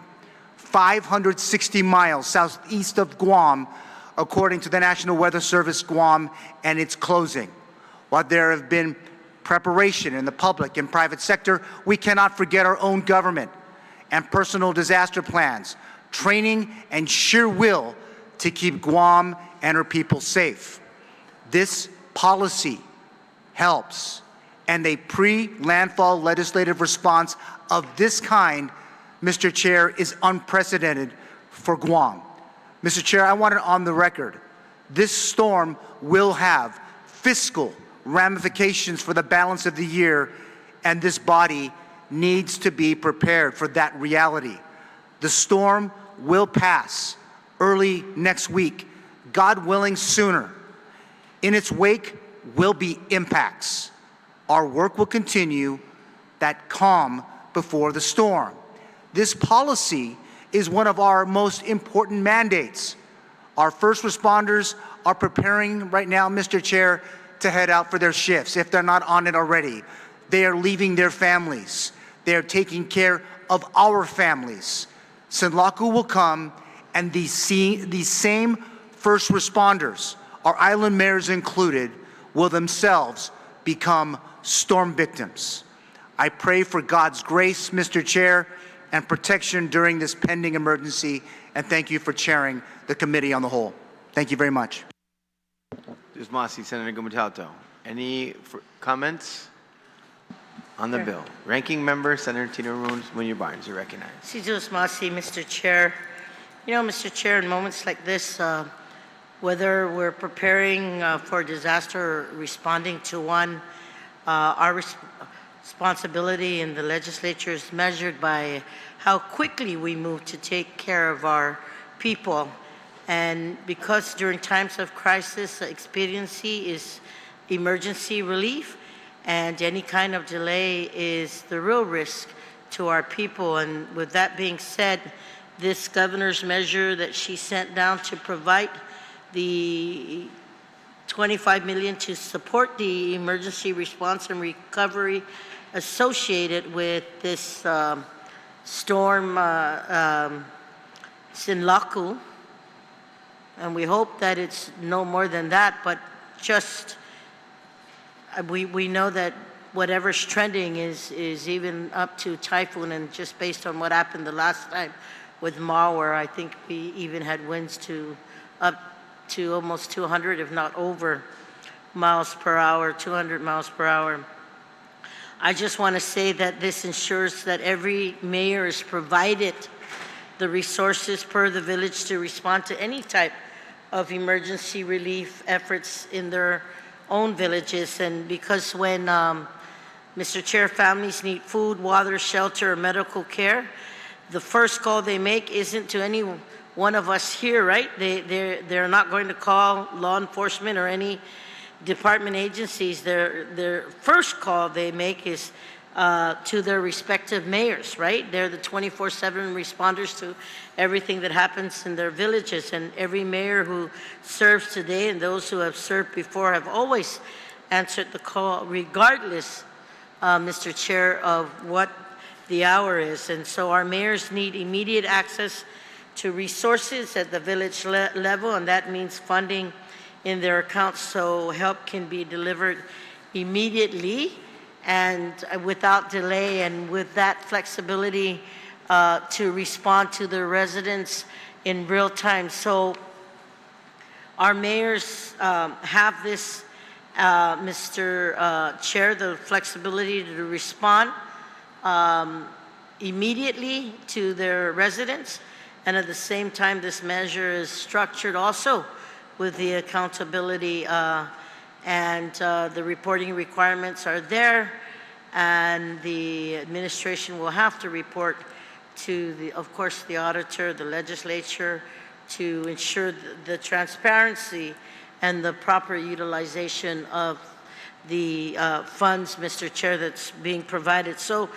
560 miles southeast of Guam, according to the National Weather Service Guam, and it's closing. While there have been preparation in the public and private sector, we cannot forget our own government and personal disaster plans, training, and sheer will to keep Guam and her people safe. This policy helps, and a pre-landfall legislative response of this kind, Mr. Chair, is unprecedented for Guam. Mr. Chair, I want it on the record. This storm will have fiscal ramifications for the balance of the year, and this body needs to be prepared for that reality. The storm will pass early next week, God willing sooner. In its wake will be impacts. Our work will continue, that calm before the storm. This policy is one of our most important mandates. Our first responders are preparing right now, Mr. Chair, to head out for their shifts, if they're not on it already. They are leaving their families. They are taking care of our families. Sinlaku will come, and these same first responders, our island mayors included, will themselves become storm victims. I pray for God's grace, Mr. Chair, and protection during this pending emergency, and thank you for chairing the Committee on the Whole. Thank you very much. Dismasi, Senator Gumatato. Any comments on the bill? Ranking Member, Senator Tino Muñoz Barnes, you're recognized. Dismasi, Mr. Chair. You know, Mr. Chair, in moments like this, whether we're preparing for disaster or responding to one, our responsibility in the legislature is measured by how quickly we move to take care of our people. And because during times of crisis, expediency is emergency relief, and any kind of delay is the real risk to our people. And with that being said, this governor's measure that she sent down to provide the $25 million to support the emergency response and recovery associated with this storm Sinlaku, and we hope that it's no more than that, but just we know that whatever's trending is even up to typhoon, and just based on what happened the last time with Mawar, I think we even had winds to up to almost 200, if not over, miles per hour, 200 miles per hour. I just want to say that this ensures that every mayor is provided the resources per the village to respond to any type of emergency relief efforts in their own villages. And because when, Mr. Chair, families need food, water, shelter, or medical care, the first call they make isn't to any one of us here, right? They're not going to call law enforcement or any department agencies, their first call they make is to their respective mayors, right? They're the 24/7 responders to everything that happens in their villages, and every mayor who serves today and those who have served before have always answered the call, regardless, Mr. Chair, of what the hour is. And so our mayors need immediate access to resources at the village level, and that means funding in their accounts so help can be delivered immediately and without delay, and with that flexibility to respond to the residents in real time. So our mayors have this, Mr. Chair, the flexibility to respond immediately to their residents, and at the same time this measure is structured also with the accountability and the reporting requirements are there, and the administration will have to report to, of course, the auditor, the legislature, to ensure the transparency and the proper utilization of the funds, Mr. Chair, that's being provided. So,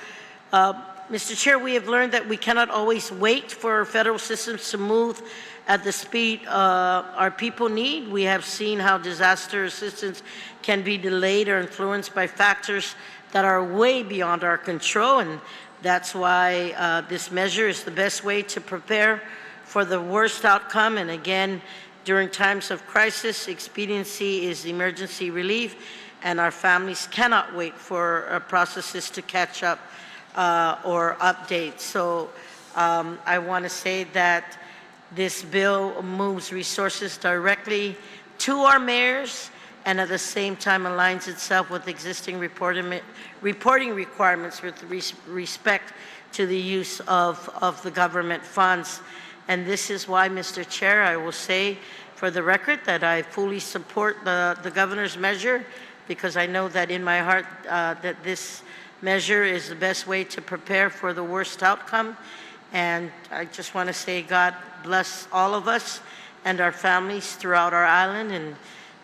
Mr. Chair, we have learned that we cannot always wait for federal systems to move at the speed our people need. We have seen how disaster assistance can be delayed or influenced by factors that are way beyond our control, and that's why this measure is the best way to prepare for the worst outcome. And again, during times of crisis, expediency is emergency relief, and our families cannot wait for processes to catch up or update. So I want to say that this bill moves resources directly to our mayors, and at the same time aligns itself with existing reporting requirements with respect to the use of the government funds. And this is why, Mr. Chair, I will say for the record that I fully support the governor's measure, because I know that in my heart that this measure is the best way to prepare for the worst outcome. And I just want to say God bless all of us and our families throughout our island, and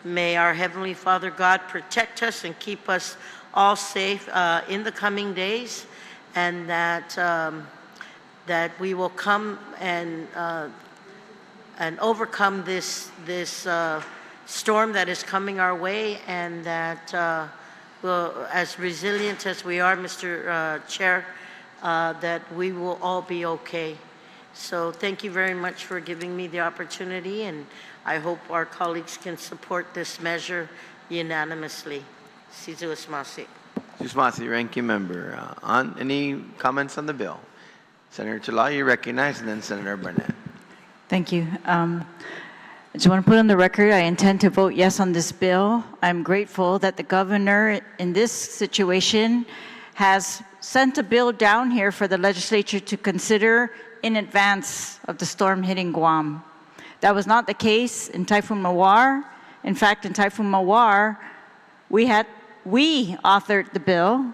may our Heavenly Father God protect us and keep us all safe in the coming days, and that that we will come and overcome this storm that is coming our way, and that we'll, as resilient as we are, Mr. Chair, that we will all be okay. So thank you very much for giving me the opportunity, and I hope our colleagues can support this measure unanimously. Sizu Ismasi. Ismasi, Ranking Member. On any comments on the bill? Senator Talal, you recognize, and then Senator Barnett. Thank you. I just want to put on the record, I intend to vote yes on this bill. I'm grateful that the governor in this situation has sent a bill down here for the legislature to consider in advance of the storm hitting Guam. That was not the case in Typhoon Mawar. In fact, in Typhoon Mawar, we authored the bill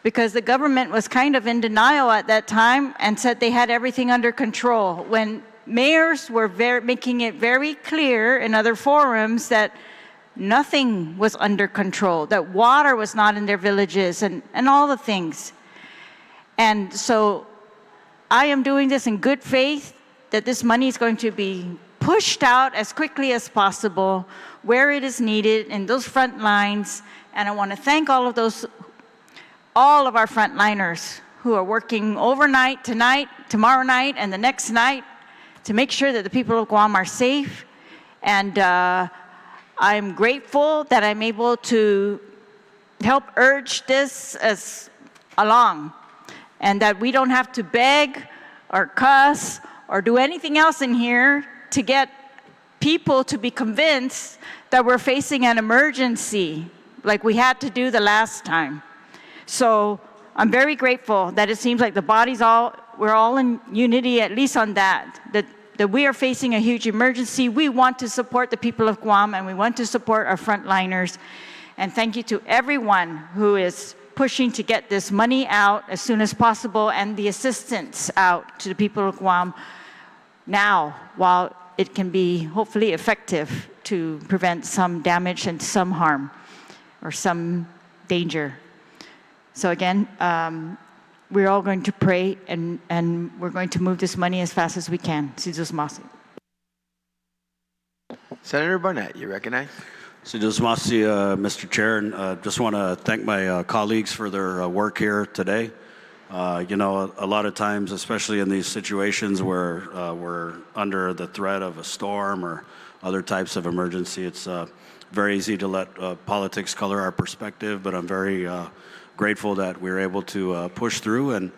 because the government was kind of in denial at that time and said they had everything under control, when mayors were making it very clear in other forums that nothing was under control, that water was not in their villages, and all the things. And so I am doing this in good faith, that this money is going to be pushed out as quickly as possible where it is needed in those front lines. And I want to thank all of our frontliners who are working overnight, tonight, tomorrow night, and the next night to make sure that the people of Guam are safe. And I'm grateful that I'm able to help urge this along, and that we don't have to beg or cuss or do anything else in here to get people to be convinced that we're facing an emergency like we had to do the last time. So I'm very grateful that it seems like we're all in unity, at least on that we are facing a huge emergency. We want to support the people of Guam, and we want to support our frontliners. And thank you to everyone who is pushing to get this money out as soon as possible, and the assistance out to the people of Guam now, while it can be hopefully effective to prevent some damage and some harm or some danger. So again, we're all going to pray and we're going to move this money as fast as we can. Si Diyos masi. Senator Barnett, you recognize? So just want to see, Mr. Chair, and just want to thank my colleagues for their work here today. You know, a lot of times, especially in these situations where we're under the threat of a storm or other types of emergency, it's very easy to let politics color our perspective, but I'm very grateful that we were able to push through and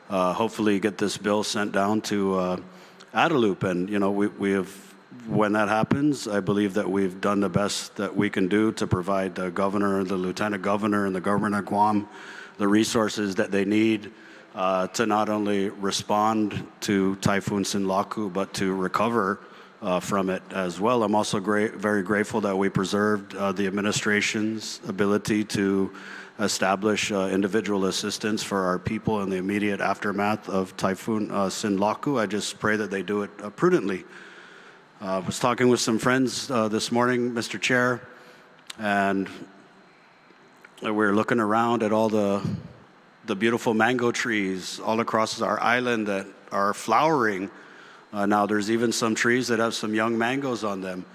hopefully get this bill sent down to Adelup. And, you know, we have, when that happens, I believe that we've done the best that we can do to provide the governor, the lieutenant governor, and the governor of Guam the resources that they need to not only respond to Typhoon Sinlaku, but to recover from it as well. I'm also very grateful that we preserved the administration's ability to establish individual assistance for our people in the immediate aftermath of Typhoon Sinlaku. I just pray that they do it prudently. I was talking with some friends this morning, Mr. Chair, and we're looking around at all the beautiful mango trees all across our island that are flowering. Now there's even some trees that have some young mangoes on them.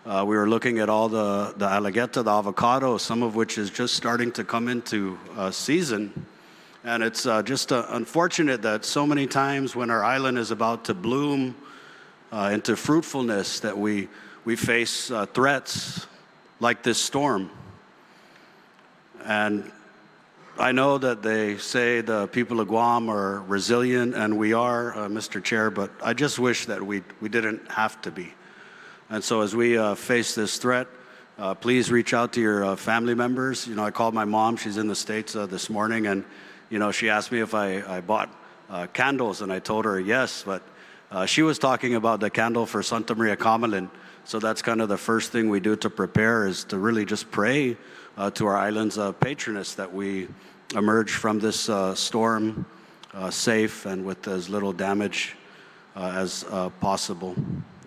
We were looking at all the alligator, the avocado, some of which is just starting to come into season. And it's just unfortunate that so many times when our island is about to bloom into fruitfulness that we face threats like this storm. And I know that they say the people of Guam are resilient, and we are, Mr. Chair, but I just wish that we didn't have to be. And so as we face this threat, please reach out to your family members. You know, I called my mom, she's in the States this morning, and, you know, she asked me if I bought candles, and I told her yes, but she was talking about the candle for Santa Maria Kamalin. So that's kind of the first thing we do to prepare, is to really just pray to our island's patroness that we emerge from this storm safe and with as little damage as possible,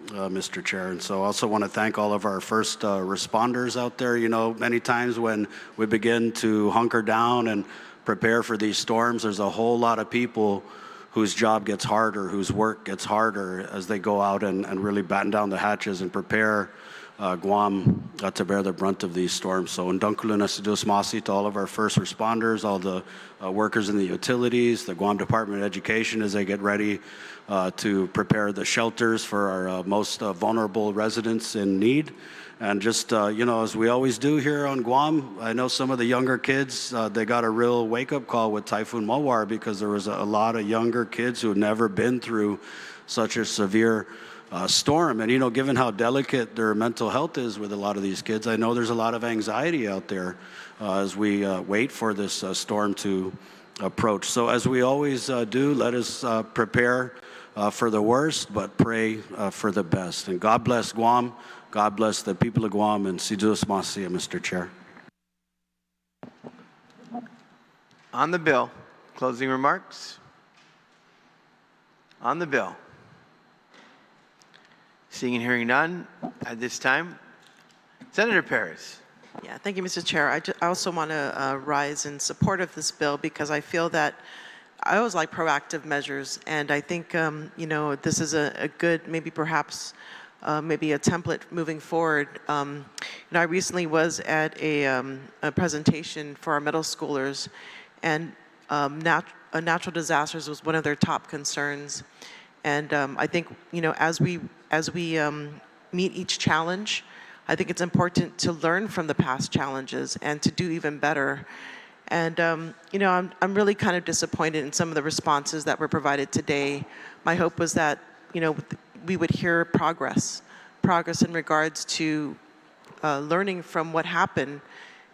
Mr. Chair. And so I also want to thank all of our first responders out there. You know, many times when we begin to hunker down and prepare for these storms, there's a whole lot of people whose job gets harder, whose work gets harder as they go out and really batten down the hatches and prepare Guam to bear the brunt of these storms. So Ndunkulun Asidus Masi to all of our first responders, all the workers in the utilities, the Guam Department of Education as they get ready to prepare the shelters for our most vulnerable residents in need. And just, you know, as we always do here on Guam, I know some of the younger kids, they got a real wake-up call with Typhoon Mawar, because there was a lot of younger kids who had never been through such a severe storm. And, you know, given how delicate their mental health is with a lot of these kids, I know there's a lot of anxiety out there as we wait for this storm to approach. So as we always do, let us prepare for the worst, but pray for the best. And God bless Guam. God bless the people of Guam, and Si Diyos Masiya, Mr. Chair. On the bill, closing remarks? On the bill. Seeing and hearing none, at this time, Senator Perez. Yeah, thank you, Mr. Chair. I also want to rise in support of this bill, because I feel that I always like proactive measures, and I think, you know, this is a good, maybe perhaps, maybe a template moving forward. You know, I recently was at a presentation for our middle schoolers, and natural disasters was one of their top concerns. And I think, you know, as we meet each challenge, I think it's important to learn from the past challenges and to do even better. And, you know, I'm really kind of disappointed in some of the responses that were provided today. My hope was that, you know, we would hear progress in regards to learning from what happened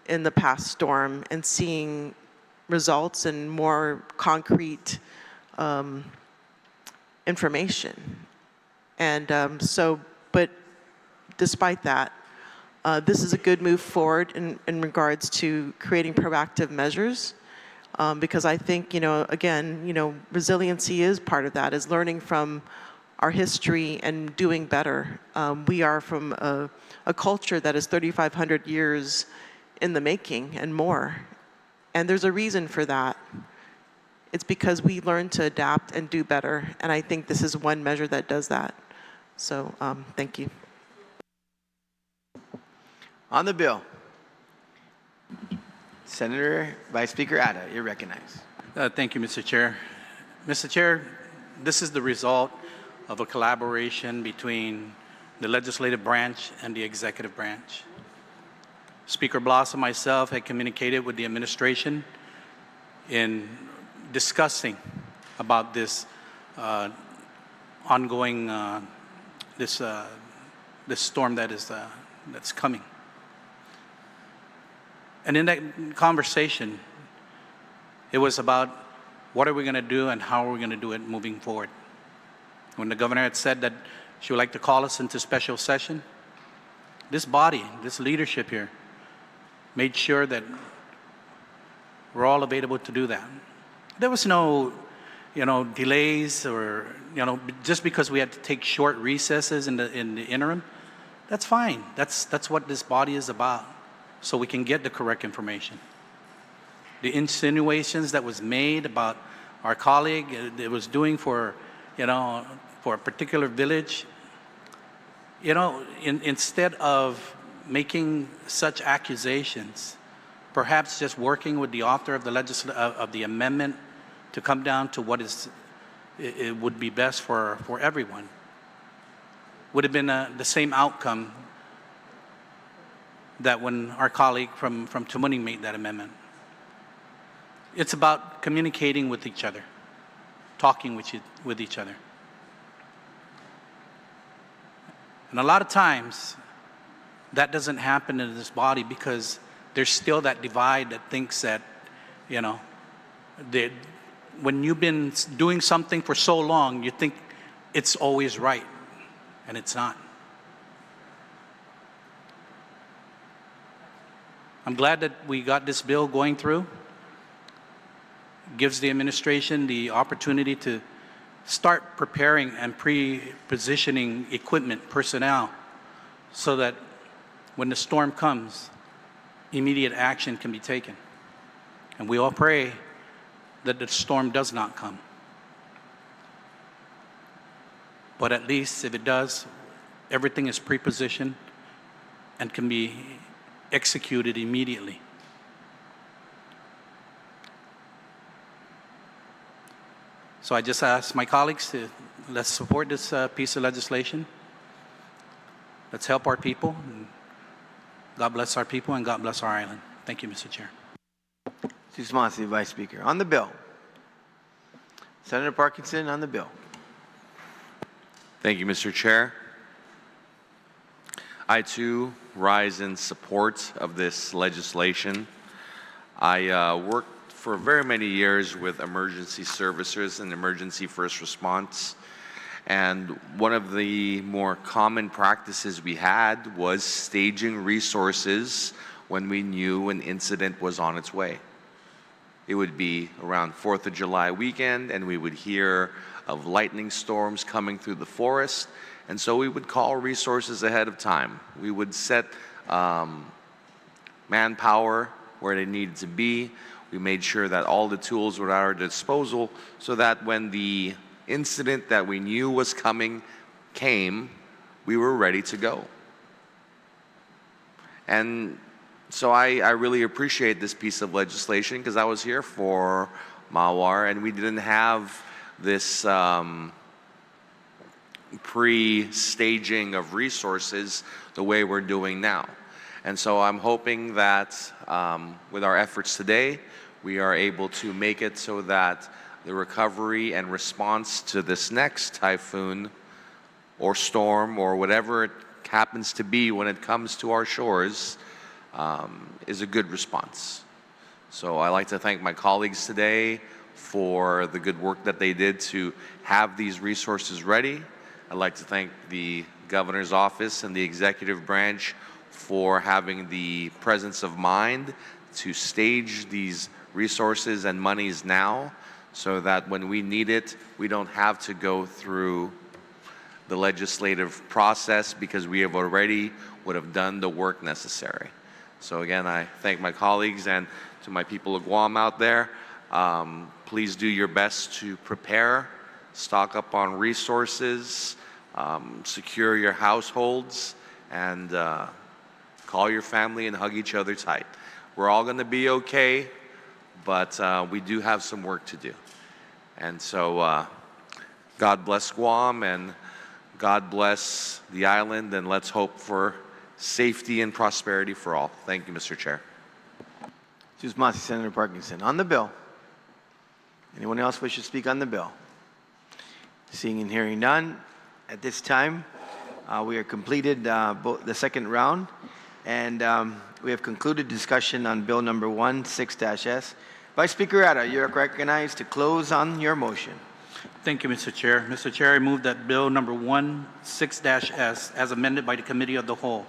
in the past storm and seeing results and more concrete information. And but despite that, this is a good move forward in regards to creating proactive measures, because I think, you know, again, you know, resiliency is part of that, is learning from our history and doing better. We are from a culture that is 3,500 years in the making and more. And there's a reason for that. It's because we learn to adapt and do better. And I think this is one measure that does that. So thank you. On the bill, Senator Vice Speaker Atta, you're recognized. Thank you, Mr. Chair. Mr. Chair, this is the result of a collaboration between the legislative branch and the executive branch. Speaker Bloss and myself had communicated with the administration in discussing about this ongoing this storm that's coming. And in that conversation, it was about what are we going to do and how are we going to do it moving forward. When the governor had said that she would like to call us into special session, this body, this leadership here, made sure that we're all available to do that. There was no, delays or, just because we had to take short recesses in the interim. That's fine. That's what this body is about, so we can get the correct information. The insinuations that was made about our colleague, it was doing for a particular village, instead of making such accusations, perhaps just working with the author of the amendment to come down to what it would be best for everyone, would have been the same outcome that when our colleague from Tamuning made that amendment. It's about communicating with each other, talking with each other. And a lot of times, that doesn't happen in this body because there's still that divide that thinks that, when you've been doing something for so long, you think it's always right, and it's not. I'm glad that we got this bill going through. It gives the administration the opportunity to start preparing and pre-positioning equipment, personnel, so that when the storm comes, immediate action can be taken. And we all pray that the storm does not come. But at least if it does, everything is pre-positioned and can be executed immediately. So I just ask my colleagues to let's support this piece of legislation. Let's help our people. And God bless our people and God bless our island. Thank you, Mr. Chair. Susmansi, Vice Speaker. On the bill, Senator Parkinson on the bill. Thank you, Mr. Chair. I, too, rise in support of this legislation. I worked for very many years with emergency services and emergency first response. And one of the more common practices we had was staging resources when we knew an incident was on its way. It would be around 4th of July weekend, and we would hear of lightning storms coming through the forest, and so we would call resources ahead of time. We would set manpower where they needed to be. We made sure that all the tools were at our disposal so that when the incident that we knew was coming came, we were ready to go. And so I really appreciate this piece of legislation because I was here for Mawar and we didn't have this pre-staging of resources the way we're doing now. And so I'm hoping that with our efforts today, we are able to make it so that the recovery and response to this next typhoon or storm or whatever it happens to be when it comes to our shores is a good response. So I'd like to thank my colleagues today for the good work that they did to have these resources ready. I'd like to thank the governor's office and the executive branch for having the presence of mind to stage these resources and monies now so that when we need it, we don't have to go through the legislative process because we have already would have done the work necessary. So again, I thank my colleagues and to my people of Guam out there. Please do your best to prepare, stock up on resources, secure your households, and call your family and hug each other tight. We're all going to be okay, but we do have some work to do. And so God bless Guam and God bless the island, and let's hope for safety and prosperity for all. Thank you, Mr. Chair. Susmasi, Senator Parkinson. On the bill. Anyone else wish to speak on the bill? Seeing and hearing none, at this time, we are completed the second round, and we have concluded discussion on bill number 16-S. Vice Speaker Atta, you're recognized to close on your motion. Thank you, Mr. Chair. Mr. Chair, I move that Bill number 16-S, as amended by the Committee of the Whole,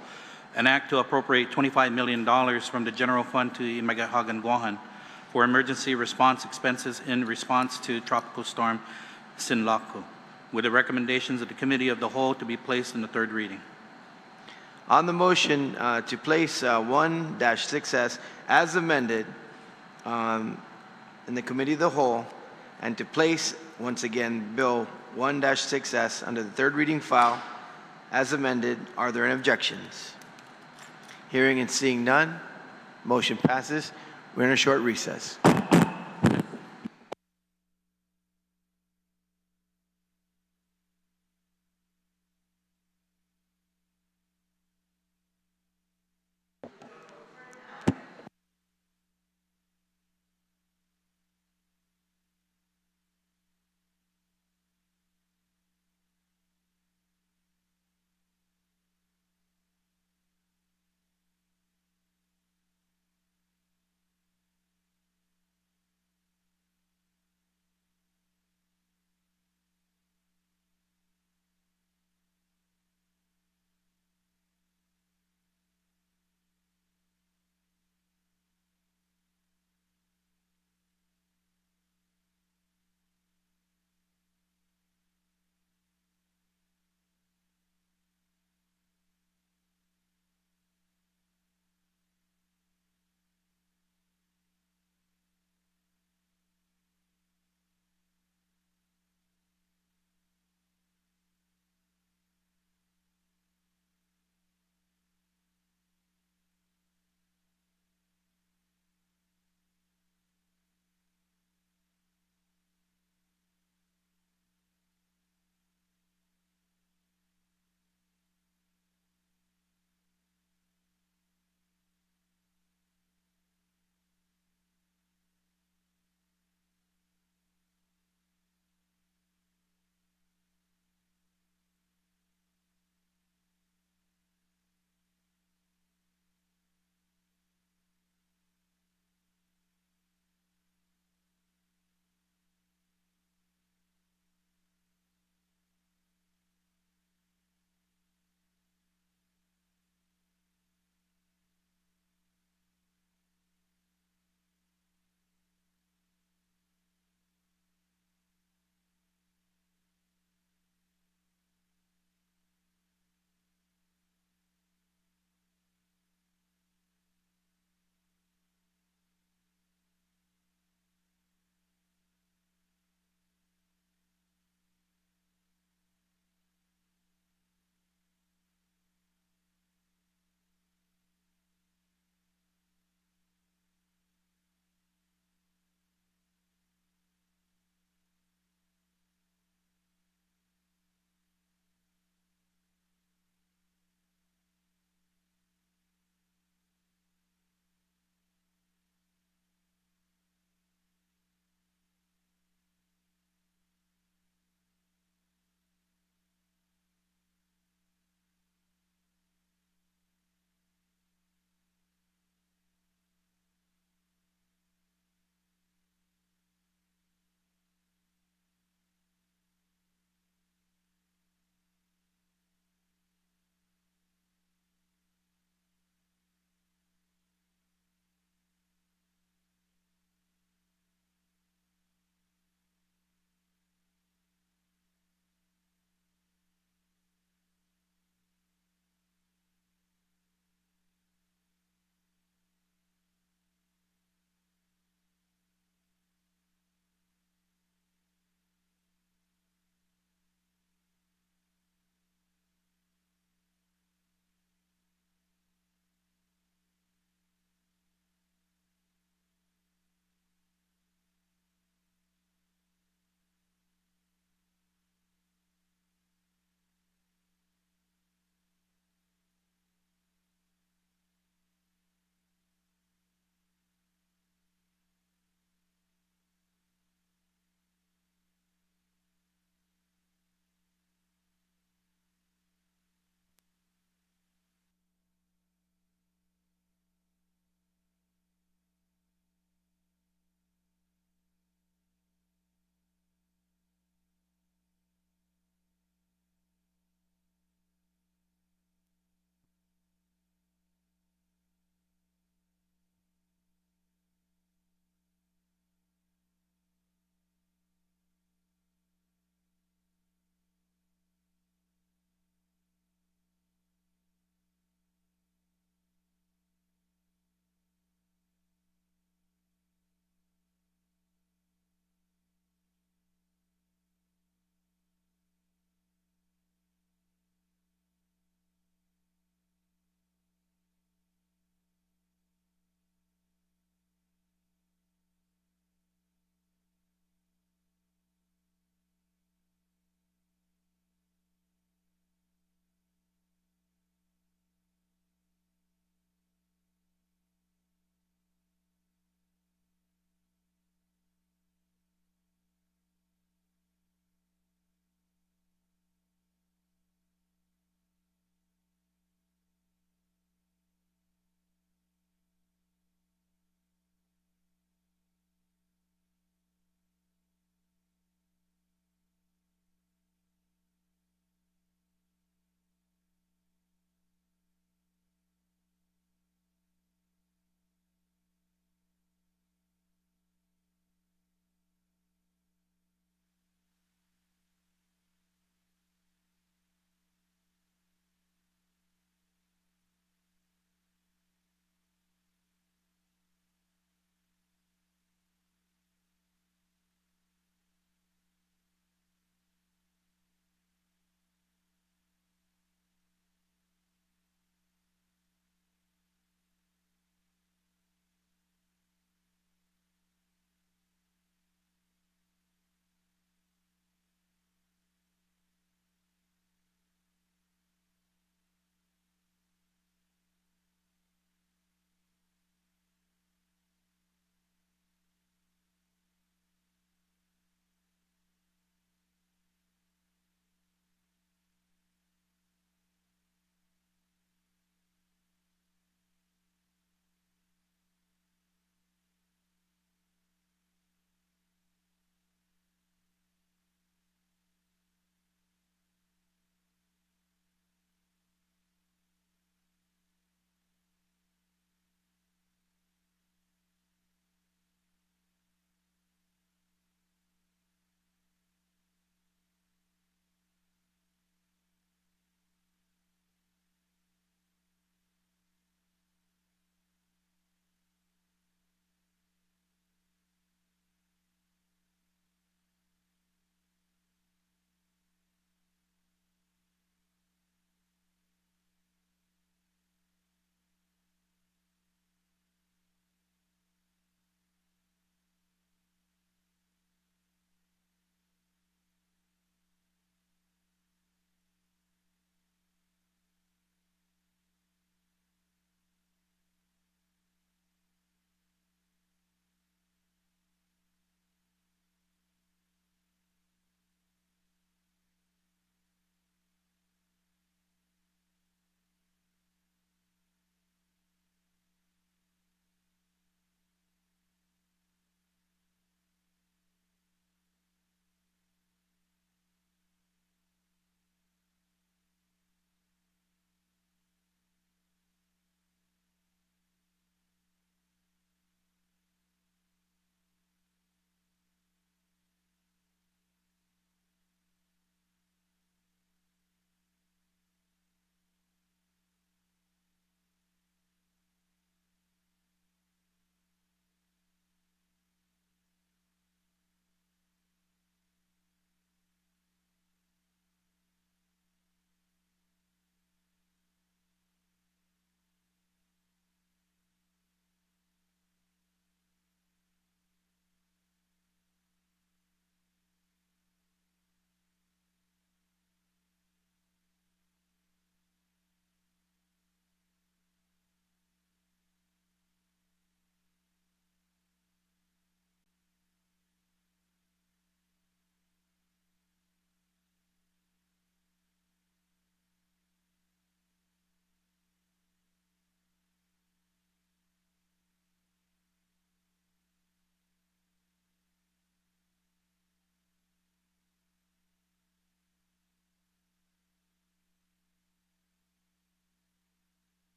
an act to appropriate $25 million from the general fund to Imagahagan, Guahan for emergency response expenses in response to Tropical Storm Sinlaku, with the recommendations of the Committee of the Whole to be placed in the third reading. On the motion to place 1-6S as amended in the Committee of the Whole, and to place, once again, Bill 1-6S under the third reading file as amended, are there any objections? Hearing and seeing none, motion passes. We're in a short recess.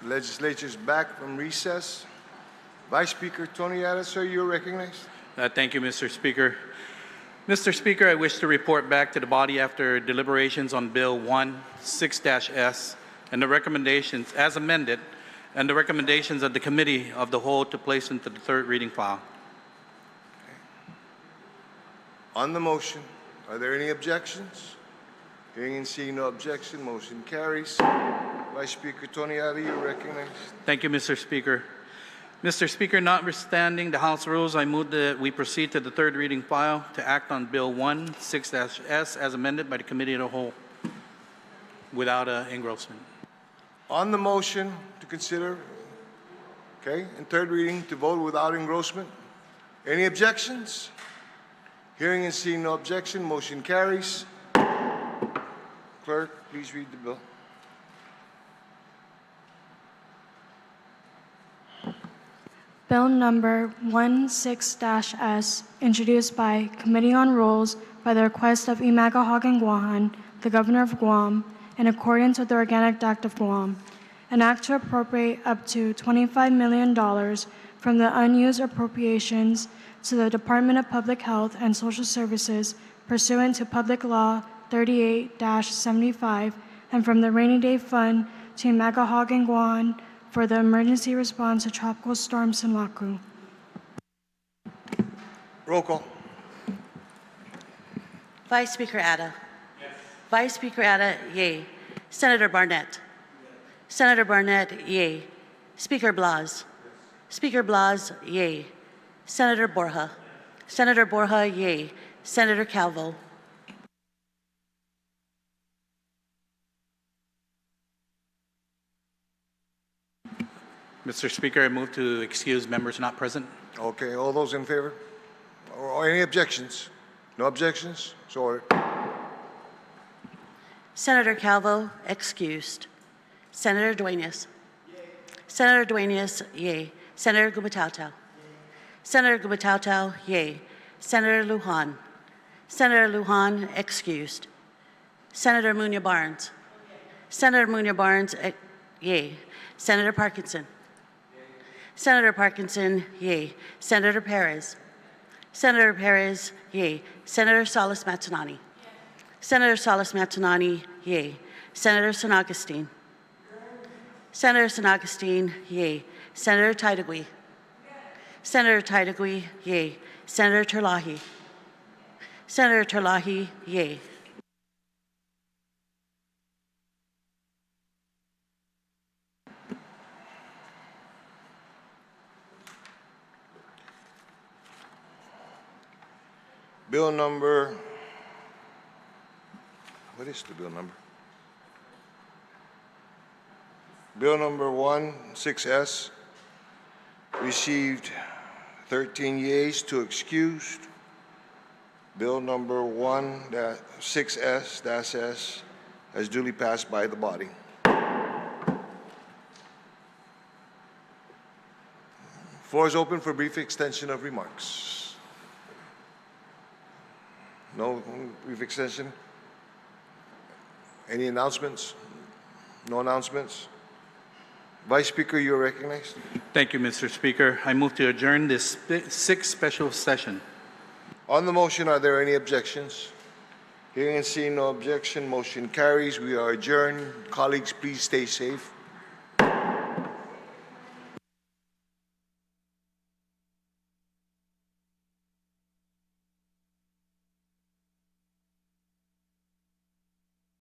Legislature is back from recess. Vice Speaker Tony Ada, sir, you're recognized. Thank you, Mr. Speaker. Mr. Speaker, I wish to report back to the body after deliberations on Bill 16-S and the recommendations as amended and the recommendations of the Committee of the Whole to place into the third reading file. On the motion, are there any objections? Hearing and seeing no objection, motion carries. Vice Speaker Tony Ada, you're recognized. Thank you, Mr. Speaker. Mr. Speaker, notwithstanding the House rules, I move that we proceed to the third reading file to act on Bill 16-S as amended by the Committee of the Whole without engrossment. On the motion to consider, okay, in third reading to vote without engrossment, any objections? Hearing and seeing no objection, motion carries. Clerk, please read the bill. Bill number 16-S, introduced by Committee on Rules by the request of Imagahagan Guahan, the Governor of Guam, in accordance with the Organic Act of Guam, an act to appropriate up to $25 million from the unused appropriations to the Department of Public Health and Social Services pursuant to Public Law 38-75 and from the Rainy Day Fund to Imagahagan Guahan for the emergency response to Tropical Storm Sinlaku. Roll call. Vice Speaker Ada. Yes. Vice Speaker Ada, yay. Senator Barnett. Yes. Senator Barnett, yay. Speaker Blas. Yes. Speaker Blas, yay. Senator Borja. Yes. Senator Borja, yay. Senator Calvo. Mr. Speaker, I move to excuse members not present. Okay, all those in favor? Or any objections? No objections? So ordered. Senator Calvo, excused. Senator Duenas. Yay. Senator Duenas, yay. Senator Gumatao. Senator Gumatao, yay. Senator Lujan. Senator Lujan, excused. Senator Munya Barnes. Senator Munya Barnes, yay. Senator Parkinson. Senator Parkinson, yay. Senator Perez. Senator Perez, yay. Senator Salas Matanani. Senator Salas Matanani, yay. Senator San Agustin. Senator San Agustin, yay. Senator Taitagui. Senator Taitagui, yay. Senator Terlahi. Senator Terlahi, yay. Bill number, what is the bill number? Bill number 16-S received 13 yeas, 2 excused. Bill number 16-S has duly passed by the body. Floor is open for brief extension of remarks. No brief extension? Any announcements? No announcements? Vice Speaker, you are recognized. Thank you, Mr. Speaker. I move to adjourn this sixth special session. On the motion, are there any objections? Hearing and seeing no objection, motion carries. We are adjourned. Colleagues, please stay safe.